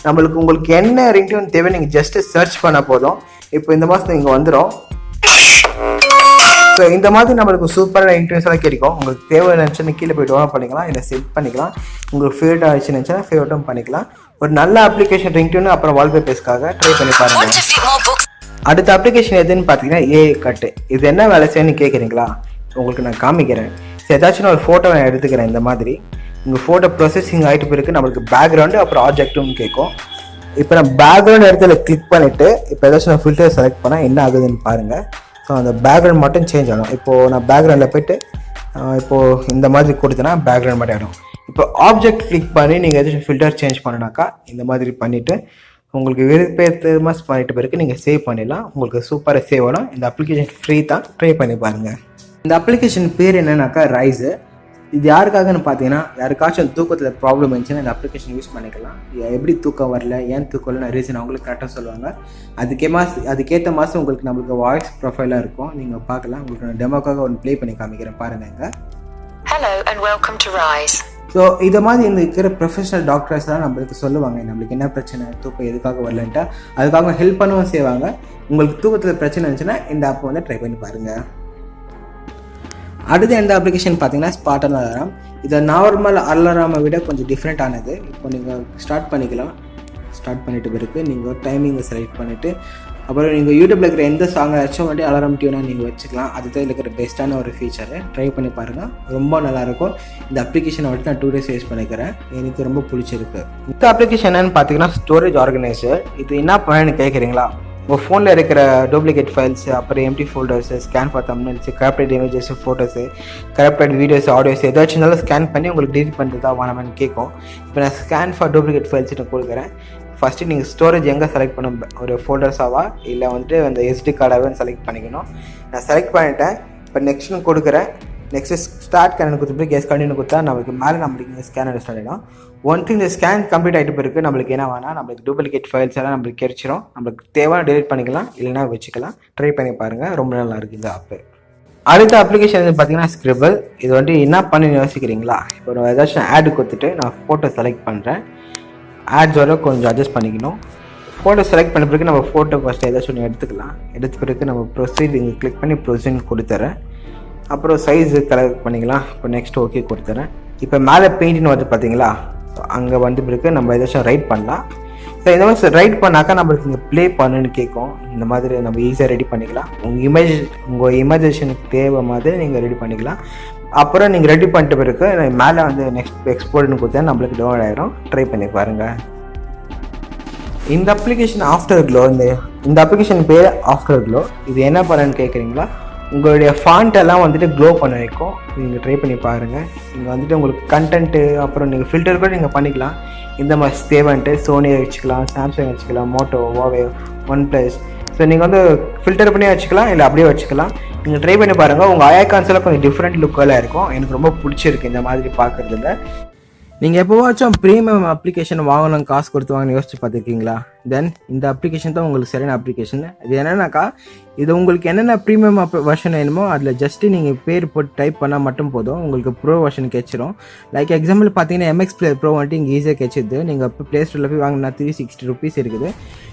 உங்களுக்கு என்ன ரிங்டியூன் தேவை நீங்கள் ஜஸ்ட்டு சர்ச் பண்ண போதும். இப்போ இந்த மாதம் இங்கே வந்துடும். ஸோ இந்த மாதிரி நம்மளுக்கு சூப்பரான ரிங்டியூன்ஸ் எல்லாம் கிடைக்கும். உங்களுக்கு தேவை நினச்சுன்னு கீழே போய்ட்டு டவுன்லோட் பண்ணிக்கலாம், இல்லை செட் பண்ணிக்கலாம். உங்களுக்கு ஃபேவரட் ஆகிடுச்சு நினச்சா ஃபேவரட்டும் பண்ணிக்கலாம். ஒரு நல்ல அப்ளிகேஷன் ரிங்டியூன் அப்புறம் வால்பேப்பர்ஸ்க்காக ட்ரை பண்ணி பாருங்கள். அடுத்த அப்ளிகேஷன் எதுன்னு பார்த்தீங்கன்னா AI கட்டு. இது என்ன வேலை செய்யணும்னு கேட்குறீங்களா, உங்களுக்கு நான் காமிக்கிறேன். சரி, ஏதாச்சும் நான் ஒரு ஃபோட்டோ நான் எடுத்துக்கிறேன். இந்த மாதிரி உங்கள் ஃபோட்டோ ப்ரொசஸிங் ஆகிட்டு பிறகு நம்மளுக்கு பேக்ரவுண்டு அப்புறம் ஆப்ஜெக்ட்டும் கேட்கும். இப்போ நான் பேக்ரவுண்ட் இடத்துல கிளிக் பண்ணிவிட்டு இப்போ ஏதாச்சும் நான் ஃபில்டர் செலக்ட் பண்ணால் என்ன ஆகுதுன்னு பாருங்கள். ஸோ அந்த பேக்ரவுண்ட் மட்டும் சேஞ்ச் ஆகும். இப்போது நான் பேக்ரவுண்டில் போய்ட்டு இப்போது இந்த மாதிரி கொடுத்தேன்னா பேக்ரவுண்ட் மட்டும் ஆகிடும். இப்போ ஆப்ஜெக்ட் கிளிக் பண்ணி நீங்கள் ஏதாச்சும் ஃபில்டர் சேஞ்ச் பண்ணனாக்கா இந்த மாதிரி பண்ணிவிட்டு உங்களுக்கு விருப்பமாக பண்ணிட்டு பிறகு நீங்கள் சேவ் பண்ணிடலாம். உங்களுக்கு சூப்பராக சேவ் ஆகும். இந்த அப்ளிகேஷன் ஃப்ரீ தான், ட்ரை பண்ணி பாருங்கள். இந்த அப்ளிகேஷன் பேர் என்னன்னாக்கா ரைஸு. இது யாருக்காகன்னு பார்த்தீங்கன்னா யாருக்காச்சும் தூக்கத்தில் ப்ராப்ளம் இருந்துச்சுன்னா இந்த அப்ளிகேஷன் யூஸ் பண்ணிக்கலாம். எப்படி தூக்கம் வரல, ஏன் தூக்கம் வரல ரீசன் அவங்களுக்கு கரெக்டாக சொல்லுவாங்க. அதுக்கேற்ற மாதம் உங்களுக்கு நம்மளுக்கு வாய்ஸ் ப்ரொஃபைலாக இருக்கும், நீங்கள் பார்க்கலாம். உங்களுக்கு நான் டெமோக்காக ஒன்று ப்ளே பண்ணி காமிக்கிறேன் பாருங்க. Hello and welcome to Rise. So இதை மாதிரி இந்த இருக்கிற ப்ரொஃபஷனல் டாக்டர்ஸ்லாம் நம்மளுக்கு சொல்லுவாங்க நம்மளுக்கு என்ன பிரச்சனை, தூக்கம் எதுக்காக வரலன்ட்டா அதுக்காக ஹெல்ப் பண்ணவும் செய்வாங்க. உங்களுக்கு தூக்கத்தில் பிரச்சனை இருந்துச்சுன்னா இந்த ஆப்பை வந்து ட்ரை பண்ணி பாருங்கள். அடுத்து எந்த அப்ளிகேஷன் பார்த்தீங்கன்னா ஸ்பாட் அலாரம். இதை நார்மல் அலாராமை விட கொஞ்சம் டிஃப்ரெண்ட்டானது. இப்போ நீங்கள் ஸ்டார்ட் பண்ணிக்கலாம். ஸ்டார்ட் பண்ணிட்டு பிறகு நீங்கள் டைமிங்கை செலக்ட் பண்ணிவிட்டு அப்புறம் நீங்கள் யூடியூப்பில் இருக்கிற எந்த சாங் ஆச்சும் வந்துட்டு அலாரம் டியூனாக நீங்கள் வச்சுக்கலாம். அதுதான் இருக்கிற பெஸ்ட்டான ஒரு ஃபீச்சரு. ட்ரை பண்ணி பாருங்கள், ரொம்ப நல்லாயிருக்கும். இந்த அப்ளிகேஷனை வந்துட்டு நான் 2 days யூஸ் பண்ணிக்கிறேன், எனக்கு ரொம்ப பிடிச்சிருக்கு. இந்த அப்ளிகேஷன் என்னென்னு பார்த்தீங்கன்னா ஸ்டோரேஜ் ஆர்கனைசர். இது என்ன பண்ணு கேட்குறீங்களா, உங்கள் ஃபோனில் இருக்கிற டூப்ளிகேட் ஃபைல்ஸ், அப்புறம் empty folders, scan for thumbnails, corrupted images, photos, corrupted videos, audios ஏதாச்சும் இருந்தாலும் ஸ்கேன் பண்ணி உங்களுக்கு டெலிட் பண்ணுறது தான் வேணாமனு கேட்கும். இப்போ நான் ஸ்கேன் ஃபார் டூப்ளிகேட் ஃபைல்ஸ் நான் கொடுக்குறேன். ஃபஸ்ட்டு நீங்கள் ஸ்டோரேஜ் எங்கே செலக்ட் பண்ண, ஒரு ஃபோல்டர்ஸாவா இல்லை வந்துட்டு அந்த SD கார்டாகவே செலக்ட் பண்ணிக்கணும். நான் செலக்ட் பண்ணிட்டேன். இப்போ நெக்ஸ்ட்னு கொடுக்குறேன். நெக்ஸ்ட்டு ஸ்டார்ட் ஸ்கேன் கொடுத்துட்டு கேஸ் கண்டினியூ கொடுத்தா நம்மளுக்கு மேலே நம்மளுக்கு இந்த ஸ்கேனர் ஸ்டார்ட் ஆகிடும். ஒன் திங் இந்த ஸ்கேன் கம்ப்ளீட் ஆகிட்டு பிறகு நம்மளுக்கு என்ன வேணால் நம்மளுக்கு டூப்ளிகேட் ஃபைல்ஸ் எல்லாம் நம்மளுக்கு கிடைச்சிரும். நம்மளுக்கு தேவையான டெலிட் பண்ணிக்கலாம், இல்லைனா வச்சுக்கலாம். ட்ரை பண்ணி பாருங்கள், ரொம்ப நல்லா இருக்குது இந்த ஆப்பு. அடுத்த அப்ளிகேஷன் வந்து பார்த்தீங்கன்னா ஸ்கிரிபிள். இது வந்துட்டு என்ன பண்ணி யோசிக்கிறீங்களா, இப்போ ஏதாச்சும் ஆடு கொடுத்துட்டு நான் ஃபோட்டோ செலக்ட் பண்ணுறேன். ஆட்ஸோட கொஞ்சம் அட்ஜஸ்ட் பண்ணிக்கணும். ஃபோட்டோ செலக்ட் பண்ண பிறகு நம்ம ஃபோட்டோ ஃபஸ்ட்டு ஏதாச்சும் ஒன்று எடுத்துக்கலாம். எடுத்த பிறகு நம்ம ப்ரொசீட் இங்கே கிளிக் பண்ணி ப்ரொசீட் கொடுத்துறேன். அப்புறம் சைஸு கலெக்ட் பண்ணிக்கலாம். இப்போ நெக்ஸ்ட் ஓகே கொடுத்துறேன். இப்போ மேலே பெயிண்ட்னு வந்து பார்த்தீங்களா, ஸோ அங்கே வந்து பிறகு நம்ம ஏதாச்சும் ரைட் பண்ணலாம். ஸோ இந்த மாதிரி ரைட் பண்ணாக்கா நம்மளுக்கு இங்கே ப்ளே பண்ணுன்னு கேட்கும். இந்த மாதிரி நம்ம ஈஸியாக ரெடி பண்ணிக்கலாம். உங்கள் இமேஜினேஷனுக்கு தேவை மாதிரி நீங்கள் ரெடி பண்ணிக்கலாம். அப்புறம் நீங்கள் ரெடி பண்ணிட்ட பிறகு மேலே வந்து நெக்ஸ்ட் எக்ஸ்போர்ட்னு கொடுத்தா நம்மளுக்கு டவுன்லோட் ஆகிடும். ட்ரை பண்ணி பாருங்கள். இந்த அப்ளிகேஷன் ஆஃப்டர் க்ளோ, இந்த அப்ளிகேஷன் பேர் ஆஃப்டர் க்ளோ. இது என்ன பண்ணுன்னு கேட்குறீங்களா, உங்களுடைய ஃபாண்ட் எல்லாம் வந்துட்டு க்ளோ பண்ண வைக்கும். நீங்கள் ட்ரை பண்ணி பாருங்கள். இங்கே வந்துட்டு உங்களுக்கு கண்டென்ட்டு அப்புறம் நீங்கள் ஃபில்டர் கூட நீங்கள் பண்ணிக்கலாம். இந்த மாதிரி தேவைன்ட்டு சோனியை வச்சுக்கலாம், சாம்சங் வச்சுக்கலாம், மோட்டோ, ஓவே, OnePlus. ஸோ நீங்கள் வந்து ஃபில்டர் பண்ணி வச்சுக்கலாம், இல்லை அப்படியே வச்சுக்கலாம். நீங்கள் ட்ரை பண்ணி பாருங்கள். உங்கள் ஐகான்ஸ்லாம் கொஞ்சம் டிஃப்ரெண்ட் லுக்கெல்லாம் இருக்கும். எனக்கு ரொம்ப பிடிச்சிருக்கு இந்த மாதிரி பார்க்குறதுல. நீங்கள் எப்போவாச்சும் ப்ரீமியம் அப்ளிகேஷன் வாங்கணும் காசு கொடுத்து வாங்கணும் யோசிச்சு பார்த்துருக்கீங்களா? தென் இந்த அப்ளிகேஷன் தான் உங்களுக்கு சரியான அப்ளிகேஷன். இது என்னன்னாக்கா, இது உங்களுக்கு என்னென்ன ப்ரீமியம் வெர்ஷன் வேணுமோ அதில் ஜஸ்ட்டு நீங்கள் பேர் போட்டு டைப் பண்ணால் மட்டும் போதும், உங்களுக்கு ப்ரோ வெர்ஷன் கிடைச்சிரும். லைக் எக்ஸாம்பிள் பார்த்தீங்கன்னா MX Player Pro வந்துட்டு இங்கே ஈஸியாக கிடைச்சிது. நீங்கள் இப்போ ப்ளே ஸ்டோரில் போய் வாங்கினா 360 rupees இருக்குது.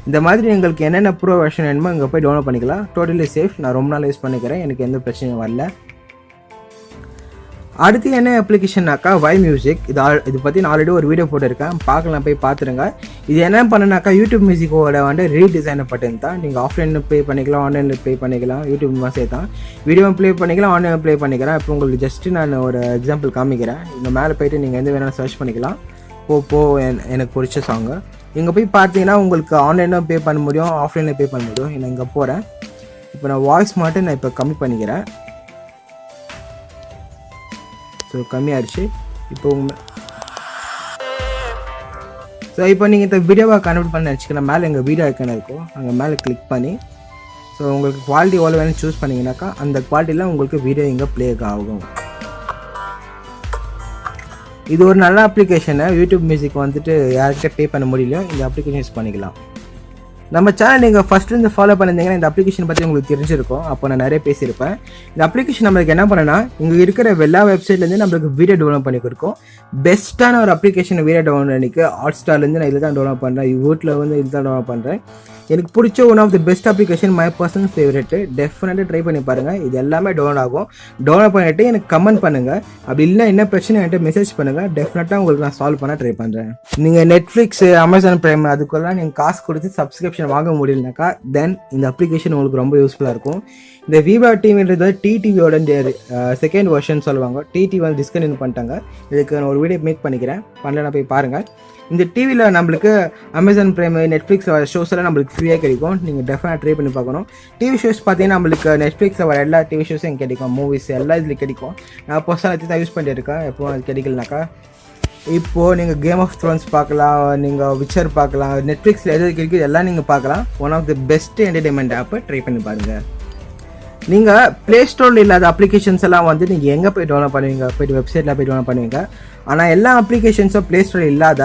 இந்த மாதிரி உங்களுக்கு என்னென்ன ப்ரோ வெர்ஷன் வேணுமோ இங்கே போய் டவுன்லோட் பண்ணிக்கலாம். Totally safe. நான் ரொம்ப நாள் யூஸ் பண்ணிக்கிறேன், எனக்கு எந்த பிரச்சனையும் வரல. அடுத்து என்ன அப்ளிகேஷன்னாக்கா வை மியூசிக். இது பற்றி நான் ஆல்ரெடி ஒரு வீடியோ போட்டிருக்கேன், பார்க்கலாம், போய் பார்த்துருங்க. இது என்ன பண்ணுனாக்கா யூடியூப் மியூசிக்கோட வந்து ரீடிசைன் பட்டன் தான். நீங்கள் ஆஃப்லைனில் ப்ளே பண்ணிக்கலாம், ஆன்லைனில் ப்ளே பண்ணிக்கலாம். யூடியூப் மாசே தான் வீடியோ ப்ளே பண்ணிக்கலாம், ஆன்லைனில் ப்ளே பண்ணிக்கிறேன். இப்போ உங்களுக்கு ஜஸ்ட்டு நான் ஒரு எக்ஸாம்பிள் காமிக்கிறேன். இங்கே மேலே போய்ட்டு நீங்கள் எந்த வேணாலும் சர்ச் பண்ணிக்கலாம். போ எனக்கு பிடிச்ச சாங்கு இங்கே போய் பார்த்தீங்கன்னா உங்களுக்கு ஆன்லைனில் பே பண்ண முடியும், ஆஃப்லைனில் பே பண்ண முடியும். நான் இங்கே போகிறேன். இப்போ நான் வாய்ஸ் மட்டும் நான் இப்போ கம்மி பண்ணிக்கிறேன். ஸோ கம்மியாகிடுச்சு. இப்போ நீங்கள் இந்த வீடியோவை கன்வெர்ட் பண்ண வச்சுக்கலாம். மேலே எங்கள் வீடியோ ஐக்கான இருக்கும், அங்கே மேலே கிளிக் பண்ணி ஸோ உங்களுக்கு குவாலிட்டி எவ்வளோ வேணும் சூஸ் பண்ணிங்கனாக்கா அந்த குவாலிட்டியில் உங்களுக்கு வீடியோ இங்கே ப்ளே ஆகும். இது ஒரு நல்ல அப்ளிகேஷனை. யூடியூப் மியூசிக் வந்துட்டு யார்கிட்ட பே பண்ண முடியல, இந்த அப்ளிகேஷன் யூஸ் பண்ணிக்கலாம். நம்ம சேனல் நீங்கள் ஃபஸ்ட்லேருந்து ஃபாலோ பண்ணியிருந்தீங்கன்னா இந்த அப்ளிகேஷன் பற்றி உங்களுக்கு தெரிஞ்சிருக்கும். அப்போ நான் நிறைய பேசியிருப்பேன். இந்த அப்ளிகேஷன் நம்மளுக்கு என்ன பண்ணனா, இங்கே இருக்கிற எல்லா வெப்சைட்லேருந்து நம்மளுக்கு வீடியோ டவுன்லோட் பண்ணி கொடுக்கும். பெஸ்ட்டான ஒரு அப்ளிகேஷன் வீடியோ டவுன்லோட் பண்ணிக்கு ஹாட்ஸ்டார்லேருந்து நான் இதில் தான் டவுன்லோட் பண்ணுறேன், வீட்டில் வந்து இதில் தான் டவுன்லோட் பண்ணுறேன். எனக்கு பிடிச்ச one of the best application, my personal favourite. டெஃபினட்டாக ட்ரை பண்ணி பாருங்கள். இது எல்லாமே டவுன்லோட் ஆகும். டவுன்லோட் பண்ணிவிட்டு எனக்கு கமெண்ட் பண்ணுங்கள். அப்படி இல்லை என்ன பிரச்சனை என்கிட்ட மெசேஜ் பண்ணுங்கள். டெஃபினட்டாக உங்களுக்கு நான் சால்வ் பண்ண ட்ரை பண்ணுறேன். நீங்கள் நெட்ஃப்ளிக்ஸ், அமேசான் பிரைம் அதுக்கெல்லாம் நீங்கள் காசு கொடுத்து சப்ஸ்கிரிப்ஷன் வாங்க முடியலனாக்கா தென் இந்த அப்ளிகேஷன் உங்களுக்கு ரொம்ப யூஸ்ஃபுல்லாக இருக்கும். இந்த விவோ டிவின்றது டிடிவியோட செகண்ட் வெர்ஷன் சொல்லுவாங்க. டிடிவி வந்து டிஸ்கண்டினியூ பண்ணிட்டாங்க. இதுக்கு நான் ஒரு வீடியோ மேக் பண்ணிக்கிறேன், பண்ணலன்னா போய் பாருங்கள். இந்த டிவியில் நம்மளுக்கு அமேசான் பிரைம், நெட்ஃப்ளிக்ஸ் ஷோஸ் எல்லாம் நம்மளுக்கு ஃப்ரீயாக கிடைக்கும். நீங்கள் டெஃபினட்டாக ட்ரை பண்ணி பார்க்கணும். டிவி ஷோஸ் பார்த்தீங்கன்னா நம்மளுக்கு நெட்ஃப்ளிக்ஸில் வர எல்லா டிவி ஷோஸும் இங்கே கிடைக்கும். மூவிஸ் எல்லாம் இதில் கிடைக்கும். நான் பர்சனலாக தான் யூஸ் பண்ணிட்டு இருக்கேன். எப்போ அது கிடைக்கலனாக்கா இப்போது நீங்கள் கேம் ஆஃப் த்ரோன்ஸ் பார்க்கலாம், நீங்கள் விச்சர் பார்க்கலாம். நெட்ஃப்ளிக்ஸில் எது கிடைக்குது எல்லாம் நீங்கள் பார்க்கலாம். One of the best entertainment ஆப்பை ட்ரை பண்ணி பாருங்கள். நீங்கள் ப்ளே ஸ்டோரில் இல்லாத அப்ளிகேஷன்ஸ் எல்லாம் வந்து நீங்கள் எங்கே போய் டவுன்லோட் பண்ணுவீங்க, போய்ட்டு வெப்சைட்டில் போய் டவுன்லோட் பண்ணுவீங்க. ஆனால் எல்லா அப்ளிகேஷன்ஸும் ப்ளே ஸ்டோரில் இல்லாத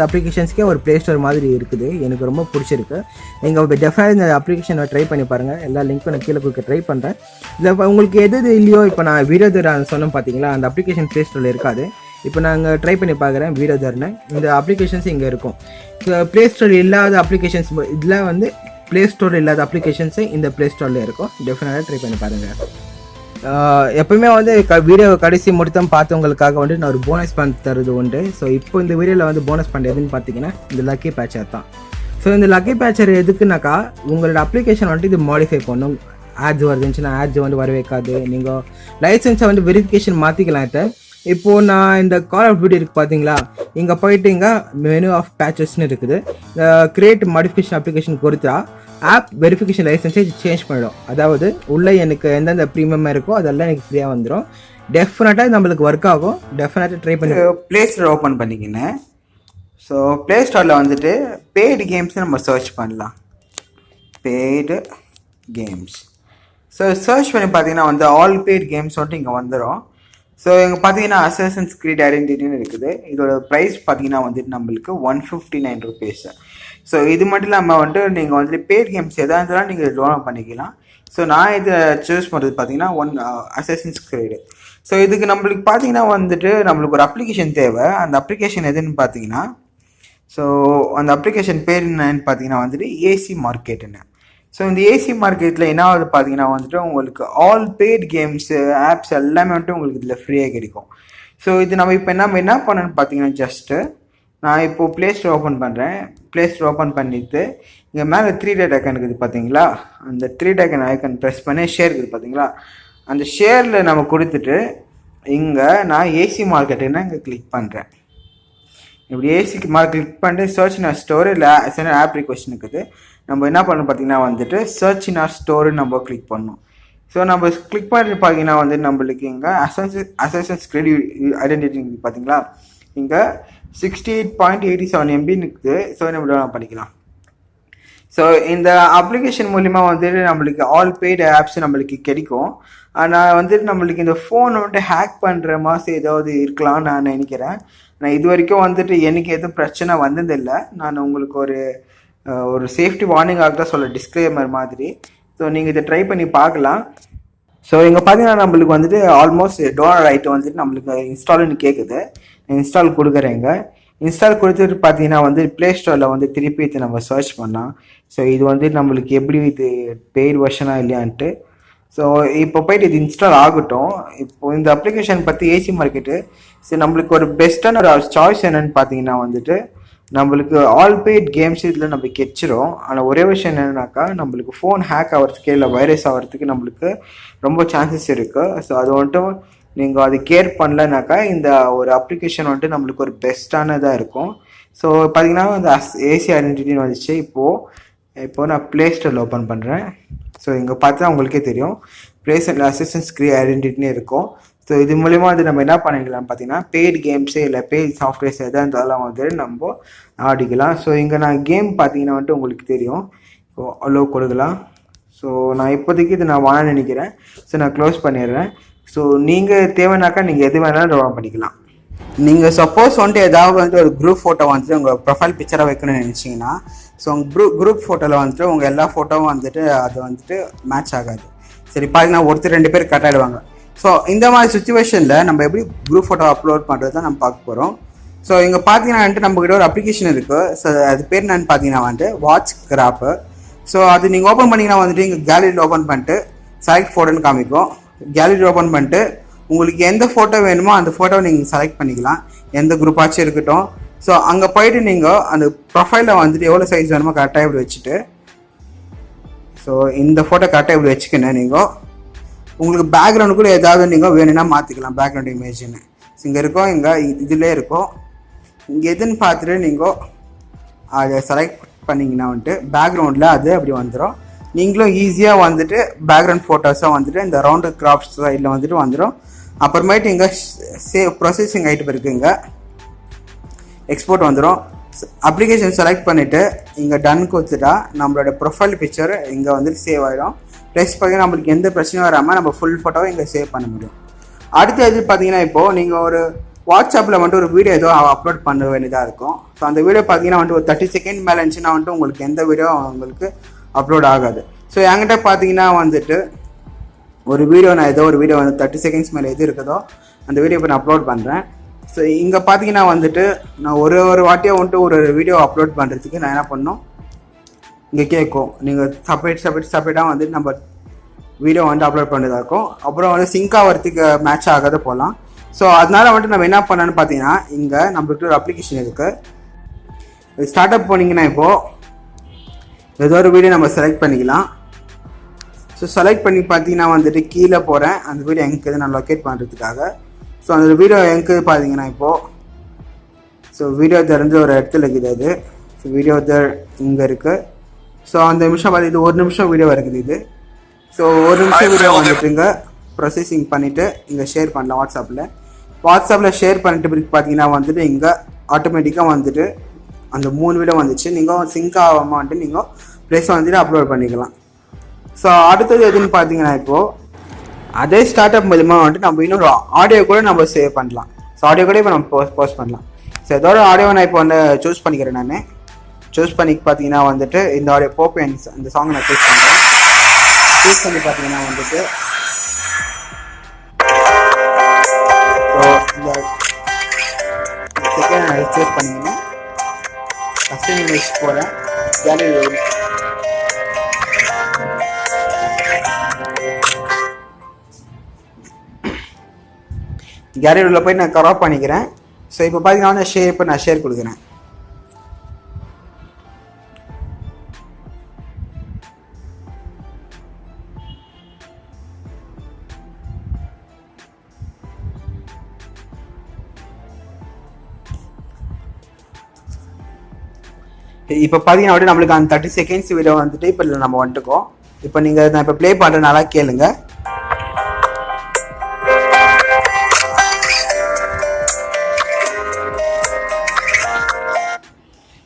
அப்ளிகேஷன்ஸ்க்கே ஒரு ப்ளே ஸ்டோர் மாதிரி இருக்குது. எனக்கு ரொம்ப பிடிச்சிருக்கு. நீங்கள் டெஃபினட்டாக இந்த அப்ளிகேஷனை ட்ரை பண்ணி பாருங்கள். எல்லா லிங்க்கும் நான் கீழே கொடுக்க ட்ரை பண்ணுறேன். இதில் உங்களுக்கு எது இல்லையோ, இப்போ நான் வீடியோதர் சொன்னோம் பார்த்தீங்களா, அந்த அப்ளிகேஷன் ப்ளே ஸ்டோரில் இருக்காது. இப்போ நாங்கள் ட்ரை பண்ணி பார்க்குறேன் வீடியோதர்னு. இந்த அப்ளிகேஷன்ஸ் இங்கே இருக்கும். ப்ளே ஸ்டோரில் இல்லாத அப்ளிகேஷன்ஸ் இதில் வந்து ப்ளே ஸ்டோரில் இல்லாத அப்ளிகேஷன்ஸு இந்த ப்ளே ஸ்டோரில் இருக்கும். டெஃபினட்டாக ட்ரை பண்ணி பாருங்கள். எப்பவுமே வந்து வீடியோ கடைசி முடித்தம் பார்த்தவங்களுக்காக வந்து நான் ஒரு போனஸ் பண்ணி தருது உண்டு. ஸோ இப்போ இந்த வீடியோவில் வந்து போனஸ் பண்ண எதுன்னு பார்த்தீங்கன்னா இந்த லக்கி பேச்சர் தான். ஸோ இந்த லக்கி பேச்சர் எதுக்குனாக்கா, உங்களோட அப்ளிகேஷன் வந்துட்டு இது மாடிஃபை பண்ணும். ஆட்ஸ் வருதுச்சுன்னா ஆட்ஸ் வந்து வர வைக்காது. நீங்கள் லைசன்ஸை வந்து வெரிஃபிகேஷன் மாற்றிக்கலாம். இப்போது நான் இந்த கால் ஆஃப் டியூட்டி இருக்குது பார்த்தீங்களா, இங்கே போயிட்டு இங்கே மெனு ஆஃப் பேச்சஸ்ன்னு இருக்குது. கிரியேட் மாடிஃபிகேஷன் அப்ளிகேஷன் கொடுத்தா ஆப் வெரிஃபிகேஷன் லைசன்ஸை சேஞ்ச் பண்ணிடும். அதாவது உள்ளே எனக்கு எந்தெந்த ப்ரீமியமாக இருக்கோ அதெல்லாம் எனக்கு ஃப்ரீயாக வந்துடும். டெஃபினட்டாக நம்மளுக்கு ஒர்க் ஆகும். டெஃபினட்டாக ட்ரை பண்ணி ப்ளே ஸ்டோர் ஓப்பன் பண்ணிக்கினேன். ஸோ ப்ளே ஸ்டோரில் வந்துட்டு பெய்டு கேம்ஸ் நம்ம சர்ச் பண்ணலாம். Paid games. ஸோ சர்ச் பண்ணி பார்த்தீங்கன்னா வந்து ஆல் பெய்டு கேம்ஸ் வந்துட்டு இங்கே வந்துடும். ஸோ இங்கே பார்த்தீங்கன்னா அசாசின்ஸ் கிரீட் ஐடென்டிட்டின்னு இருக்குது. இதோட ப்ரைஸ் பார்த்தீங்கன்னா வந்துட்டு நம்மளுக்கு 159 rupees. ஸோ இது மட்டும் இல்லாமல் வந்துட்டு நீங்கள் வந்துட்டு பெய்ட் கேம்ஸ் எதாக இருந்தாலும் நீங்கள் டவுன்லோட் பண்ணிக்கலாம். ஸோ நான் இதை சூஸ் பண்ணுறது பார்த்தீங்கன்னா அசாசின்ஸ் கிரீடு. ஸோ இதுக்கு நம்மளுக்கு பார்த்தீங்கன்னா வந்துட்டு நம்மளுக்கு ஒரு அப்ளிகேஷன் தேவை. அந்த அப்ளிகேஷன் எதுன்னு பார்த்தீங்கன்னா ஸோ அந்த அப்ளிகேஷன் பேர் என்னன்னு பார்த்தீங்கன்னா வந்துட்டு ஏசி மார்க்கெட்டுன்னு. ஸோ இந்த ஏசி மார்க்கெட்டில் என்ன ஆகுது பார்த்தீங்கன்னா வந்துட்டு உங்களுக்கு ஆல் பெய்ட் கேம்ஸு ஆப்ஸ் எல்லாமே வந்துட்டு உங்களுக்கு இதில் ஃப்ரீயாக கிடைக்கும். ஸோ இது நம்ம இப்போ என்ன பண்ணணும்னு பார்த்தீங்கன்னா ஜஸ்ட்டு நான் இப்போது ப்ளே ஸ்டோர் ஓப்பன் பண்ணுறேன். ப்ளே ஸ்டோர் ஓப்பன் பண்ணிவிட்டு இங்கே மேலே 3 டாட் ஐக்கன் இருக்குது பார்த்தீங்களா, அந்த 3 டாட் ஐக்கன் ப்ரெஸ் பண்ணி ஷேர் இருக்குது பார்த்தீங்களா, அந்த ஷேரில் நம்ம கொடுத்துட்டு இங்கே நான் ஏசி மார்க்கெட்டுன்னா இங்கே கிளிக் பண்ணுறேன். இப்படி ஏசிக்கு கிளிக் பண்ணிட்டு சர்ச் இன் ஆர் ஸ்டோர் இல்லை ஆப் ரிக்வெஸ்ட் இருக்குது. நம்ம என்ன பண்ணணும் பார்த்தீங்கன்னா வந்துட்டு சர்ச் இன் ஆர் ஸ்டோருன்னு நம்ம கிளிக் பண்ணணும். ஸோ நம்ம கிளிக் பண்ணிட்டு பார்த்தீங்கன்னா வந்து நம்மளுக்கு இங்கே அசன்ஸ் கிரெட் ஐடென்டிட்டி பார்த்தீங்களா, இங்கே 68.87 MBன்னு இருக்குது. ஸோ நம்ம டவுன்லோட் பண்ணிக்கலாம். ஸோ இந்த அப்ளிகேஷன் மூலிமா வந்துட்டு நம்மளுக்கு ஆல் பெய்டு ஆப்ஸ் நம்மளுக்கு கிடைக்கும். ஆனால் வந்துட்டு நம்மளுக்கு இந்த ஃபோனை வந்துட்டு ஹேக் பண்ணுற மாதிரி ஏதாவது இருக்கலாம்னு நான் நினைக்கிறேன். நான் இது வரைக்கும் வந்துட்டு எனக்கு எதுவும் பிரச்சனை வந்ததில்லை. நான் உங்களுக்கு ஒரு சேஃப்டி வார்னிங்காக தான் சொல்ல டிஸ்க்ளைமர் மாதிரி. ஸோ நீங்கள் இதை ட்ரை பண்ணி பார்க்கலாம். ஸோ இங்கே பார்த்தீங்கன்னா நம்மளுக்கு வந்துட்டு ஆல்மோஸ்ட் டோனர் ஐட்டம் வந்துட்டு நம்மளுக்கு இன்ஸ்டால்னு கேட்குது. இன்ஸ்டால் கொடுக்குறேங்க. இன்ஸ்டால் கொடுத்துட்டு பார்த்தீங்கன்னா வந்து ப்ளே ஸ்டோரில் வந்து திருப்பி இது நம்ம சர்ச் பண்ணலாம். ஸோ இது வந்து நம்மளுக்கு எப்படி இது பெய்ட் வெர்ஷனாக இல்லையான்ட்டு. ஸோ இப்போ போய்ட்டு இது இன்ஸ்டால் ஆகட்டும். இப்போ இந்த அப்ளிகேஷன் பற்றி ஏசி மார்க்கெட்டு ஸோ நம்மளுக்கு ஒரு பெஸ்ட்டான ஒரு சாய்ஸ் என்னென்னு பார்த்தீங்கன்னா வந்துட்டு நம்மளுக்கு ஆல் பெய்ட் கேம்ஸ் இதில் நம்ம கெச்சிரும். ஆனால் ஒரே விஷயம் என்னென்னாக்கா நம்மளுக்கு ஃபோன் ஹேக் ஆகிறதுக்கு இல்லை வைரஸ் ஆகிறதுக்கு நம்மளுக்கு ரொம்ப சான்சஸ் இருக்குது. ஸோ அது வந்துட்டு நீங்கள் அது கேர் பண்ணலனாக்கா இந்த ஒரு அப்ளிகேஷன் வந்துட்டு நம்மளுக்கு ஒரு பெஸ்ட்டானதாக இருக்கும். ஸோ பார்த்தீங்கன்னா அந்த ஏசி ஐடென்டிட்டின்னு வந்துச்சு. இப்போது நான் ப்ளே ஸ்டோரில் ஓப்பன் பண்ணுறேன். ஸோ இங்கே பார்த்தா உங்களுக்கே தெரியும் ப்ளே ஸ்டோரில் அசிஸ்டன்ஸ் கிரீ ஐடென்டிட்டின்னு இருக்கும். ஸோ இது மூலிமா வந்து நம்ம என்ன பண்ணிக்கலாம் பார்த்தீங்கன்னா பெய்டு கேம்ஸே இல்லை பெய்டு சாஃப்ட்வேர்ஸ் எதாக இருந்தாலும் வந்துட்டு நம்ம ஆடிக்கலாம். ஸோ இங்கே நான் கேம் பார்த்தீங்கன்னா வந்துட்டு உங்களுக்கு தெரியும். ஸோ அலோ கொடுக்கலாம். ஸோ நான் இப்போதைக்கு இது நான் வாங்க நினைக்கிறேன். ஸோ நான் க்ளோஸ் பண்ணிடுறேன். ஸோ நீங்கள் தேவைனாக்கா நீங்கள் எது வேணாலும் டவுன்லோட் பண்ணிக்கலாம். நீங்கள் சப்போஸ் வந்துட்டு ஏதாவது வந்துட்டு ஒரு குரூப் ஃபோட்டோ வந்துட்டு உங்கள் ப்ரொஃபைல் பிக்சராக வைக்கணும்னு நினச்சிங்கன்னா ஸோ உங்கள் குரூப் ஃபோட்டோவில் வந்துட்டு உங்கள் எல்லா ஃபோட்டோவும் வந்துட்டு அது வந்துட்டு மேட்ச் ஆகாது. சரி பார்த்தீங்கன்னா ஒருத்தர் 2 பேர் கட் ஆகிடுவாங்க. ஸோ இந்த மாதிரி சுச்சுவேஷனில் நம்ம எப்படி குரூப் ஃபோட்டோ அப்லோட் பண்ணுறது தான் நம்ம பார்க்க போகிறோம். ஸோ இங்கே பார்த்தீங்கன்னா வந்துட்டு நம்மக்கிட்ட ஒரு அப்ளிகேஷன் இருக்குது. ஸோ அது பேர் என்னன்னு பார்த்தீங்கன்னா வந்துட்டு வாட்ச் கிராப்பு. ஸோ அது நீங்கள் ஓப்பன் பண்ணிங்கன்னா வந்துட்டு இங்கே கேலரியில் ஓப்பன் பண்ணிட்டு செலக்ட் ஃபோட்டோன்னு காமிக்கும். கேலரி ஓப்பன் பண்ணிட்டு உங்களுக்கு எந்த ஃபோட்டோ வேணுமோ அந்த ஃபோட்டோவை நீங்கள் செலக்ட் பண்ணிக்கலாம், எந்த குரூப்பாச்சும் இருக்கட்டும். ஸோ அங்கே போய்ட்டு நீங்கள் அந்த ப்ரொஃபைலில் வந்துட்டு எவ்வளோ சைஸ் வேணுமோ கரெக்டாக இப்படி வச்சுட்டு ஸோ இந்த ஃபோட்டோ கரெக்டாக இப்படி வச்சுக்கணும். நீங்கள் உங்களுக்கு பேக்ரவுண்டு கூட ஏதாவது நீங்கள் வேணும்னா மாற்றிக்கலாம் பேக்ரவுண்ட் இமேஜ்னு. ஸோ இங்கே இருக்கோம், இங்கே இதிலே இருக்கும். இங்கே எதுன்னு பார்த்துட்டு நீங்கள் அதை செலக்ட் பண்ணிங்கன்னா வந்துட்டு பேக்ரவுண்டில் அது அப்படி வந்துடும். நீங்களும் ஈஸியாக வந்துட்டு பேக்ரவுண்ட் ஃபோட்டோஸாக வந்துட்டு இந்த ரவுண்டு கிராப்ஸ் சைடில் வந்துட்டு வந்துடும். அப்புறமேட்டு இங்கே ப்ரொசஸிங் ஆகிட்டு இருக்குது, இங்கே எக்ஸ்போர்ட் வந்துடும். அப்ளிகேஷன் செலக்ட் பண்ணிவிட்டு இங்கே டன் கொடுத்துட்டா நம்மளோட ப்ரொஃபைல் பிக்சர் இங்கே வந்துட்டு சேவ் ஆகிடும். ப்ளஸ் பார்த்தீங்கன்னா நம்மளுக்கு எந்த பிரச்சனையும் வராமல் நம்ம ஃபுல் ஃபோட்டோவை இங்கே சேவ் பண்ண முடியும். அடுத்து எது பார்த்தீங்கன்னா இப்போது நீங்கள் ஒரு வாட்ஸ்அப்பில் வந்துட்டு ஒரு வீடியோ ஏதோ அப்லோட் பண்ண வேண்டியதாக இருக்கும். ஸோ அந்த வீடியோ பார்த்தீங்கன்னா வந்துட்டு ஒரு 30 செகண்ட் மேலே இருந்துச்சுன்னா வந்துட்டு உங்களுக்கு எந்த வீடியோ உங்களுக்கு அப்லோட் ஆகாது. ஸோ என்கிட்ட பார்த்தீங்கன்னா வந்துட்டு ஒரு வீடியோ நான் ஏதோ ஒரு வீடியோ வந்து 30 செகண்ட்ஸ் மேலே எது இருக்குதோ அந்த வீடியோ இப்போ நான் அப்லோட் பண்ணுறேன். ஸோ இங்கே பார்த்தீங்கன்னா வந்துட்டு நான் ஒரு வாட்டியாக வந்துட்டு ஒரு வீடியோ அப்லோட் பண்ணுறதுக்கு நான் என்ன பண்ணணும், இங்கே கேட்கும் நீங்கள் செப்பரேட்டாக வந்துட்டு நம்ம வீடியோ வந்து அப்லோட் பண்ணுறதா இருக்கும். அப்புறம் வந்து சிங்க் ஆகிறதுக்கு மேட்ச் ஆகாத போகலாம். ஸோ அதனால் வந்துட்டு நம்ம என்ன பண்ணணும்னு பார்த்தீங்கன்னா இங்கே நம்மளுக்கு ஒரு அப்ளிகேஷன் இருக்குது. ஸ்டார்ட் அப் போனீங்கன்னா இப்போது ஏதோ ஒரு வீடியோ நம்ம செலக்ட் பண்ணிக்கலாம். ஸோ செலக்ட் பண்ணி பார்த்தீங்கன்னா வந்துட்டு கீழே போகிறேன் அந்த வீடியோ எங்கே நான் லொக்கேட் பண்ணுறதுக்காக. ஸோ அந்த வீடியோ எங்கே பார்த்தீங்கன்னா இப்போது ஸோ வீடியோ தெரிஞ்ச ஒரு இடத்துல இருக்குது அது. ஸோ வீடியோ இங்கே இருக்குது. ஸோ அந்த நிமிஷம் பார்த்து 1 நிமிஷம் வீடியோ இருக்குது இது. ஸோ 1 நிமிஷம் வீடியோ வந்துட்டு இங்கே ப்ரொசஸிங் பண்ணிவிட்டு இங்கே ஷேர் பண்ணலாம் வாட்ஸ்அப்பில் ஷேர் பண்ணிட்டு பிறகு பார்த்தீங்கன்னா வந்துட்டு இங்கே ஆட்டோமேட்டிக்காக வந்துட்டு அந்த 3 வீடியோ வந்துச்சு. நீங்கள் சிங்க் ஆகாமல் வந்துட்டு நீங்கள் ப்ளஸ் வந்துட்டு அப்லோட் பண்ணிக்கலாம். ஸோ அடுத்தது எதுன்னு பார்த்தீங்கன்னா இப்போது அதே ஸ்டார்ட் அப் மூலமா வந்துட்டு நம்ம இன்னொரு ஆடியோ கூட நம்ம சேவ் பண்ணலாம். ஸோ ஆடியோ கூட இப்போ நம்ம போஸ்ட் பண்ணலாம். ஸோ ஏதோ ஒரு ஆடியோ நான் இப்போ வந்து சூஸ் பண்ணிக்கிறேன். நான் சூஸ் பண்ணி பார்த்தீங்கன்னா வந்துட்டு இந்த ஆடியோ போப்பேன்ஸ் இந்த சாங் நான் சூஸ் பண்ணுறேன். சூஸ் பண்ணி பார்த்தீங்கன்னா வந்துட்டு ஸோ இந்த செகண்ட் நான் சூஸ் பண்ணிங்கன்னா இமேஜ் போகிறேன். கேலரி உள்ள போய் நான் கராப் பண்ணிக்கிறேன். ஸோ இப்போ பார்த்தீங்கன்னா ஷேப்பை நான் ஷேர் கொடுக்குறேன். இப்போ பார்த்தீங்கன்னா அப்படியே நம்மளுக்கு அந்த 30 செகண்ட்ஸ் வீடியோ வந்துட்டு இப்போ நம்ம வந்துட்டுக்கோம். இப்போ நீங்கள் நான் இப்போ ப்ளே பண்ணுறதுனால கேளுங்க.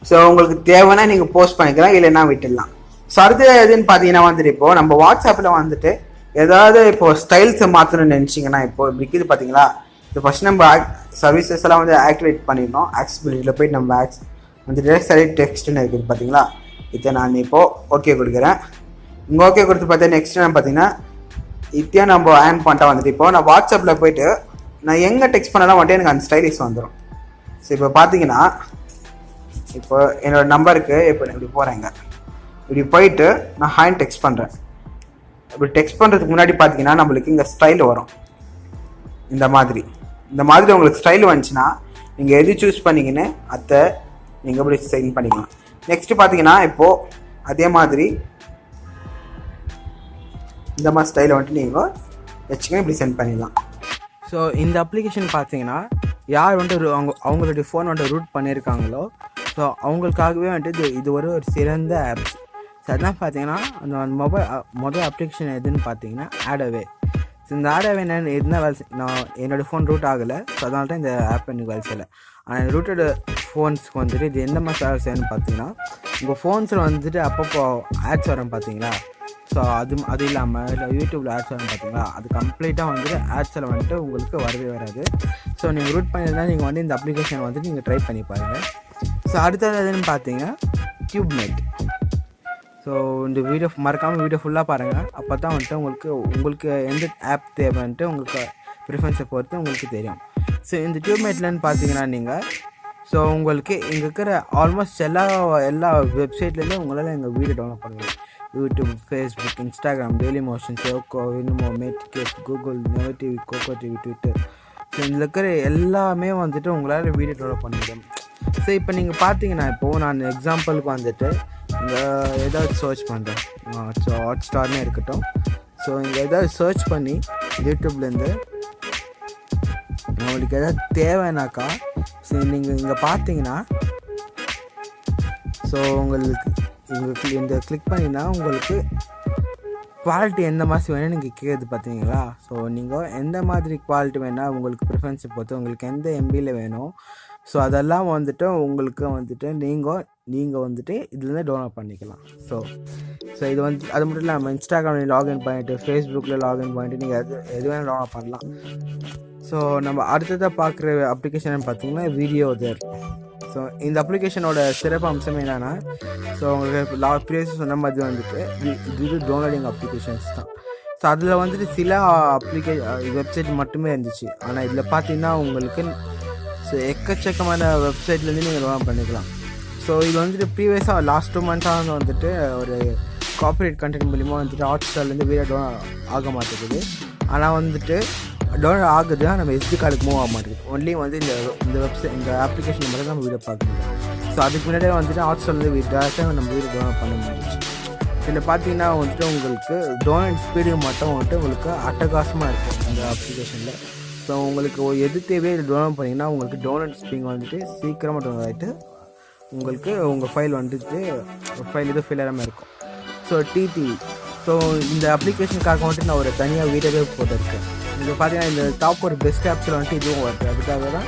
ஸோ உங்களுக்கு தேவைன்னா நீங்கள் போஸ்ட் பண்ணிக்கலாம், இல்லைன்னா விட்டுடலாம். ஸோ அடுத்து எதுன்னு பார்த்தீங்கன்னா வந்துட்டு இப்போ நம்ம வாட்ஸ்அப்பில் வந்துட்டு ஏதாவது இப்போ ஸ்டைல்ஸை மாற்றணும்னு நினச்சிங்கன்னா இப்போ இப்படி இருக்குது பார்த்தீங்களா. இப்போ ஃபஸ்ட் நம்ம சர்வீசஸ் எல்லாம் வந்து ஆக்டிவேட் பண்ணிடணும். ஆக்சபிலிட்டியில் போயிட்டு நம்ம வந்துட்டு சரி டெக்ஸ்ட்னு இருக்குது பார்த்தீங்களா. இதை நான் இப்போது ஓகே கொடுக்குறேன். இங்கே ஓகே கொடுத்து பார்த்தா நெக்ஸ்ட் என்ன பார்த்தீங்கன்னா இத்தையும் நம்ம ஆன் பண்ணிட்டா வந்துட்டு இப்போ நான் வாட்ஸ்அப்பில் போயிட்டு நான் எங்கே டெக்ஸ்ட் பண்ணலாம் வந்துட்டு எனக்கு அந்த ஸ்டைலிஷ் வந்துடும். ஸோ இப்போ பார்த்தீங்கன்னா இப்போ என்னோடய நம்பருக்கு இப்போ இப்படி போகிறேங்க. இப்படி போயிட்டு நான் ஹேண்ட் டெக்ஸ்ட் பண்ணுறேன். இப்படி டெக்ஸ்ட் பண்ணுறதுக்கு முன்னாடி பார்த்தீங்கன்னா நம்மளுக்கு இங்கே ஸ்டைல் வரும். இந்த மாதிரி உங்களுக்கு ஸ்டைல் வந்துச்சுன்னா நீங்கள் எது சூஸ் பண்ணிங்கன்னு அதை நீங்கள் இப்படி சென்ட் பண்ணிக்கலாம். நெக்ஸ்ட்டு பார்த்தீங்கன்னா இப்போது அதே மாதிரி இந்த மாதிரி ஸ்டைலை வந்துட்டு நீங்கள் வச்சுக்கணும், இப்படி சென்ட் பண்ணிடலாம். ஸோ இந்த அப்ளிகேஷன் பார்த்தீங்கன்னா யார் வந்துட்டு அவங்களுடைய ஃபோன் வந்துட்டு ரூட் பண்ணியிருக்காங்களோ ஸோ அவங்களுக்காகவே வந்துட்டு இது ஒரு சிறந்த ஆப்ஸ். ஸோ அதெல்லாம் பார்த்தீங்கன்னா அந்த மொதல் அப்ளிகேஷன் எதுன்னு பார்த்தீங்கன்னா ஆடவே. ஸோ இந்த ஆடவே என்ன வேலை நான் என்னோடய ஃபோன் ரூட் ஆகலை. ஸோ அதனால தான் இந்த ஆப் எனக்கு வேலை செய்யலை. ஆனால் ரூட்டடு ஃபோன்ஸ்க்கு வந்துட்டு இது எந்த மாதிரி வேலை செய்யணும்னு பார்த்தீங்கன்னா உங்கள் ஃபோன்ஸில் வந்துட்டு அப்பப்போ ஆட்ஸ் வரும் பார்த்தீங்களா. ஸோ அது இல்லாமல் யூடியூப்பில் ஆட்ஸ் வரும் பார்த்தீங்களா, அது கம்ப்ளீட்டாக வந்துட்டு ஆட்ஸில் வந்துட்டு உங்களுக்கு வரவே வராது. ஸோ நீங்கள் ரூட் பண்ணியிருந்தால் நீங்கள் வந்து இந்த அப்ளிகேஷன் வந்துட்டு நீங்கள் ட்ரை பண்ணி பாருங்கள். ஸோ அடுத்தது எதுன்னு பார்த்தீங்கன்னா டியூப்நெட். ஸோ இந்த வீடியோ மறக்காமல் வீடியோ ஃபுல்லாக பாருங்கள். அப்போ தான் வந்துட்டு உங்களுக்கு எந்த ஆப் தேவைன்ட்டு உங்களுக்கு ப்ரிஃபரன்ஸை பொறுத்து உங்களுக்கு தெரியும். ஸோ இந்த டியூப்நெட்லன்னு பார்த்தீங்கன்னா நீங்கள் ஸோ உங்களுக்கு இங்கே இருக்கிற ஆல்மோஸ்ட் எல்லா வெப்சைட்லேருந்தே உங்களால் எங்கள் வீடியோ டவுன்லோட் பண்ணுவீங்க. YouTube, Facebook, Instagram, Dailymotion, சேவ்கோ, இன்னுமோ, மேட்கேப், கூகுள், நெவ டிவி, கோகோ டிவி, ட்விட்டர். ஸோ இதில் இருக்கிற எல்லாமே வந்துட்டு உங்களால் வீடியோ டவுன்லோட் பண்ண முடியும். ஸோ இப்போ நீங்கள் பார்த்தீங்கன்னா இப்போது நான் எக்ஸாம்பிளுக்கு வந்துட்டு இங்கே ஏதாவது சர்ச் பண்ணுறேன். ஸோ ஹாட் ஸ்டார்னே இருக்கட்டும். ஸோ இங்கே ஏதாவது சர்ச் பண்ணி யூடியூப்லேருந்து உங்களுக்கு எதாவது தேவைனாக்கா ஸோ நீங்கள் இங்கே பார்த்தீங்கன்னா ஸோ உங்களுக்கு இந்த கிளிக் பண்ணிங்கன்னா உங்களுக்கு குவாலிட்டி எந்த மாதிரி வேணும் நீங்கள் கேட்குது பார்த்தீங்களா. ஸோ நீங்கள் எந்த மாதிரி குவாலிட்டி வேணால் உங்களுக்கு ப்ரிஃபரன்ஸை பொறுத்து உங்களுக்கு எந்த எம்பியில் வேணும் ஸோ அதெல்லாம் வந்துட்டு உங்களுக்கு வந்துட்டு நீங்கள் வந்துட்டு இதுலேருந்து டவுன்லோட் பண்ணிக்கலாம். ஸோ இது வந்து அது மட்டும் இல்லாமல் இன்ஸ்டாகிராமில் லாகின் பண்ணிவிட்டு ஃபேஸ்புக்கில் லாகின் பண்ணிவிட்டு நீங்கள் எது வேணால் டவுன்லோட் பண்ணலாம். ஸோ நம்ம அடுத்ததாக பார்க்குற அப்ளிகேஷன் பார்த்தீங்கன்னா வீடியோ தேர். ஸோ இந்த அப்ளிகேஷனோட சிறப்பு அம்சம் என்னென்னா ஸோ உங்களுக்கு ப்ரீவியஸாக சொன்ன மாதிரி வந்துட்டு இது டவுன்லோடிங் அப்ளிகேஷன்ஸ் தான். ஸோ அதில் வந்துட்டு சில வெப்சைட் மட்டுமே இருந்துச்சு. ஆனால் இதில் பார்த்தீங்கன்னா உங்களுக்கு ஸோ எக்கச்சக்கமான வெப்சைட்லேருந்து நீங்கள் டவுன்லோட் பண்ணிக்கலாம். ஸோ இது வந்துட்டு ப்ரீவியஸாக லாஸ்ட் 2 மந்த்ஸாக வந்துட்டு ஒரு கார்பரேட் கண்டென்ட் மூலிமா வந்துட்டு ஹாட்ஸ்டார்லேருந்து வீடியோ டவுன் ஆக மாட்டேங்குது. ஆனால் வந்துட்டு டவுன்லோட் ஆகுது, நம்ம எஸ்டி கார்டுக்கு மூவ் ஆக மாட்டேங்குது. ஒன்லி வந்து இந்த அப்ளிகேஷன் மட்டும் நம்ம வீடியோ பார்க்கணும். ஸோ அதுக்கு முன்னாடியே வந்துட்டு ஹாட்ஸ்டார்லேருந்து டேரெக்டாக நம்ம வீடியோ டவுன்லோட் பண்ண முடிஞ்சிச்சு. இதில் பார்த்தீங்கன்னா வந்துட்டு உங்களுக்கு டவுன்லோட் ஸ்பீடு மட்டும் வந்துட்டு உங்களுக்கு அட்டகாசமாக இருக்கும் அந்த அப்ளிகேஷனில். ஸோ உங்களுக்கு எது தேவையோ இது டவுன்லோட் பண்ணிங்கன்னா உங்களுக்கு டவுன்லோட் ஸ்பீட் வந்துட்டு சீக்கிரமாக டவுன்லோட் ஆகிட்டு உங்களுக்கு உங்கள் ஃபைல் வந்துட்டு ஃபைல் இது ஃபில் ஆகாமல் இருக்கும். ஸோ டிடிவி ஸோ இந்த அப்ளிகேஷனுக்காக வந்துட்டு நான் ஒரு தனியாக வீடியோவே போட்டிருக்கேன். இது பார்த்தீங்கன்னா இந்த டாப் ஒரு பெஸ்ட் ஆப்ஸில் வந்துட்டு இதுவும் வருது. அதுக்காக தான்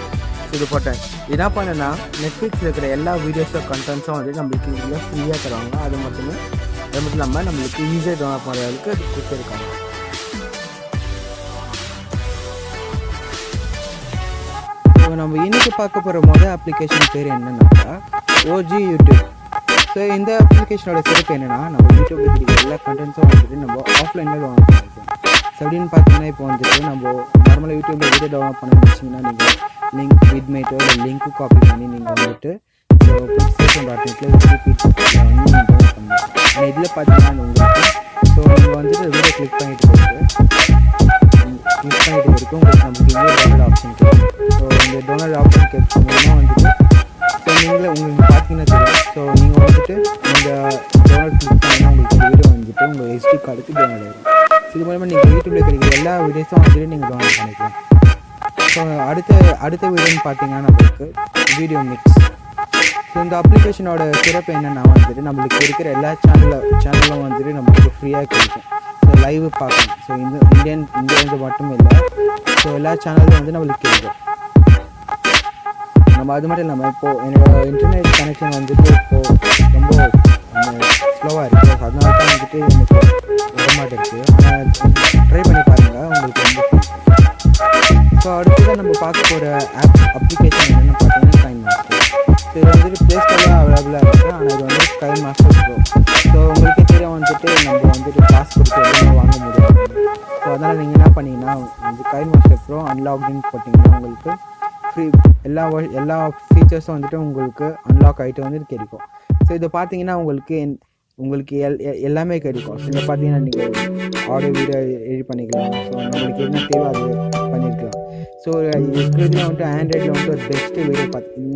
இது போட்டேன். என்ன பண்ணேன்னா நெட்ஃப்ளிக்ஸில் இருக்கிற எல்லா வீடியோஸோ கண்டென்ட்ஸும் வந்துட்டு நம்மளுக்கு இதில் ஃப்ரீயாக தருவாங்க. அது மட்டும் இல்லாமல் நம்மளுக்கு ஈஸியாக டவுன்லோட் பண்ணுற அளவுக்கு அது கொடுத்துருக்காங்க. ஸோ நம்ம இன்றைக்கி பார்க்க போகிற மொதல் அப்ளிகேஷன் பேர் என்னென்னாக்கா ஓஜி யூடியூப். ஸோ இந்த அப்ளிகேஷனோட சிறப்பு என்னென்னா நம்ம யூடியூப்பில் இருக்கிற எல்லா கண்டென்ட்ஸும் வந்துட்டு நம்ம ஆஃப்லைனில் டவுன்லோட் பண்ணிக்கலாம். ஸோ அப்படின்னு பார்த்தீங்கன்னா இப்போ வந்துட்டு நம்ம நார்மலாக யூடியூப்பில் வீடியோ டவுன்லோட் பண்ண நினச்சிங்கன்னா நீங்கள் லிங்க் விட்மேட்டோ இல்லை லிங்க்கு காப்பி பண்ணி நீங்கள் வந்துட்டு சேஃப் ஆர்டினேட்டில் ரிப்பீட் வந்து நீங்கள் டவுன்லோட் பண்ணலாம். ஆனால் இதில் பார்த்தீங்கன்னா உங்களுக்கு ஸோ நீங்கள் வந்துட்டு வீடியோ கிளிக் பண்ணிட்டு வரைக்கும் உங்களுக்கு நமக்கு இங்கே டவுன்லோட் ஆப்ஷன் கிடைக்கும். ஸோ இந்த டவுன்லோட் ஆப்ஷன் கிடைச்ச மூலமாக வந்துட்டு ஸோ நீங்களே உங்களுக்கு பார்த்தீங்கன்னா தெரியும். ஸோ நீங்கள் வந்துட்டு இந்த டவுன்லோட் கிளிக் பண்ணிங்கன்னா உங்களுக்கு வீடியோ வந்துட்டு உங்கள் SD கார்டுக்கு டவுன்லோட் ஆகிடும். இது மூலமாக நீங்கள் யூடியூப்பில் கிடைக்கிற எல்லா வீடியோஸும் வந்துட்டு நீங்கள் டவுன்லோட் பண்ணிக்கலாம். ஸோ அடுத்த வீடியோன்னு பார்த்தீங்கன்னா நம்மளுக்கு வீடியோ மிக்ஸ். ஸோ இந்த அப்ளிகேஷனோட சிறப்பு என்னென்னா வந்துட்டு நம்மளுக்கு இருக்கிற எல்லா சேனலும் வந்துட்டு நம்மளுக்கு ஃப்ரீயாக கிடைக்கும். ஸோ லைவ் பார்க்கலாம். ஸோ இந்தியாவுக்கு மட்டும் இல்லை, ஸோ எல்லா சேனலும் வந்து நம்மளுக்கு கிடைக்கும். நம்ம அது மட்டும் இல்லாமல் இப்போது என்னோட இன்டர்நெட் கனெக்ஷன் வந்துட்டு இப்போது ரொம்ப ஸ்லோவாக இருக்குது. ஸோ அதனால தான் வந்துட்டு எனக்கு வரமாட்டேன் இருக்குது. ஆனால் ட்ரை பண்ணி பாருங்கள், உங்களுக்கு ரொம்ப. ஸோ அடுத்ததான் நம்ம பார்க்க போகிற அப்ளிகேஷன் என்னென்னு பார்த்தீங்கன்னா கைன் மாஸ்டர். ஸோ இது வந்துட்டு ப்ளே ஸ்டோரில் அவைலபிளாக இருக்குது. ஆனால் இது வந்து கைன் மாஸ்டர் ப்ரோ. ஸோ உங்களுக்கே தெரியும் வந்துட்டு நம்ம வந்துட்டு காசு கொடுத்து எதுவுமே வாங்க முடியாது. ஸோ அதனால் நீங்கள் என்ன பண்ணிங்கன்னா வந்து கைன் மாஸ்டர் ப்ரோ அன்லாக்டுன்னு போட்டிங்கன்னா உங்களுக்கு ஃப்ரீ எல்லா ஃபீச்சர்ஸும் வந்துட்டு உங்களுக்கு அன்லாக் ஆகிட்டு வந்துட்டு கிடைக்கும். ஸோ இதை பார்த்தீங்கன்னா உங்களுக்கு எல்லாமே கிடைக்கும். ஸோ இதை பார்த்தீங்கன்னா நீங்கள் ஆடியோ வீடியோ எடிட் பண்ணிக்கலாம். ஸோ நம்மளுக்கு என்ன தேவை அது பண்ணியிருக்கலாம். ஸோ இருக்கிறதுல வந்துட்டு ஆண்ட்ராய்டில் வந்துட்டு ஒரு பெஸ்ட்டு வீடியோ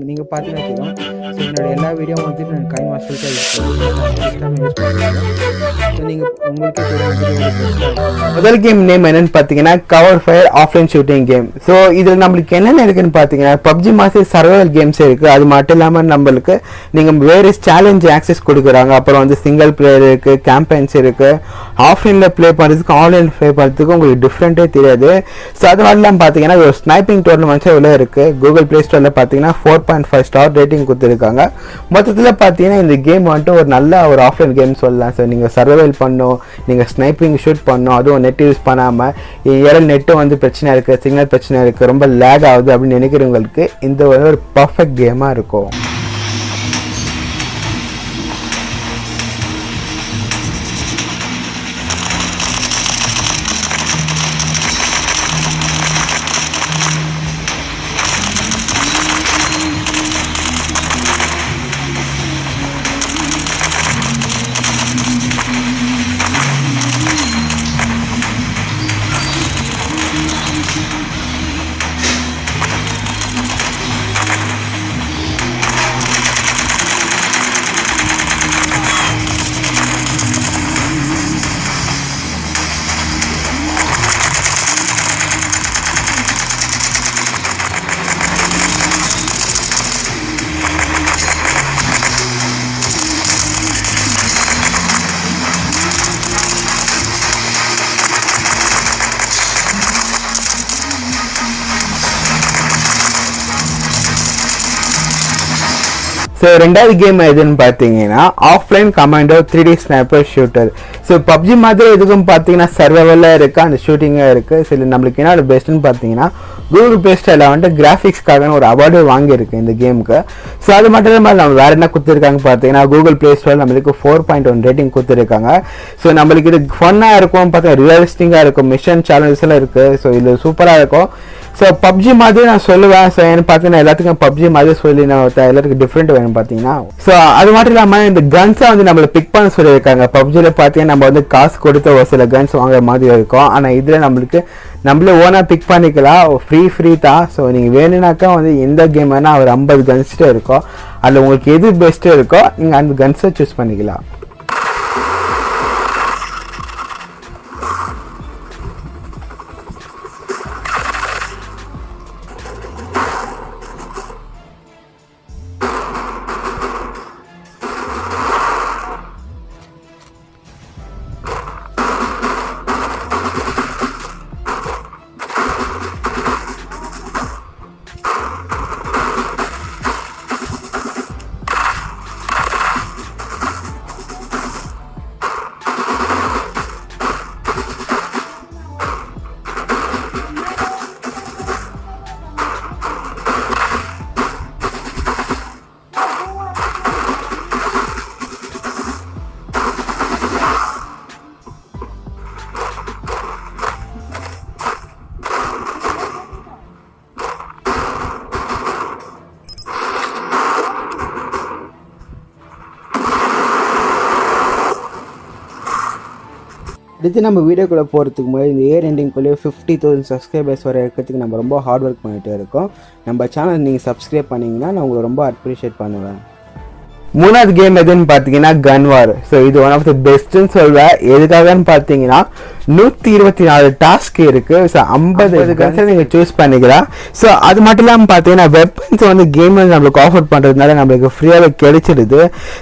நீங்கள் பார்த்தீங்கன்னா தெரியும். ஸோ என்னோடய எல்லா வீடியோவும் வந்துட்டு நான் கைன் மாஸ்டர் தான் யூஸ் பண்ணுறேன். ஸோ நீங்கள் உங்களுக்கே தெரியும். முதல் கேம் நேம் என்னன்னு பார்த்தீங்கன்னா cover fire offline shooting game. So இதில் நம்மளுக்கு என்னென்ன இருக்குன்னு பார்த்தீங்கன்னா PUBG மாதிரி சர்வைவல் கேம்ஸ் இருக்குது. அது மட்டும் இல்லாமல் நம்மளுக்கு நீங்கள் வேறு சேலஞ்ச் ஆக்சஸ் கொடுக்குறாங்க. அப்புறம் வந்து சிங்கிள் பிளேயர் இருக்குது, கேம்பெயின்ஸ் இருக்குது. ஆஃப்லைனில் ப்ளே பண்ணுறதுக்கு ஆன்லைன் ப்ளே பண்ணுறதுக்கு உங்களுக்கு டிஃப்ரெண்ட்டே தெரியாது. ஸோ அது மாதிரிலாம் பார்த்தீங்கன்னா ஒரு ஸ்னைப்பிங் டோர்னமெண்ட்ஸே இவ்வளோ இருக்குது. கூகுள் ப்ளே ஸ்டோரில் பார்த்தீங்கன்னா 4.5 ஸ்டார் ரேட்டிங் கொடுத்துருக்காங்க. மொத்தத்தில் பார்த்தீங்கன்னா இந்த கேம் வந்துட்டு ஒரு நல்ல ஒரு ஆஃப்லைன் கேம் சொல்லலாம். ஸோ நீங்கள் சர்வைவல் பண்ணணும், நீங்கள் ஸ்னைப்பிங் ஷூட் பண்ணணும், அதுவும் நெட் யூஸ் பண்ணாமல் ஏரல் நெட்டும் வந்து பிரச்சனை இருக்குது, சிக்னல் பிரச்சனை இருக்குது, ரொம்ப லேக் ஆகுது அப்படின்னு நினைக்கிறவங்களுக்கு இந்த ஒரு பர்ஃபெக்ட் கேமாக இருக்கும். ஸோ ரெண்டாவது கேம் எதுன்னு பார்த்தீங்கன்னா offline commando 3D sniper shooter. So PUBG மாதிரி எதுக்கும் பார்த்தீங்கன்னா சர்வைவலாக இருக்குது, அந்த ஷூட்டிங்காக இருக்குது. ஸோ நம்மளுக்கு என்ன பெஸ்ட்டுன்னு பார்த்தீங்கன்னா கூகுள் ப்ளே ஸ்டோரில் வந்துட்டு கிராஃபிக்ஸ்க்காக ஒரு அவார்டு வாங்கியிருக்கு இந்த கேமுக்கு. ஸோ அது மட்டும் இல்லாமல் நம்ம வேறு என்ன கொடுத்துருக்காங்க பார்த்தீங்கன்னா கூகுள் ப்ளே ஸ்டோரில் நம்மளுக்கு 4.1 ரேட்டிங் கொடுத்துருக்காங்க. ஸோ நம்மளுக்கு இது ஃபன்னாக இருக்கும், பார்த்தீங்கன்னா ரியலிஸ்டிக்காக இருக்கும், மிஷன் சேலஞ்சஸ் எல்லாம் இருக்குது. ஸோ இது சூப்பராக இருக்கும். ஸோ PUBG மாதிரி நான் சொல்லுவேன். ஸோ ஏன்னு பார்த்தீங்கன்னா எல்லாத்துக்கும் PUBG மாதிரி சொல்லி நான் எல்லாத்துக்கும் டிஃப்ரெண்ட் வேணும் பார்த்தீங்கன்னா. ஸோ அது மட்டும் இல்லாமல் இந்த கன்ஸை வந்து நம்மளை பிக் பண்ண சொல்லியிருக்காங்க. PUBGயில் பார்த்தீங்கன்னா நம்ம வந்து காசு கொடுத்து ஒரு சில கன்ஸ் வாங்குற மாதிரி இருக்கும். ஆனால் இதில் நம்மளே ஓனாக பிக் பண்ணிக்கலாம், ஃப்ரீ தான். ஸோ நீங்கள் வேணும்னாக்கா வந்து எந்த கேம் வேணால் ஒரு 50 கன்ஸ்ட்டு இருக்கும். அதில் உங்களுக்கு எது பெஸ்ட்டு இருக்கோ நீங்கள் அந்த கன்ஸை சூஸ் பண்ணிக்கலாம். அடுத்து நம்ம வீடியோக்குள்ளே போகிறதுக்கு முன்னாடி இந்த இயர் எண்டிங்குள்ளே 50,000 சப்ஸ்கிரைபர்ஸ் வர இருக்கிறதுக்கு நம்ம ரொம்ப ஹார்ட் ஒர்க் பண்ணிகிட்டே இருக்கோம். நம்ம சேனல் நீங்கள் சப்ஸ்கிரைப் பண்ணிங்கன்னா நான் உங்களை ரொம்ப அப்ரிஷியேட் பண்ணுவேன். மூணாவது கேம் எதுன்னு பார்த்தீங்கன்னா கன் வார். ஸோ இது ஒன் ஆஃப் த பெஸ்ட்டுன்னு சொல்வேன். எதுக்காகன்னு பார்த்தீங்கன்னா 124 டாஸ்க் இருக்கு. ஸோ 50 கன்ஸை நீங்கள் சூஸ் பண்ணிக்கலாம். ஸோ அது மட்டும் இல்லாமல் பார்த்தீங்கன்னா வெப்பன்ஸ் வந்து கேம் வந்து நம்மளுக்கு ஆஃபர் பண்ணுறதுனால நம்மளுக்கு ஃப்ரீயாகவே கிடைச்சிடுது.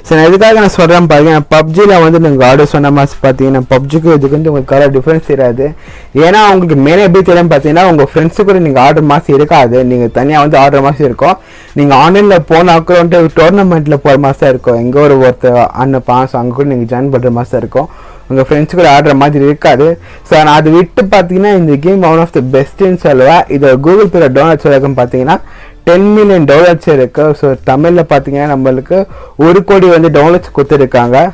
ஸோ எதுக்காக நான் சொல்கிறேன் பார்த்தீங்கன்னா பப்ஜியில் வந்து நீங்கள் ஆர்டர் சொன்ன மாதிரி பார்த்தீங்கன்னா பப்ஜிக்கு இதுக்கு வந்து உங்களுக்கு கலர் டிஃப்ரென்ஸ் தெரியாது. ஏன்னா உங்களுக்கு மெயின் எப்படி தெரியும் பார்த்தீங்கன்னா உங்கள் ஃப்ரெண்ட்ஸு கூட நீங்கள் ஆர்டர் மாதம் இருக்காது. நீங்கள் தனியாக வந்து ஆர்டர் மாதம் இருக்கும். நீங்கள் ஆன்லைனில் போனாக்க வந்துட்டு டோர்னமெண்ட்டில் போகிற மாதிரி தான் இருக்கும். எங்கே ஒருத்தர் அனுப்பான். ஸோ அங்கே கூட நீங்கள் ஜாயின் பண்ணுற மாதிரி தான் இருக்கும். உங்கள் ஃப்ரெண்ட்ஸ் கூட ஆடுற மாதிரி இருக்காது. ஸோ நான் அது விட்டு பார்த்தீங்கன்னா இந்த கேம் ஒன் ஆஃப் த பெஸ்ட்டுன்னு சொல்லுவேன். இது கூகுள் பேல டவுன்லோட்ஸ் இருக்குன்னு பார்த்தீங்கன்னா 10 மில்லியன் டவுன்லோட்ஸ் இருக்குது. ஸோ தமிழில் பார்த்தீங்கன்னா நம்மளுக்கு 1 கோடி வந்து டவுன்லோட்ஸ் கொடுத்துருக்காங்க.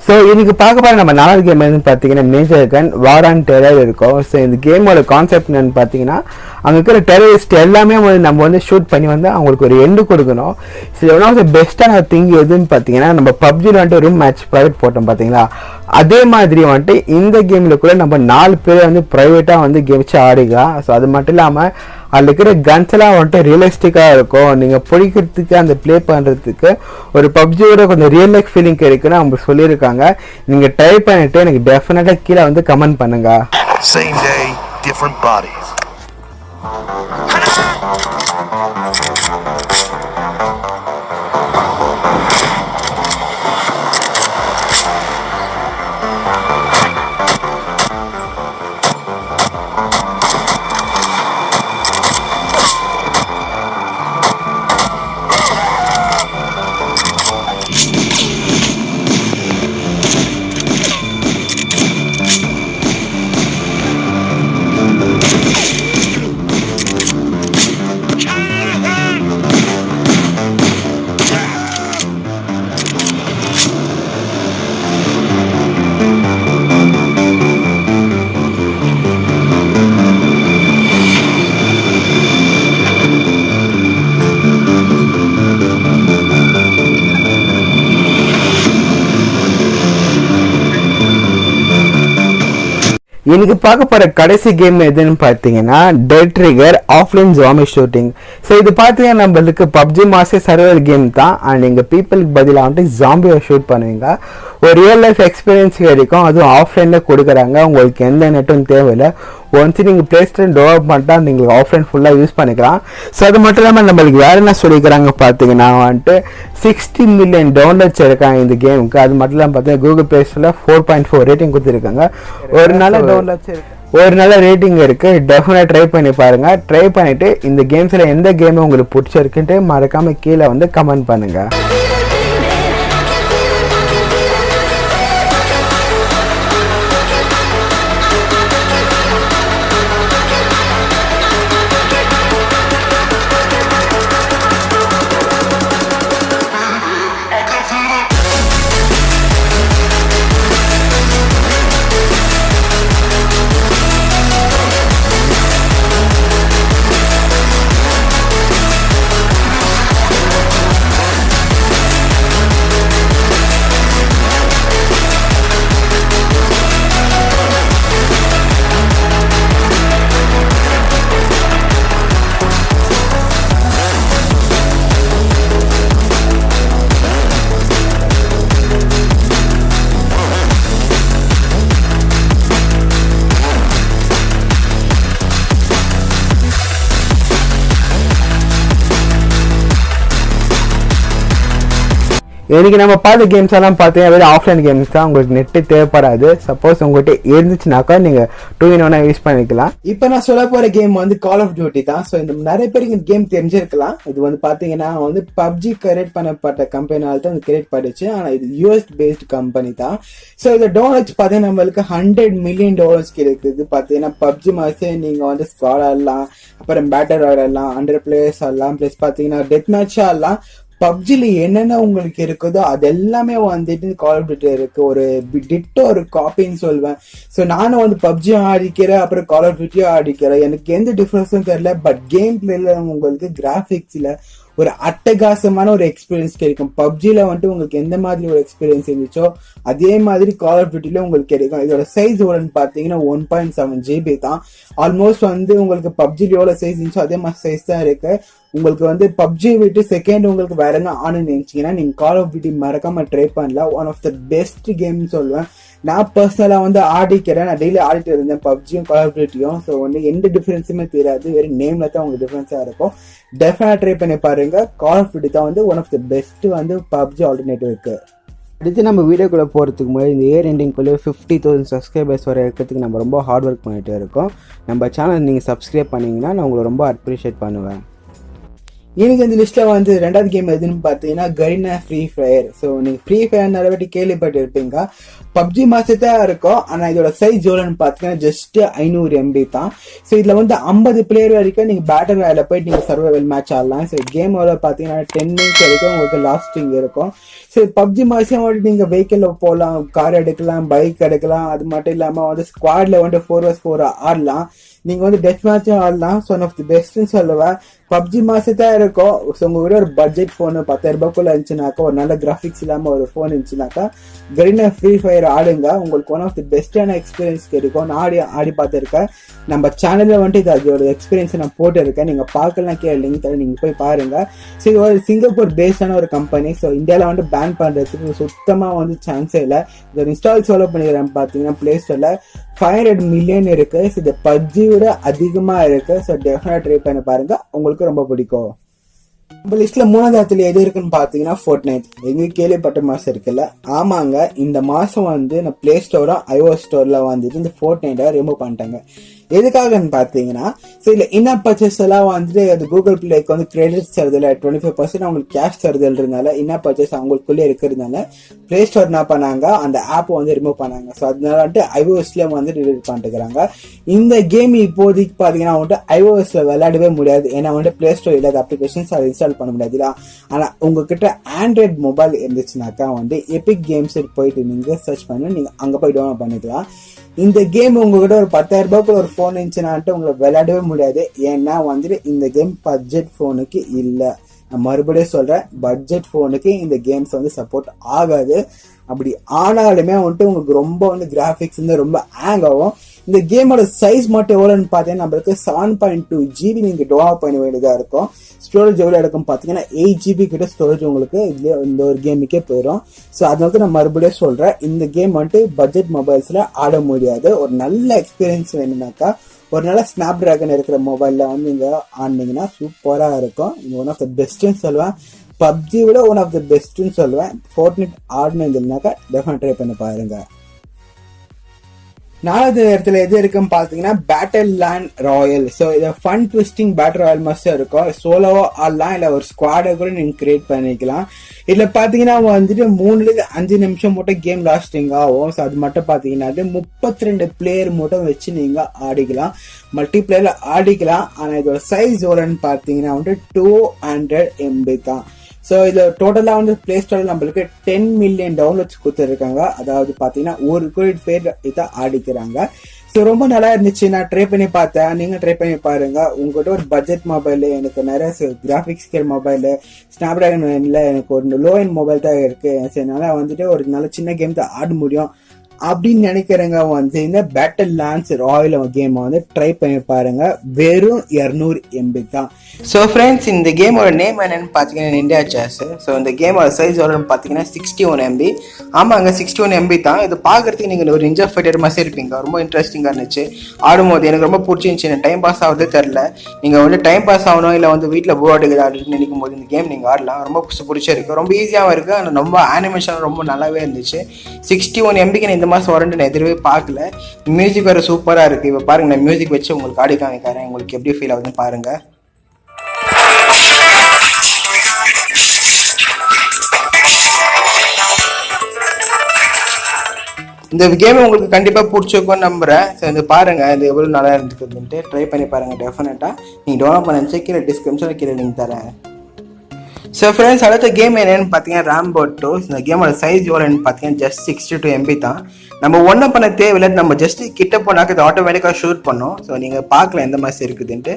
ஸோ இன்னைக்கு பார்க்க போகிற நம்ம 4வது கேம் எதுன்னு பார்த்தீங்கன்னா major gun war on terror இருக்கும். ஸோ இந்த கேமோட கான்செப்ட் என்னன்னு பார்த்தீங்கன்னா அங்கே இருக்கிற டெரரிஸ்ட் எல்லாமே வந்து நம்ம வந்து ஷூட் பண்ணி வந்து அவங்களுக்கு ஒரு எண்டு கொடுக்கணும். ஸோ ஒன் ஆஃப் த பெஸ்ட்டான திங் எதுன்னு பார்த்தீங்கன்னா நம்ம பப்ஜியில் வந்துட்டு ரூம் மேட்ச் ப்ரைவேட் போட்டோம் பார்த்தீங்களா, அதே மாதிரி வந்துட்டு இந்த கேமில் கூட நம்ம 4 பேர் வந்து ப்ரைவேட்டாக வந்து கேமிச்சு ஆடிக்கலாம். ஸோ அது மட்டும் இல்லாமல் அதில் இருக்கிற கன்ஸ் எல்லாம் வந்துட்டு ரியலிஸ்டிக்காக இருக்கும். நீங்கள் பிடிக்கிறதுக்கு அந்த ப்ளே பண்ணுறதுக்கு ஒரு பப்ஜியோட கொஞ்சம் ரியல் லைஃப் ஃபீலிங் கிடைக்குன்னு அவங்க சொல்லியிருக்காங்க. நீங்கள் ட்ரை பண்ணிட்டு எனக்கு டெஃபினட்டாக கீழே வந்து கமெண்ட் பண்ணுங்க. Same day, different bodies. இன்னைக்கு பார்க்க போற கடைசி கேம் எதுன்னு பார்த்தீங்கன்னா dead trigger offline zombie shooting. So இது பார்த்தீங்கன்னா நம்மளுக்கு பப்ஜி மாஸ்டர் சர்வர் கேம் தான். அண்ட் எங்கள் பீப்புளுக்கு பதிலாக வந்துட்டு ஜாம்பியை ஷூட் பண்ணுவீங்க. ஒரு ரியல் லைஃப் எக்ஸ்பீரியன்ஸ் கிடைக்கும். அதுவும் ஆஃப்லைனில் கொடுக்குறாங்க. உங்களுக்கு எந்த நெட்டும் தேவையில்லை. ஒன்ஸ் நீங்கள் ப்ளே ஸ்டோர் டெவலப் பண்ணிட்டா நீங்கள் ஆஃப்லைன் ஃபுல்லாக யூஸ் பண்ணிக்கலாம். ஸோ அது மட்டும் இல்லாமல் நம்மளுக்கு வேறு என்ன சொல்லிக்கிறாங்க பார்த்தீங்கன்னா வந்துட்டு 60 மில்லியன் டவுன்லோட்ஸ் இருக்காங்க இந்த கேமுக்கு. அது மட்டும் இல்லாமல் பார்த்தீங்கன்னா கூகுள் ப்ளே ஸ்டோரில் 4.4 ரேட்டிங் கொடுத்துருக்காங்க. ஒரு நல்ல ரேட்டிங் இருக்கு. டெஃபினட்டாக ட்ரை பண்ணி பாருங்க. ட்ரை பண்ணிட்டு இந்த கேம்ஸில் எந்த கேம் உங்களுக்கு பிடிச்சிருக்குன்ட்டு மறக்காம கீழே வந்து கமெண்ட் பண்ணுங்க. இன்னைக்கு நம்ம பார்த்த கேம்ஸ் எல்லாம் பார்த்தீங்கன்னா வெறும் ஆஃப்லைன் கேம்ஸ் தான். உங்களுக்கு நெட்டு தேவைப்படாது. சப்போஸ் உங்கள்கிட்ட இருந்துச்சுனாக்கா நீங்கள் 2-in-1 யூஸ் பண்ணிக்கலாம். இப்போ நான் சொல்ல போற கேம் வந்து கால் ஆஃப் டியூட்டி தான். ஸோ இந்த நிறைய பேருக்கு இந்த கேம் தெரிஞ்சிருக்கலாம். இது வந்து பாத்தீங்கன்னா வந்து பப்ஜி கிரியேட் பண்ணப்பட்ட கம்பெனியால தான் கிரியேட் பண்ணிச்சு. ஆனா இது யூஎஸ் பேஸ்ட் கம்பெனி தான். ஸோ இந்த டாலர்ஸ் பாத்தீங்கன்னா நம்மளுக்கு $100 million இருக்குது. பாத்தீங்கன்னா பப்ஜி மாதிரி நீங்க வந்து ஸ்குவாட் ஆடலாம், அப்புறம் பேட்டர் ஆடலாம், 100 players ஆடலாம், பிளஸ் பாத்தீங்கன்னா டெத் மேட்ச் ஆடலாம். பப்ஜில என்னென்ன உங்களுக்கு இருக்குதோ அது எல்லாமே வந்துட்டு கால் ஆஃப் டியூட்டி இருக்கு. ஒரு டிட்டோ ஒரு காப்பின்னு சொல்லுவேன். ஸோ நானும் வந்து பப்ஜியும் ஆடிக்கிறேன், அப்புறம் கால் ஆஃப் டியூட்டியும் ஆடிக்கிறேன். எனக்கு எந்த டிஃபரன்ஸும் தெரியல. பட் கேம் பிளேல உங்களுக்கு கிராபிக்ஸ்ல ஒரு அட்டகாசமான ஒரு எக்ஸ்பீரியன்ஸ் கிடைக்கும். பப்ஜில வந்துட்டு உங்களுக்கு எந்த மாதிரி ஒரு எக்ஸ்பீரியன்ஸ் இருந்துச்சோ அதே மாதிரி கால் ஆஃப் டியூட்டில உங்களுக்கு கிடைக்கும். இதோட சைஸ் எவ்வளோன்னு பாத்தீங்கன்னா 1.7 GB தான். ஆல்மோஸ்ட் வந்து உங்களுக்கு பப்ஜில எவ்வளவு சைஸ் இருந்துச்சோ அதே மாதிரி சைஸ் தான் இருக்கு. உங்களுக்கு வந்து பப்ஜி விட்டு செகண்ட் உங்களுக்கு வேற என்ன ஆனு நினைச்சீங்கன்னா நீங்க கால் ஆஃப் டியூட்டி மறக்காம ட்ரை பண்ணலாம். ஒன் ஆஃப் த பெஸ்ட் கேம்னு சொல்லுவேன். நான் பர்சனலா வந்து ஆடிக்கிறேன். நான் டெய்லி ஆடிட்டு இருந்தேன் பப்ஜியும் கால் ஆஃப் டியூட்டியும். ஸோ வந்து எந்த டிஃபரன்ஸுமே தெரியாது, வெறும் நேம்ல தான் உங்களுக்கு டிஃபரன்ஸா இருக்கும். டெஃபினட்டா ட்ரை பண்ணி பாருங்க. கால் ஆஃப் டியூட்டி தான் வந்து ஒன் ஆஃப் த பெஸ்ட் வந்து பப்ஜி ஆல்டர்னேட்டிவ் இருக்கு. அடுத்து நம்ம வீடியோக்குள்ள போகிறதுக்கு முன்னாடி இந்த இயர் எண்டிங்குள்ளே 50,000 சப்ஸ்கிரைபர்ஸ் வர இருக்கிறதுக்கு நம்ம ரொம்ப ஹார்ட் ஒர்க் பண்ணிகிட்டே இருக்கோம். நம்ம சேனல் நீங்கள் சப்ஸ்கிரைப் பண்ணிங்கன்னா நான் உங்களை ரொம்ப அப்ரிஷியேட் பண்ணுவேன். எனக்கு இந்த லிஸ்ட்ல வந்து ரெண்டாவது கேம் எதுன்னு பார்த்தீங்கன்னா கரீனா ஃப்ரீ ஃபயர். ஸோ நீங்கள் ஃப்ரீ ஃபயர் நிறைய வாட்டி கேள்விப்பட்டு இருப்பீங்க. பப்ஜி மாசத்தான் இருக்கும். ஆனால் இதோட சைஸ் எவ்வளோன்னு பார்த்தீங்கன்னா ஜஸ்ட் 500 MB தான். ஸோ இதில் வந்து 50 பிளேயர் வரைக்கும் நீங்கள் பேட்டர் ராயில் போயிட்டு நீங்கள் சர்வைவல் மேட்ச் ஆடலாம். ஸோ கேம் எவ்வளோ பார்த்தீங்கன்னா 10 minutes வரைக்கும் உங்களுக்கு லாஸ்டிங் இருக்கும். ஸோ பப்ஜி மாசம் வந்துட்டு நீங்கள் வெஹிக்கிளில் போகலாம், கார் எடுக்கலாம், பைக் எடுக்கலாம். அது மட்டும் இல்லாமல் வந்து ஸ்குவாட்ல வந்து 4vs4 ஆடலாம். நீங்க வந்து டெத் மேட்சும் ஆடலாம். ஸோ ஒன் ஆஃப் தி பெஸ்ட்னு சொல்லுவேன். பப்ஜி மாசத்தான் இருக்கும். ஸோ உங்க கூட ஒரு பட்ஜெட் ஃபோனு 10,000 ரூபாய்க்குள்ள இருந்துச்சுனாக்கா, ஒரு நல்ல கிராஃபிக்ஸ் இல்லாம ஒரு ஃபோன் இருந்துச்சுனாக்கா கரீனா ஃப்ரீ ஃபயர் ஆடுங்க. உங்களுக்கு ஒன் ஆஃப் தி பெஸ்டான எக்ஸ்பீரியன்ஸ் கிடைக்கும். நான் ஆடி பார்த்துருக்கேன். நம்ம சேனல்ல வந்துட்டு அதோட எக்ஸ்பீரியன்ஸ் நான் போட்டிருக்கேன். நீங்க பார்க்கலாம், லிங்க் தர நீங்க போய் பாருங்க. ஸோ இது ஒரு சிங்கப்பூர் பேஸ்டான ஒரு கம்பெனி. ஸோ இந்தியாவில் வந்து பேன் பண்றதுக்கு சுத்தமா வந்து சான்ஸே இல்லை. இதை இன்ஸ்டால் சோலோ பண்ணிக்கிறேன் பார்த்தீங்கன்னா பிளே ஸ்டோர்ல 500 million இருக்கு. ஸோ இந்த பப்ஜி விட அதிகமா இருக்கு. ஸோ டெஃபினட்டா ட்ரை பண்ணி பாருங்க, உங்களுக்கு ரொம்ப பிடிக்கும். நம்ம லிஸ்ட்ல மூணாவது இடத்துல எது இருக்குன்னு பாத்தீங்கன்னா ஃபோர்ட்நைட். எங்க கேள்விப்பட்ட மாசம் இருக்குல்ல? ஆமாங்க, இந்த மாசம் வந்து நான் பிளே ஸ்டோரும் iOS ஸ்டோர்ல வந்துட்டு இந்த ஃபோர்ட்நைட்டை ரிமூவ் பண்ணிட்டாங்க. எதுக்காகன்னு பாத்தீங்கன்னா, ஸோ இதுல இன்னப் பர்ச்சேஸ் எல்லாம் வந்துட்டு அது கூகுள் பிளேக்கு வந்து கிரெடிட் தருதில்ல, 25% அவங்களுக்கு கேஷ் தருதல்றதுனால இன்னப் பர்ச்சேஸ் அவங்களுக்குள்ளே இருக்கிறதுனால பிளே ஸ்டோர் என்ன பண்ணாங்க, அந்த ஆப் வந்து ரிமூவ் பண்ணாங்க. ஸோ அதனால வந்துட்டு iOSல வந்து டிலீட் பண்ணிட்டுக்கிறாங்க. இந்த கேம் இப்போதைக்கு பாத்தீங்கன்னா வந்துட்டு iOSல விளையாடவே முடியாது. ஏன்னா வந்துட்டு பிளே ஸ்டோர் இல்லாத அப்ளிகேஷன்ஸ் அதை இன்ஸ்டால் பண்ண முடியாது. ஆனா உங்ககிட்ட ஆண்ட்ராய்ட் மொபைல் இருந்துச்சுனாக்கா வந்து எபிக் கேம்ஸ் போயிட்டு நீங்க சர்ச் பண்ணி நீங்க அங்க போய் டவுன்லோட் பண்ணிக்கலாம். இந்த கேம் உங்ககிட்ட ஒரு 10,000 ரூபாய்க்கு ஒரு போன் இருந்துச்சுனான்ட்டு உங்களை விளையாடவே முடியாது. ஏன்னா வந்துட்டு இந்த கேம் பட்ஜெட் போனுக்கு இல்லை. நான் மறுபடியும் சொல்றேன், பட்ஜெட் போனுக்கு இந்த கேம்ஸ் வந்து சப்போர்ட் ஆகாது. அப்படி ஆனாலுமே வந்துட்டு உங்களுக்கு ரொம்ப வந்து கிராபிக்ஸ் வந்து ரொம்ப ஹேங் ஆகும். இந்த கேமோட சைஸ் மட்டும் எவ்வளோன்னு பார்த்தீங்கன்னா நம்மளுக்கு 7.2 GB நீங்க டவுன்லோட் பண்ண வேண்டியதா இருக்கும். ஸ்டோரேஜ் எவ்வளோ எடுக்கும் பார்த்தீங்கன்னா 8 GB கிட்ட ஸ்டோரேஜ் உங்களுக்கு இதுல இந்த ஒரு கேமுக்கே போயிடும். ஸோ அதனால நான் மறுபடியும் சொல்றேன், இந்த கேம் வந்துட்டு பட்ஜெட் மொபைல்ஸ்ல ஆட முடியாது. ஒரு நல்ல எக்ஸ்பீரியன்ஸ் வேணும்னாக்கா ஒரு நல்ல ஸ்னாப் டிராகன் இருக்கிற மொபைல்ல வந்து நீங்க ஆடினீங்கன்னா சூப்பரா இருக்கும். இது ஒன் ஆஃப் த பெஸ்ட்னு சொல்லுவேன். பப்ஜி விட ஒன் ஆஃப் த பெஸ்ட்னு சொல்லுவேன். ஃபோர்ட்நைட் ஆடினதுனாக்கா டெஃபினட் ட்ரை பண்ணி பாருங்க. நாலாவது இடத்துல எது இருக்குன்னு பாத்தீங்கன்னா பேட்டில் லேண்ட் ராயல். ஸோ இதை ஃபன் ட்விஸ்டிங் பேட்டில் ராயல் மாதிரி இருக்கும். சோலோவா ஆடலாம், இல்லை ஒரு ஸ்குவாடை கூட நீங்க கிரியேட் பண்ணிக்கலாம். இதுல பாத்தீங்கன்னா வந்துட்டு 3-5 நிமிஷம் மட்டும் கேம் லாஸ்டிங் ஆகும். ஸோ அது மட்டும் பாத்தீங்கன்னா 32 பிளேயர் மட்டும் வச்சு நீங்க ஆடிக்கலாம், மல்டி பிளேயர்ல ஆடிக்கலாம். ஆனா இதோட சைஸ் எவ்வளோன்னு பாத்தீங்கன்னா வந்து 200 MB தான். ஸோ இது டோட்டலாக வந்து பிளே ஸ்டோரில் நம்மளுக்கு 10 million டவுன்லோட்ஸ் கொடுத்துருக்காங்க. அதாவது பார்த்தீங்கன்னா 1 கோடி பேர் இதை ஆடிக்கிறாங்க. ஸோ ரொம்ப நல்லா இருந்துச்சு. நான் ட்ரை பண்ணி பார்த்தேன், நீங்கள் ட்ரை பண்ணி பாருங்க. உங்கள்கிட்ட ஒரு பட்ஜெட் மொபைல், எனக்கு நிறைய graphics care mobile, snap dragon இல்லை, எனக்கு ஒரு லோ எண்ட் மொபைல் தான் இருக்கு. அதனால வந்துட்டு ஒரு நல்ல சின்ன கேம் தான் ஆட முடியும். அப்படின்னு நினைக்கிறவங்க வந்து இந்த பேட்டில் லான்ஸ் ராயல் கேமை வந்து ட்ரை பண்ணி பாருங்க. வெறும் 200 MB தான். ஸோ ஃப்ரெண்ட்ஸ், இந்த கேமோட நேம் என்னன்னு பார்த்தீங்கன்னா இந்தியா சேஸ். ஸோ இந்த கேமோட சைஸ் எவ்வளோன்னு பார்த்தீங்கன்னா 61 MB. ஆமாங்க, 61 MB தான். இது பார்க்குறதுக்கு நீங்கள் ஒரு நிஞ்சா ஃபைட்டர் மாதிரி இருப்பீங்க. ரொம்ப இன்ட்ரெஸ்டிங்காக இருந்துச்சு. ஆடும்போது எனக்கு ரொம்ப பிடிச்சிருந்துச்சு. எனக்கு டைம் பாஸ் ஆகுது தெரில. நீங்கள் வந்து டைம் பாஸ் ஆகணும் இல்லை வந்து வீட்டில் போர் அடிக்குது அப்படின்னு நினைக்கும் போது இந்த கேம் நீங்கள் ஆடலாம். ரொம்ப பிடிச்சிருக்கு. ரொம்ப ஈஸியாகவும் இருக்குது. ஆனால் ரொம்ப அனிமேஷன் ரொம்ப நல்லாவே இருந்துச்சு. 61 MBக்கு நான் இந்த மாதம் வரேன்ட்டு நான் எதிரவே பார்க்கல. மியூசிக் வேறு சூப்பராக இருக்குது. இப்போ பாருங்கள், நான் மியூசிக் வச்சு உங்களுக்கு ஆடி காமிக்கிறேன். உங்களுக்கு எப்படி ஃபீல் ஆகுதுன்னு பாருங்கள். இந்த கேம் உங்களுக்கு கண்டிப்பாக பிடிச்சிருக்கும்னு நம்புகிறேன். ஸோ இது பாருங்கள், இது எவ்வளோ நல்லா இருந்துக்குதுன்ட்டு ட்ரை பண்ணி பாருங்கள். டெஃபினட்டாக நீங்கள் டவுன்லோட் பண்ண கீழே டிஸ்கிரிப்ஷனில் கீழே லிங்க் தரேன். ஸோ ஃப்ரெண்ட்ஸ், அடுத்த கேம் என்னென்னு பார்த்தீங்கன்னா ராம்போ 2. இந்த கேமோட சைஸ் எவ்வளோன்னு பார்த்தீங்கன்னா ஜஸ்ட் 62 MB தான். நம்ம ஒன்றும் பண்ண தேவையில்லை. நம்ம ஜஸ்ட் கிட்ட போனாக்க இது ஆட்டோமேட்டிக்காக ஷூட் பண்ணோம். ஸோ நீங்கள் பார்க்கலாம் எந்த மாதிரி இருக்குதுன்ட்டு.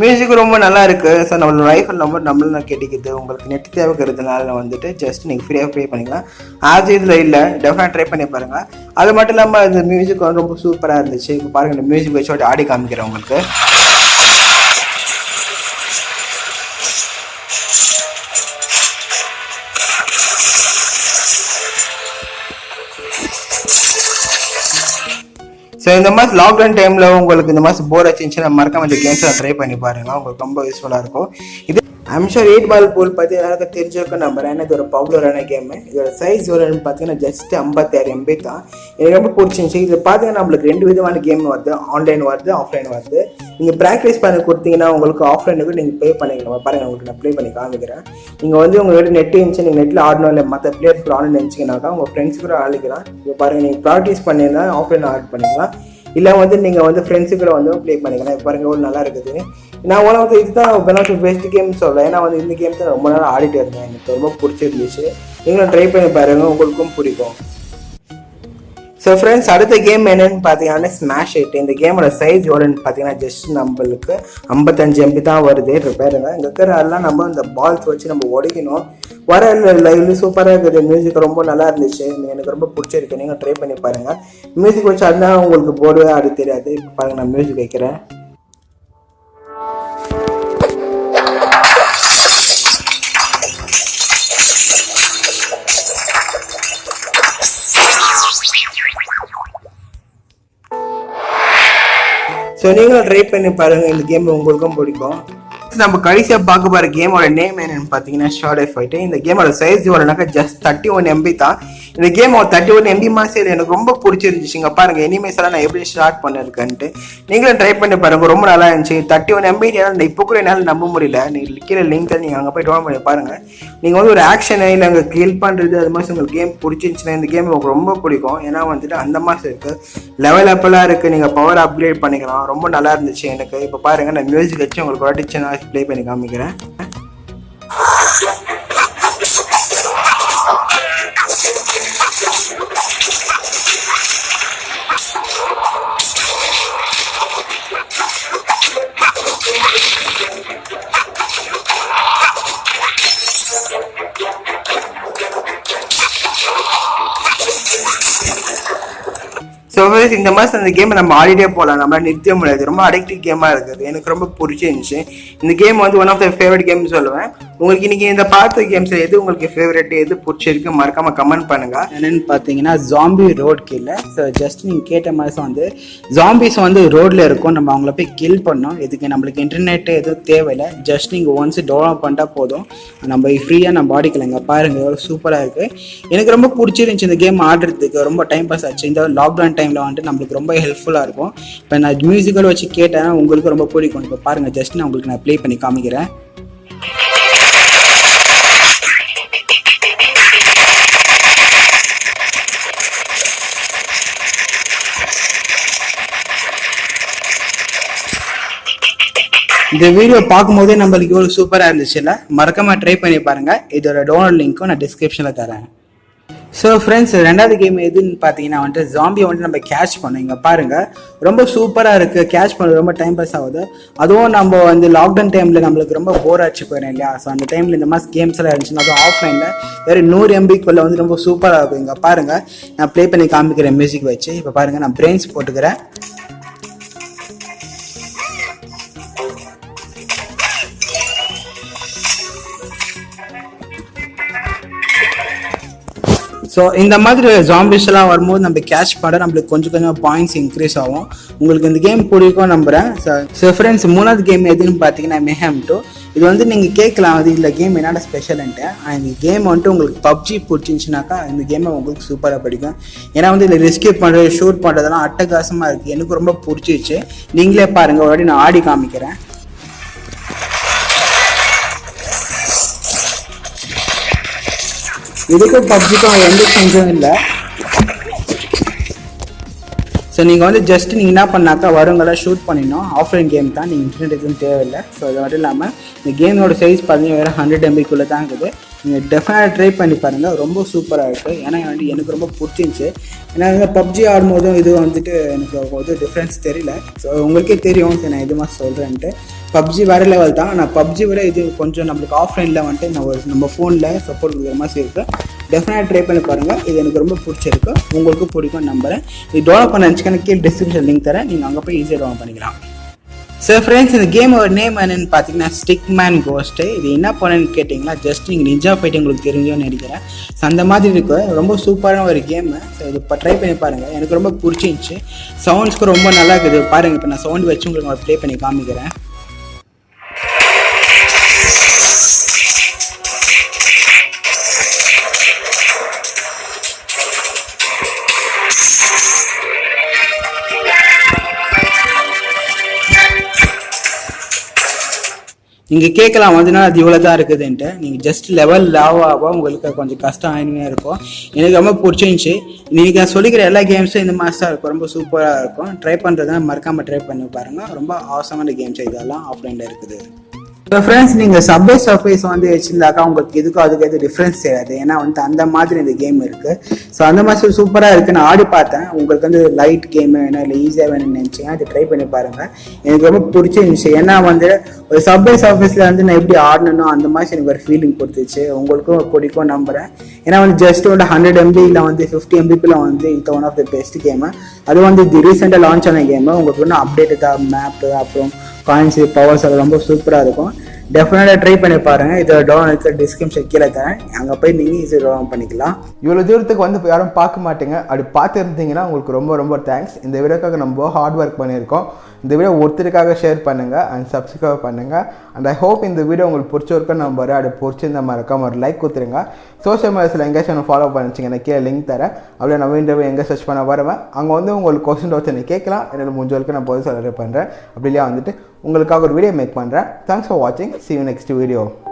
மியூசிக் ரொம்ப நல்லா இருக்குது. ஸோ நம்மளோட ரைஃபிள் நம்பர் நம்மளும் கிடைக்குது. உங்களுக்கு நெட் தேவைக்கிறதுனால வந்துட்டு ஜஸ்ட் நீங்கள் ஃப்ரீயாக ப்ளே பண்ணிக்கலாம். அது இதில் இல்லை, டெஃபினட்டாக ட்ரை பண்ணி பாருங்கள். அது மட்டும் இல்லாமல் இந்த மியூசிக் வந்து ரொம்ப சூப்பராக இருந்துச்சு. இப்போ பாருங்கள், இந்த மியூசிக் வச்சு ஆடி காமிக்கிறேன் உங்களுக்கு. ஸோ இந்த மாதிரி லாக்டவுன் டைமில் உங்களுக்கு இந்த மாதிரி போர் ஆச்சுன்னா மறக்காம இந்த கேம்ஸை ட்ரை பண்ணி பாருங்கள். உங்களுக்கு ரொம்ப யூஸ்ஃபுல்லாக இருக்கும். இது ஐம்ஷூர் 8 பால் பூல் பற்றி எல்லாருக்கும் தெரிஞ்சிருக்கும் நம்புறேன். ஏன்னா இது ஒரு பாப்புலரான கேமு. இதோட சைஸ் எவ்வளோன்னு பார்த்தீங்கன்னா ஜஸ்ட் 56 MB தான். எனக்கு ரொம்ப பிடிச்சிருந்துச்சி. இது பார்த்தீங்கன்னா நம்மளுக்கு 2 விதமான கேம் வருது. ஆன்லைன் வருது, ஆஃப்லைன் வருது. நீங்கள் ப்ராக்டிஸ் பண்ணி கொடுத்தீங்கன்னா உங்களுக்கு ஆஃப்லைனுக்கு நீங்கள் ப்ளே பண்ணிக்கலாம். பாருங்கள், உங்களுக்கு நான் ப்ளே பண்ணி காமிக்கிறேன். நீங்கள் வந்து உங்கள் வீட்டு நெட் இருந்துச்சு, நீங்கள் நெட்டில் ஆடணும் இல்லை மற்ற பிளேயர்ஸ் கூட ஆன்லைன் இருந்துச்சுன்னாக்கா உங்கள் ஃப்ரெண்ட்ஸ் கூட ஆடிக்கலாம். இப்போ பாருங்கள், நீங்கள் ப்ராக்டிஸ் பண்ணியிருந்தா ஆஃப்லைன் ஆட் பண்ணிக்கலாம். இல்லை வந்து நீங்கள் வந்து ஃப்ரெண்ட்ஸுக்கூட வந்து ப்ளே பண்ணிக்கலாம். இப்போ பாருங்கள், ஒரு நல்லா இருக்குது. நான் வந்து இதுதான் one of the best game சொல்கிறேன். ஏன்னா வந்து இந்த கேம் தான் ரொம்ப நாள் ஆடிட்டு இருந்தேன். எனக்கு ரொம்ப பிடிச்சிருந்துச்சு. நீங்களும் ட்ரை பண்ணி பாருங்கள், உங்களுக்கும் பிடிக்கும். ஸோ ஃப்ரெண்ட்ஸ், அடுத்த கேம் என்னென்னு பார்த்தீங்கன்னா ஸ்மாஷ் இட். இந்த கேமோட சைஸ் எவ்வளோன்னு பார்த்தீங்கன்னா ஜஸ்ட் நம்மளுக்கு 55 MB தான் வருது. பாருங்க, இங்கே இருக்கிற எல்லாம் நம்ம இந்த பால்ஸ் வச்சு நம்ம உடைக்கணும். வர லைவ்லி சூப்பராக இருக்குது. மியூசிக் ரொம்ப நல்லா இருந்துச்சு. எனக்கு ரொம்ப பிடிச்சிருக்கு. நீங்கள் ட்ரை பண்ணி பாருங்கள். மியூசிக் வச்சு அதுதான் உங்களுக்கு போர்டு ஆடி தெரியாது. இப்போ பாருங்கள், நான் மியூசிக் வைக்கிறேன். ஸோ நீங்களும் ட்ரை பண்ணி பாருங்கள். இந்த கேம் உங்களுக்கும் பிடிக்கும். நம்ம கடைசியாக பார்க்க போகிற கேமோட நேம் என்னன்னு பார்த்தீங்கன்னா ஷார்ட் ஃபைட்டு. இந்த கேமோட சைஸ் எவ்வளோனாக்கா ஜஸ்ட் 31 MB தான். இந்த கேம் 31 MB மாதம் எனக்கு ரொம்ப பிடிச்சிருந்துச்சுங்க. பாருங்கள், எனிமேஸ் எல்லாம் நான் எப்படி ஸ்டார்ட் பண்ணிருக்கேன்ட்டு நீங்களும் ட்ரை பண்ணி பாருங்கள். ரொம்ப நல்லா இருந்துச்சு. 31 MB என்னால் இப்போ கூட என்னால் நம்ப முடியல. நீங்கள் கீழே லிங்க் நீங்கள் அங்கே போய் டவுன்லோட் பண்ணி பாருங்கள். நீங்கள் வந்து ஒரு ஆக்ஷன் இல்லை அங்கே கில் பண்ணுறது அது மாதிரி உங்களுக்கு கேம் பிடிச்சிருந்துச்சுன்னா இந்த கேம் உங்களுக்கு ரொம்ப பிடிக்கும். ஏன்னா வந்துட்டு அந்த மாதிரி இருக்குது, லெவல் அப்பெல்லாம் இருக்குது. நீங்கள் பவர் அப்கிரேட் பண்ணிக்கலாம். ரொம்ப நல்லா இருந்துச்சு எனக்கு. இப்போ பாருங்கள், நான் மியூசிக் வச்சு உங்களுக்கு வாட்டிச்சு நான் ப்ளே பண்ணி காமிக்கிறேன். ஸோ இந்த மாதிரி அந்த கேமை நம்ம ஆடிட்டே போகலாம். நம்மளால் நிறுத்த முடியாது. ரொம்ப அடிக்டிவ் கேமாக இருக்குது. எனக்கு ரொம்ப பிடிச்சிருந்துச்சு. இந்த கேம் வந்து one of the favourite game சொல்லுவேன். உங்களுக்கு இன்னைக்கு இந்த பார்த்த கேம்ஸ் எது உங்களுக்கு ஃபேவரட், எது பிடிச்சிருக்கு மறக்காம கமெண்ட் பண்ணுங்க. என்னன்னு பார்த்தீங்கன்னா ஜாம்பி ரோட் கில்ல. ஸோ ஜஸ்ட் நீங்கள் கேட்ட மாதிரி வந்து ஜாம்பிஸ் வந்து ரோட்ல இருக்கும். நம்ம அவங்கள போய் கில் பண்ணோம். இதுக்கு நம்மளுக்கு இன்டர்நெட் எதுவும் தேவையில்லை. ஜஸ்ட் நீங்கள் ஒன்ஸ் டவுன்லோட் பண்ணிட்டா போதும். நம்ம ஃப்ரீயாக நம்ம ஆடிக்கலாங்க. பாருங்கள், எவ்வளோ சூப்பராக இருக்குது. எனக்கு ரொம்ப பிடிச்சிருந்துச்சு இந்த கேம் ஆடுறதுக்கு. ரொம்ப டைம் பாஸ் ஆச்சு. இந்த லாக்டவுன் டைமில் வந்துட்டு நம்மளுக்கு ரொம்ப ஹெல்ப்ஃபுல்லாக இருக்கும். இப்போ நான் மியூசிக்கல் வச்சு கேட்டேன்னா உங்களுக்கு ரொம்ப பிடிக்கும். இப்போ பாருங்கள், ஜஸ்ட் நான் உங்களுக்கு ப்ளே பண்ணி காமிக்கிறேன். இந்த வீடியோ பார்க்கும்போதே நம்மளுக்கு எவ்வளோ சூப்பராக இருந்துச்சுல்ல. மறக்காம ட்ரை பண்ணி பாருங்கள். இதோட டவுன்லோட் லிங்க்கும் நான் டிஸ்கிரிப்ஷனில் தரேன். ஸோ ஃப்ரெண்ட்ஸ், ரெண்டாவது கேம் எதுன்னு பார்த்தீங்கன்னா வந்துட்டு ஜாம்பியை வந்துட்டு நம்ம கேட்ச் பண்ணோம். இங்கே பாருங்கள், ரொம்ப சூப்பராக இருக்குது. கேட்ச் பண்ணுறது ரொம்ப டைம் பாஸ் ஆகுது. அதுவும் நம்ம வந்து லாக்டவுன் டைமில் நம்மளுக்கு ரொம்ப போர் ஆச்சு போயிடும் இல்லையா? ஸோ அந்த டைமில் இந்த மாதிரி கேம்ஸ் எல்லாம் இருந்துச்சுன்னா அதுவும் ஆஃப்லைனில் வெறும் 100 MBக்குள்ளே வந்து ரொம்ப சூப்பராக இருக்கும். இங்கே பாருங்கள், நான் ப்ளே பண்ணி காமிக்கிறேன் மியூசிக் வச்சு. இப்போ பாருங்கள், நான் பிரெயின்ஸ் போட்டுக்கிறேன். ஸோ இந்த மாதிரி ஜாம்பிஸ் எல்லாம் வரும்போது நம்ம கேட்ச் பண்ண நம்மளுக்கு கொஞ்சம் கொஞ்சம் பாயிண்ட்ஸ் இன்க்ரீஸ் ஆகும். உங்களுக்கு இந்த கேம் பிடிக்கும் நம்புறேன். ஸோ ஃப்ரெண்ட்ஸ், மூணாவது கேம் எதுன்னு பார்த்தீங்கன்னா மெஹம் 2. இது வந்து நீங்கள் கேட்கலாம், அது இந்த கேம் என்னோட ஸ்பெஷல்ன்ட்டு. இந்த கேம் வந்துட்டு உங்களுக்கு பப்ஜி பிடிச்சிருந்துச்சுனாக்கா இந்த கேமை உங்களுக்கு சூப்பராக பிடிக்கும். ஏன்னா வந்து இதில் ரெஸ்கியூ பண்ணுறது, ஷூட் பண்ணுறதெல்லாம் அட்டகாசமாக இருக்குது. எனக்கு ரொம்ப பிடிச்சிருச்சு. நீங்களே பாருங்கள், ஒரு வாட்டி நான் ஆடி காமிக்கிறேன். இதுக்கும் பப்ஜிக்கும் எந்த சேஞ்சும் இல்லை. ஸோ நீங்கள் வந்து ஜஸ்ட் நீங்கள் என்ன பண்ணாக்கா வருங்களா ஷூட் பண்ணிடணும். ஆஃப்லைன் கேம் தான், நீங்கள் இன்டர்நெட் எதுவும் தேவையில்லை. ஸோ அது மட்டும் இல்லாமல் இந்த கேமோட சைஸ் பார்த்தீங்கன்னா வேறு 100 MBக்குள்ளே தான் இருக்குது. நீங்கள் டெஃபினட்டாக ட்ரை பண்ணி பாருங்கள், ரொம்ப சூப்பராக இருக்குது. ஏன்னா வந்து எனக்கு ரொம்ப பிடிச்சிருந்துச்சு. ஏன்னா பப்ஜி ஆடும்போதும் இது வந்துட்டு எனக்கு ஒரு டிஃப்ரென்ஸ் தெரியல. ஸோ உங்களுக்கே தெரியும் நான் இது மாதிரி சொல்கிறேன்ட்டு. பப்ஜி வேறு லெவல் தான். நான் பப்ஜி விட இது கொஞ்சம் நம்மளுக்கு ஆஃப்லைனில் வந்துட்டு நம்ம ஃபோனில் சப்போர்ட் கொடுக்குற மாதிரி இருக்குது. டெஃபினட்டாக ட்ரை பண்ணி பாருங்கள். இது எனக்கு ரொம்ப பிடிச்சிருக்கு, உங்களுக்கு பிடிக்கும் நம்புறேன். இது டெவலப் பண்ண நினச்சிக்கணும், கீழே டிஸ்கிரிப்ஷன் லிங்க் தரேன், நீங்கள் அங்கே போய் ஈஸியாக டெவலப் பண்ணிக்கலாம். சார் ஃப்ரெண்ட்ஸ், இந்த கேமோட நேம் என்னன்னு பார்த்தீங்கன்னா ஸ்டிக்மேன் கோஸ்ட்டு. இது என்ன பண்ணுன்னு கேட்டிங்களா, ஜஸ்ட் நீங்கள் நிஞ்சா ஃபைட்டு உங்களுக்கு தெரிஞ்சோன்னு நினைக்கிறேன். ஸோ அந்த மாதிரி இருக்குது, ரொம்ப சூப்பரான ஒரு கேமு. ஸோ இது இப்போ ட்ரை பண்ணி பாருங்கள், எனக்கு ரொம்ப பிடிச்சிருந்துச்சி. சவுண்ட்ஸ்க்கு ரொம்ப நல்லா இருக்குது. பாருங்கள், இப்போ நான் சவுண்ட் வச்சு உங்களுக்கு ப்ளே பண்ணி காமிக்கிறேன். நீங்கள் கேட்கலாம் வந்துன்னா அது இவ்வளோ தான் இருக்குதுன்ட்டு. நீங்கள் ஜஸ்ட் லெவல் ஆக உங்களுக்கு கொஞ்சம் கஷ்டம் ஆயினுமே இருக்கும். எனக்கு ரொம்ப பிடிச்சிருந்துச்சி. நீங்கள் நான் சொல்லிக்கிற எல்லா கேம்ஸும் இந்த மாதிரி தான் இருக்கும், ரொம்ப சூப்பராக இருக்கும். ட்ரை பண்ணுறதுனா மறக்காமல் ட்ரை பண்ணி பாருங்கள். ரொம்ப அவசரமான கேம்ஸ் இதெல்லாம் ஆஃப்லைனில் இருக்குது. இப்போ ஃப்ரெண்ட்ஸ், நீங்கள் சப்வே சர்ஃபேஸ் வந்து வச்சுருந்தாக்கா உங்களுக்கு இதுக்கும் அதுக்கு எது டிஃப்ரென்ஸ் தெரியாது. ஏன்னா வந்து அந்த மாதிரி இந்த கேம் இருக்குது. ஸோ அந்த மாதிரி சூப்பராக இருக்குது. நான் ஆடி பார்த்தேன். உங்களுக்கு வந்து லைட் கேமு வேணும் இல்லை ஈஸியாக வேணும்னு நினச்சிங்க, அது ட்ரை பண்ணி பாருங்கள். எனக்கு ரொம்ப பிடிச்சிருந்துச்சி. ஏன்னா வந்து ஒரு சப்வே சர்ஃபேஸில் வந்து நான் எப்படி ஆடணும்னோ அந்த மாதிரி எனக்கு ஒரு ஃபீலிங் கொடுத்துச்சு. உங்களுக்கும் பிடிக்கும் நம்புகிறேன். ஏன்னா வந்து ஜஸ்ட் வந்து 100 MB இல்லை வந்து 50 MBக்குள்ள வந்து இது one of the best game. அது வந்து இது ரீசெண்டாக லான்ச் ஆன கேமு. உங்களுக்கு இன்னும் அப்டேட்டு தான், மேப்பு, அப்புறம் காயின்ஸ், பவர்ஸ் அது ரொம்ப சூப்பராக இருக்கும். டெஃபினட்டாக ட்ரை பண்ணி பாருங்கள். இதோட டவுன்லோட் டிஸ்கிரிப்ஷன் கீழே தரேன், அங்கே போய் நீங்கள் ஈஸியாக டவுன்லோட் பண்ணிக்கலாம். இவ்வளோ தூரத்துக்கு வந்து யாரும் பார்க்க மாட்டேங்க. அப்படி பார்த்துருந்தீங்கன்னா உங்களுக்கு ரொம்ப ரொம்ப தேங்க்ஸ். இந்த வீடியோக்காக நம்ம ஹார்ட் ஒர்க் பண்ணியிருக்கோம். இந்த வீடியோ ஒருத்தருக்காக ஷேர் பண்ணுங்கள் அண்ட் சப்ஸ்கிரைப் பண்ணுங்கள். அண்ட் ஐ ஹோப் இந்த வீடியோ உங்களுக்கு பிடிச்சிருக்குன்னு நம்புறேன். அப்படி பிடிச்சிருந்த மறக்காம ஒரு லைக் கொடுத்துருங்க. சோஷியல் மீடியாஸில் எங்கேயாச்சும் ஃபாலோ பண்ணிச்சிங்கன்னா கீழே லிங்க் தரேன். அப்படியே நான் இன்டர்வியூ எங்கே சர்ச் பண்ண வருவேன். அங்கே வந்து உங்களுக்கு கொஸ்டின் டவுட்ஸ் என்ன கேட்கலாம். என்னோட முடிஞ்சவருக்கு நான் போய் சொல்ல பண்ணுறேன். அப்படி இல்லையா வந்துட்டு உங்களுக்காக ஒரு வீடியோ மேக் பண்ணுறேன். தேங்க்ஸ் ஃபார் வாட்சிங். See you next video.